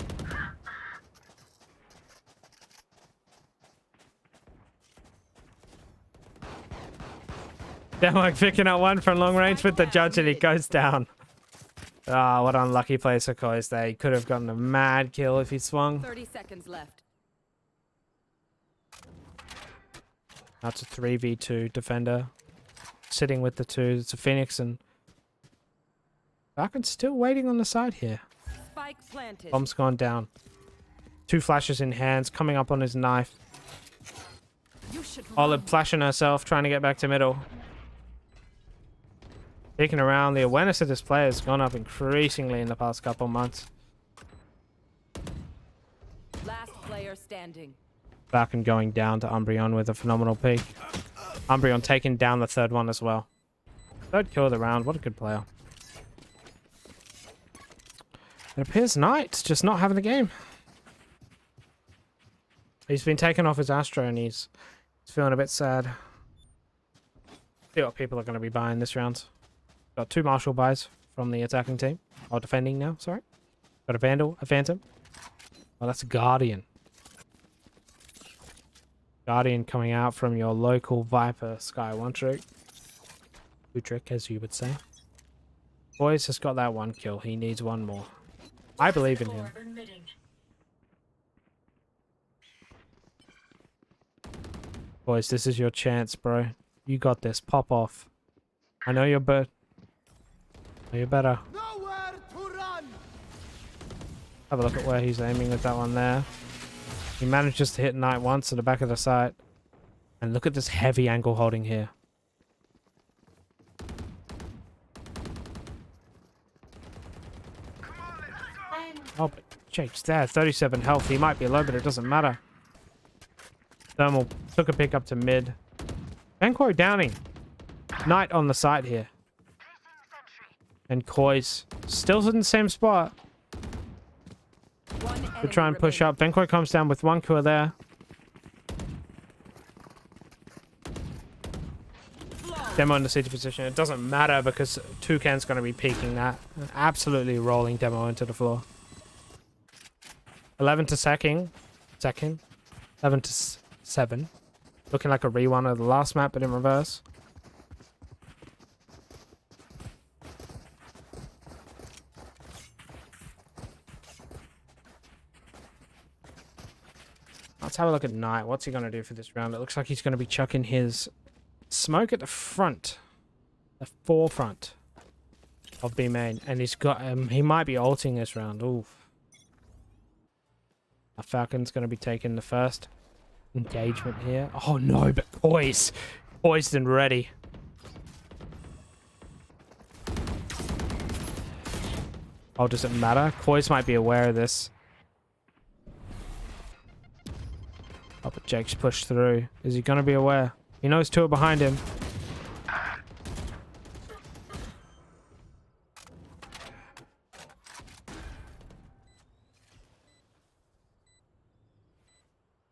Demo picking up one from long range with the judge and he goes down. Ah, what unlucky place for Koi's. They could have gotten a mad kill if he swung. 30 seconds left. That's a 3v2 defender. Sitting with the 2. It's a Phoenix and Falcon's still waiting on the side here. Spike planted. Bomb's gone down. 2 flashes in hands, coming up on his knife. You should Olive flashing herself, trying to get back to middle. Peeking around, the awareness of this player has gone up increasingly in the past couple months. Last player standing. Falcon going down to Umbreon with a phenomenal peek. Umbreon taking down the 3rd one as well. 3rd kill of the round, what a good player. It appears Knight's just not having the game. He's been taken off his Astro and he's feeling a bit sad. See what people are going to be buying this round. Got 2 Marshall buys from the attacking team. Or defending now, sorry. Got a Vandal, a Phantom. Oh, that's a Guardian. Guardian coming out from your local Viper Sky 1 trick. 2 trick, as you would say. Boys has got that 1 kill. He needs 1 more. I believe in him. Boys, this is your chance, bro. You got this. Pop off. I know you're I know you're better. Nowhere to run. Have a look at where he's aiming with that one there. He manages to hit Knight once at the back of the sight. And look at this heavy angle holding here. Oh, but Jake's there. 37 health. He might be low, but it doesn't matter. Thermal took a pick up to mid. Venquo downing. Knight on the side here. And Koi's still in the same spot. To try and push up. Venquo comes down with 1 kill there. Demo in the seated position. It doesn't matter because Toucan's going to be peeking that. Absolutely rolling Demo into the floor. 11 to second. 11 to 7. Looking like a re-one of the last map, but in reverse. Let's have a look at Knight. What's he going to do for this round? It looks like he's going to be chucking his smoke at the front. The forefront of B main. And he's got he might be ulting this round. Oof. A Falcon's going to be taking the first engagement here. Oh no, but Koi's poised and ready. Oh, does it matter? Koi's might be aware of this. Oh, but Jake's pushed through. Is he going to be aware? He knows 2 are behind him.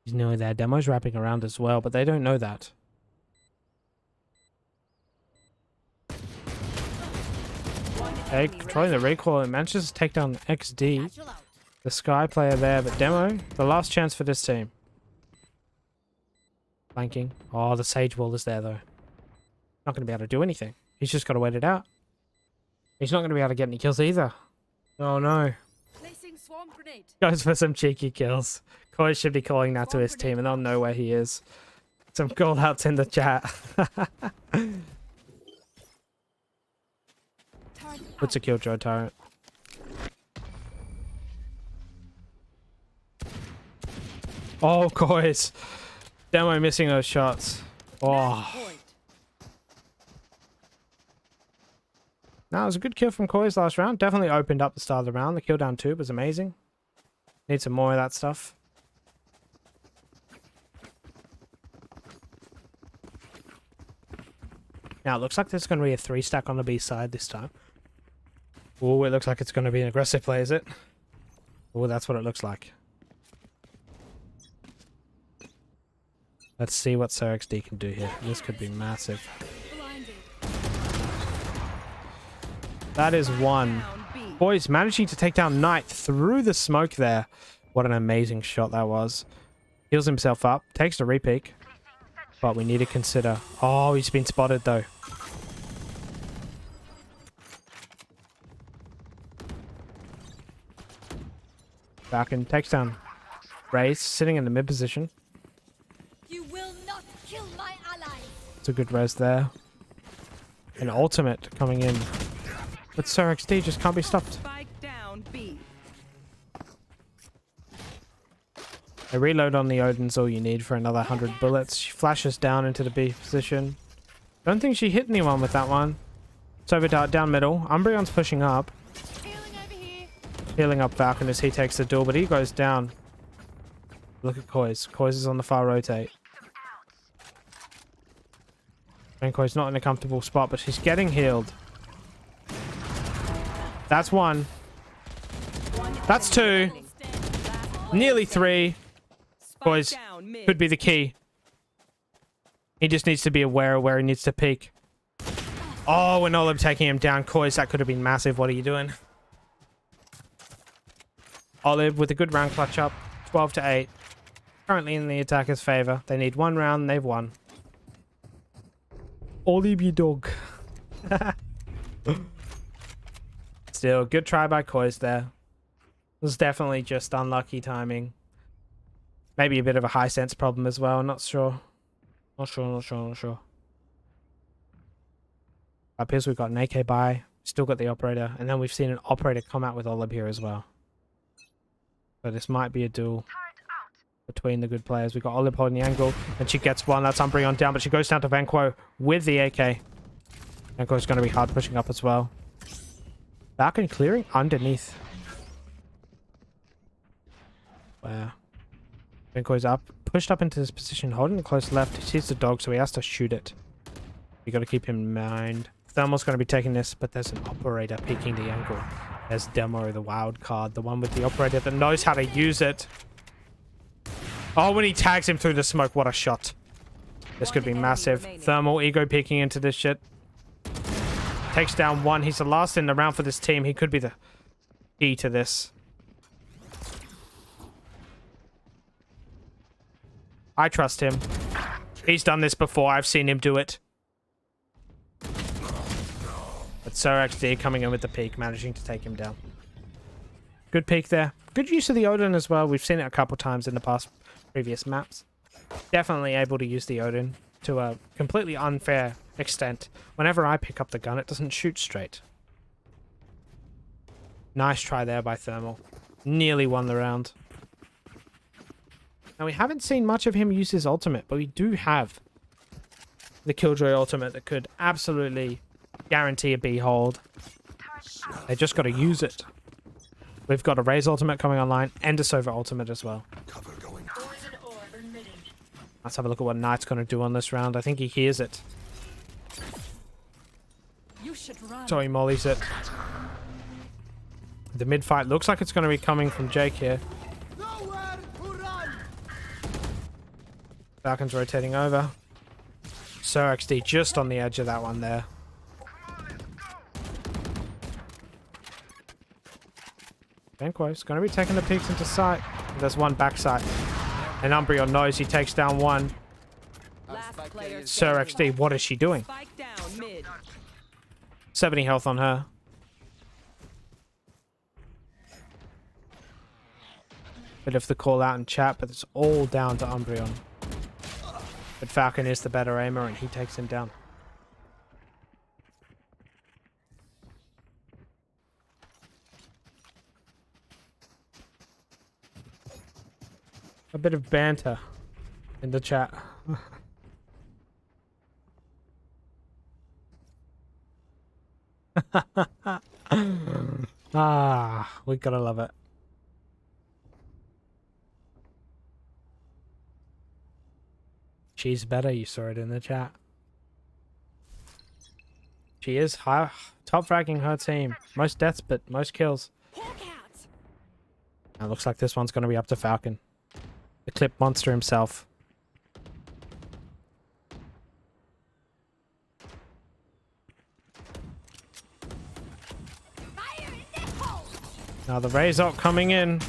He's nearly there. Demo's wrapping around as well, but they don't know that. Okay, controlling the recoil and manages to take down XD. Satchel out. The Sky player there, but Demo, the last chance for this team. Flanking. Oh, the Sage Wall is there, though. Not going to be able to do anything. He's just got to wait it out. He's not going to be able to get any kills either. Oh, no. Placing swarm grenade. Goes for some cheeky kills. Koi should be calling that to his team, and they'll know where he is. Some call-outs in the chat. Puts a Killjoy turret. Oh, Koi's. Demo missing those shots. Oh. Now, it was a good kill from Koi's last round. Definitely opened up the start of the round. The kill down 2 was amazing. Need some more of that stuff. Now, it looks like there's going to be a 3-stack on the B side this time. Oh, it looks like it's going to be an aggressive play, is it? Oh, that's what it looks like. Let's see what SirXD can do here. This could be massive. Blinded. That is one. Down B. Boys, managing to take down Knight through the smoke there. What an amazing shot that was. Heals himself up. Takes the repeak. But we need to consider... Oh, he's been spotted though. Falcon takes down Raze, sitting in the mid position. You will not kill my ally. It's a good res there. An ultimate coming in. But SirXD just can't be stopped. Spike down B. A reload on the Odin's all you need for another 100 bullets. She flashes down into the B position. Don't think she hit anyone with that one. It's over down middle. Umbreon's pushing up. Healing over here. Healing up Falcon as he takes the duel, but he goes down. Look at Koiz. Koiz is on the far rotate. Venquo's not in a comfortable spot, but she's getting healed. That's one. That's two. Nearly three. Boys, Down mid. could be the key. He just needs to be aware of where he needs to peek. Oh, and Olib taking him down. Koiz, that could have been massive. What are you doing? Olib with a good round clutch up. 12 to 8. Currently in the attacker's favor. They need one round and they've won. Olib, you dog. Still, good try by Koiz there. It was definitely just unlucky timing. Maybe a bit of a high sense problem as well. Not sure. Not sure. Up here, we've got an AK buy. Still got the operator. And then we've seen an operator come out with Olib here as well. So this might be a duel between the good players. We've got Olib holding the angle. And she gets one. That's Umbreon down. But she goes down to Venquo with the AK. Venquo's going to be hard pushing up as well. Falcon clearing underneath. Wow. Venquo's up. Pushed up into this position. Holding the close left. He sees the dog, so he has to shoot it. You got to keep him in mind. Thermal's going to be taking this, but there's an operator peeking the angle. There's Demo, the wild card. The one with the operator that knows how to use it. Oh, when he tags him through the smoke, what a shot. This could be massive. Thermal, ego peeking into this shit. Takes down one. He's the last in the round for this team. He could be the key to this. I trust him. He's done this before. I've seen him do it. But SirXD coming in with the peek, managing to take him down. Good peek there. Good use of the Odin as well. We've seen it a couple times in the past previous maps. Definitely able to use the Odin to a completely unfair extent. Whenever I pick up the gun, it doesn't shoot straight. Nice try there by Thermal. Nearly won the round. Now, we haven't seen much of him use his ultimate, but we do have the Killjoy ultimate that could absolutely guarantee a B hold. They just got to use it. We've got a Raze ultimate coming online and a Sova ultimate as well. Let's have a look at what Knight's going to do on this round. I think he hears it. You should run. So he mollies it. The mid fight looks like it's going to be coming from Jake here. Nowhere to run. Falcon's rotating over. SirXD just on the edge of that one there. Venquo's going to be taking the peeks into sight. There's one back sight. And Umbreon knows he takes down one. Last player SirXD, what is she doing? Spike down mid. 70 health on her. Bit of the call out in chat, but it's all down to Umbreon. But Falcon is the better aimer and he takes him down. A bit of banter in the chat. Ah, we gotta love it. She's better, you saw it in the chat. She is high, top fragging her team. Most deaths, but most kills. Now looks like this one's going to be up to Falcon. The clip monster himself. Now the Razor coming in.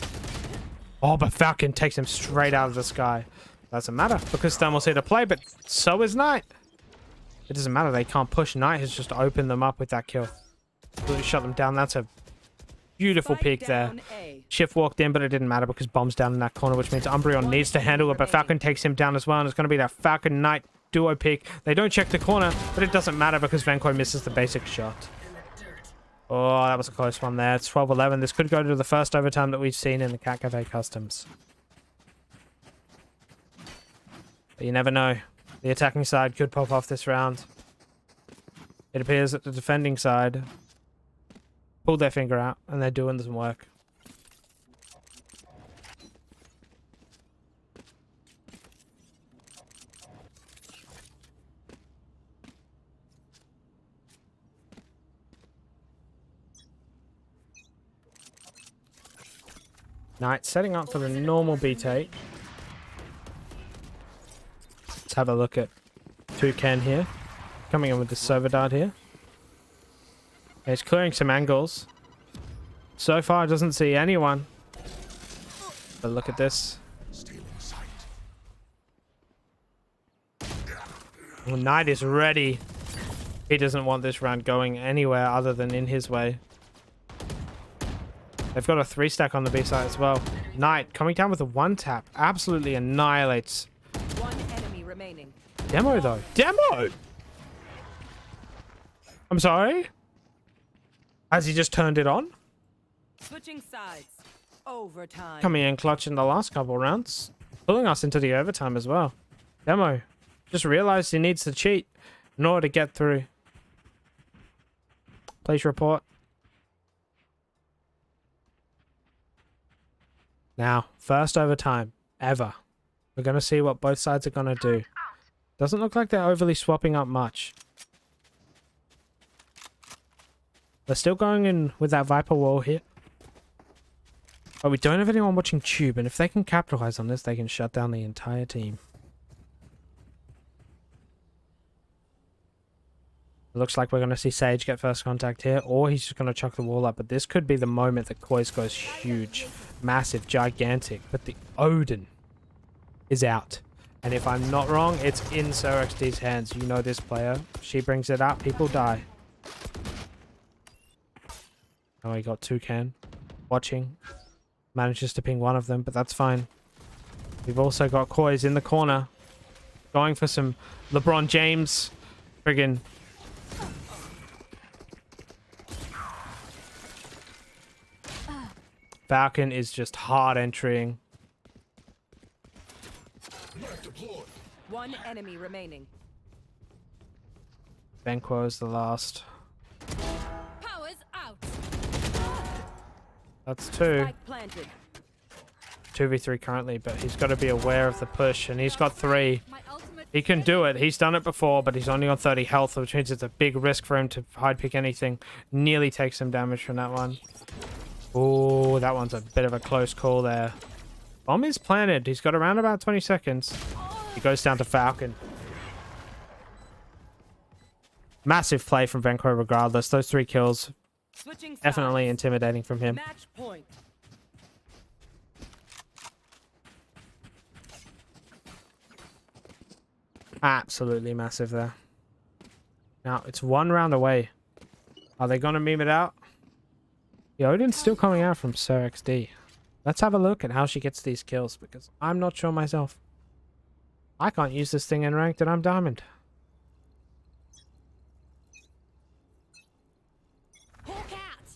Oh, but Falcon takes him straight out of the sky. Doesn't matter because Thermal's here to play, but so is Knight. It doesn't matter. They can't push. Knight has just opened them up with that kill. Really shut them down. That's a beautiful peek there. Shift walked in, but it didn't matter because Bomb's down in that corner, which means Umbreon needs to handle it, but Falcon takes him down as well, and it's going to be that Falcon Knight duo peek. They don't check the corner, but it doesn't matter because Venquo misses the basic shot. Oh, that was a close one there. It's 12-11. This could go to the first overtime that we've seen in the Cat Cafe Customs. But you never know. The attacking side could pop off this round. It appears that the defending side pulled their finger out and they're doing some work. Knight setting up for the normal B-take. Let's have a look at Toucan here. Coming in with the Sova Dart here. He's clearing some angles. So far, doesn't see anyone. But look at this. Well, Knight is ready. He doesn't want this round going anywhere other than in his way. They've got a 3-stack on the B side as well. Knight coming down with a 1-tap. Absolutely annihilates. One enemy remaining. Demo though. Demo! I'm sorry? Has he just turned it on? Switching sides. Overtime. Coming in clutch in the last couple rounds. Pulling us into the overtime as well. Demo. Just realized he needs to cheat in order to get through. Please report. Now, first overtime ever. We're going to see what both sides are going to do. Doesn't look like they're overly swapping up much. They're still going in with that Viper wall here. But we don't have anyone watching Tube, and if they can capitalize on this, they can shut down the entire team. It looks like we're going to see Sage get first contact here, or he's just going to chuck the wall up. But this could be the moment that Koi's goes huge, massive, gigantic. But the Odin is out. And if I'm not wrong, it's in Sir XD's hands. You know this player. She brings it up, people die. Oh, we got Toucan watching. Manages to ping one of them, but that's fine. We've also got Koi's in the corner. Going for some LeBron James. Friggin' Falcon is just hard entering. One enemy remaining. Venquo is the last. Powers out. That's 2. Spike planted. 2v3 currently, but he's got to be aware of the push, and he's got 3. My ultimate He can do it. He's done it before, but he's only on 30 health, which means it's a big risk for him to hide pick anything. Nearly takes some damage from that one. Oh, that one's a bit of a close call there. Bomb is planted. He's got around about 20 seconds. He goes down to Falcon. Massive play from Venquo regardless. Those 3 kills, Switching sides. definitely intimidating from him. Match point. Absolutely massive there. Now, it's 1 round away. Are they going to meme it out? The Odin's still coming out from Sir XD. Let's have a look at how she gets these kills, because I'm not sure myself. I can't use this thing in ranked and I'm diamond. Hawk out.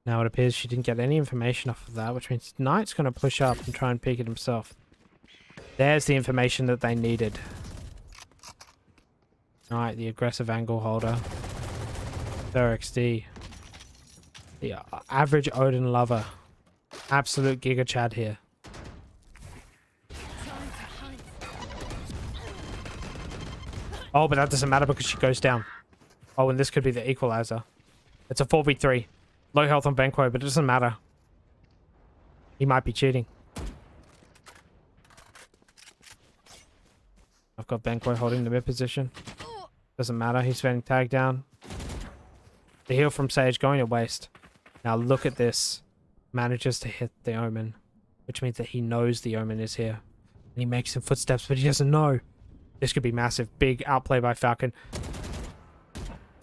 Now it appears she didn't get any information off of that, which means Knight's going to push up and try and peek it himself. There's the information that they needed. Alright, the aggressive angle holder. Sir XD. The average Odin lover. Absolute Giga Chad here. Oh, but that doesn't matter because she goes down. Oh, and this could be the equalizer. It's a 4v3. Low health on Venquo, but it doesn't matter. He might be cheating. I've got Venquo holding the mid position. Doesn't matter. He's spending tag down. The heal from Sage going to waste. Now look at this. Manages to hit the Omen, which means that he knows the Omen is here. And he makes some footsteps, but he doesn't know. This could be massive. Big outplay by Falcon.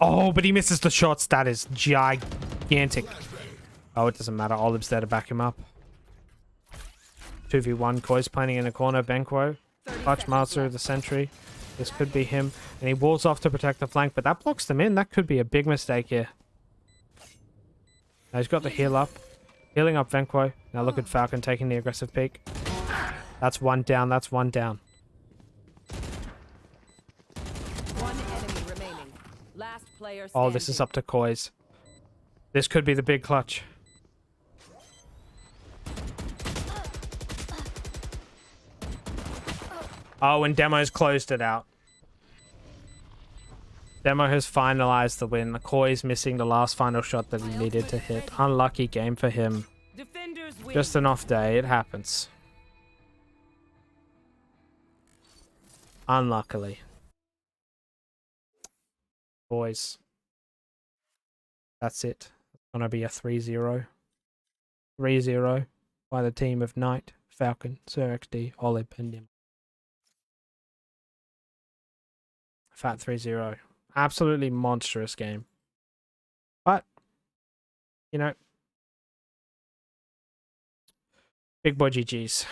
Oh, but he misses the shots. That is gigantic. Oh, it doesn't matter. Olive's there to back him up. 2v1. Koi's planning in a corner. Venquo. Clutch Master of the Sentry. This could be him. And he walls off to protect the flank, but that blocks them in. That could be a big mistake here. Now he's got the heal up. Healing up Venquo. Now look at Falcon taking the aggressive peek. That's one down. That's one down. One enemy remaining. Last player Oh, this is up to Koi's. This could be the big clutch. Oh, and Demo's closed it out. Demo has finalized the win. Koi's missing the last final shot that he needed to hit. Unlucky game for him. Defenders win. Just an off day. It happens. Unluckily. Boys. That's it. It's gonna be a 3-0. 3-0 by the team of Knight, Falcon, Sir XD, Olive, and Nim. Fat 3-0. Absolutely monstrous game. But, you know, big boy GG's.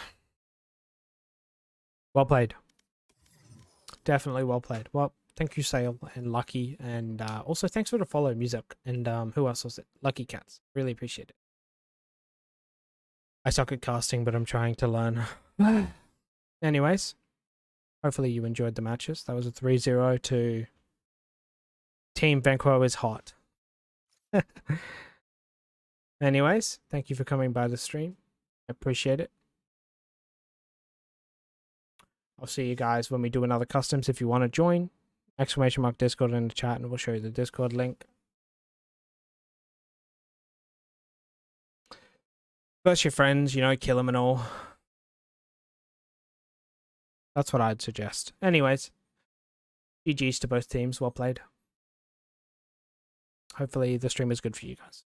Well played. Definitely well played. Well, thank you, Sale and Lucky. And also thanks for the follow, Music. And who else was it? Lucky Cats. Really appreciate it. I suck at casting, but I'm trying to learn. Anyways, hopefully you enjoyed the matches. That was a 3-0 to Team Venquo is hot. Anyways, thank you for coming by the stream. I appreciate it. I'll see you guys when we do another customs. If you want to join, !Discord in the chat and we'll show you the Discord link. First your friends, you know, kill them and all. That's what I'd suggest. Anyways, GG's to both teams. Well played. Hopefully the stream is good for you guys.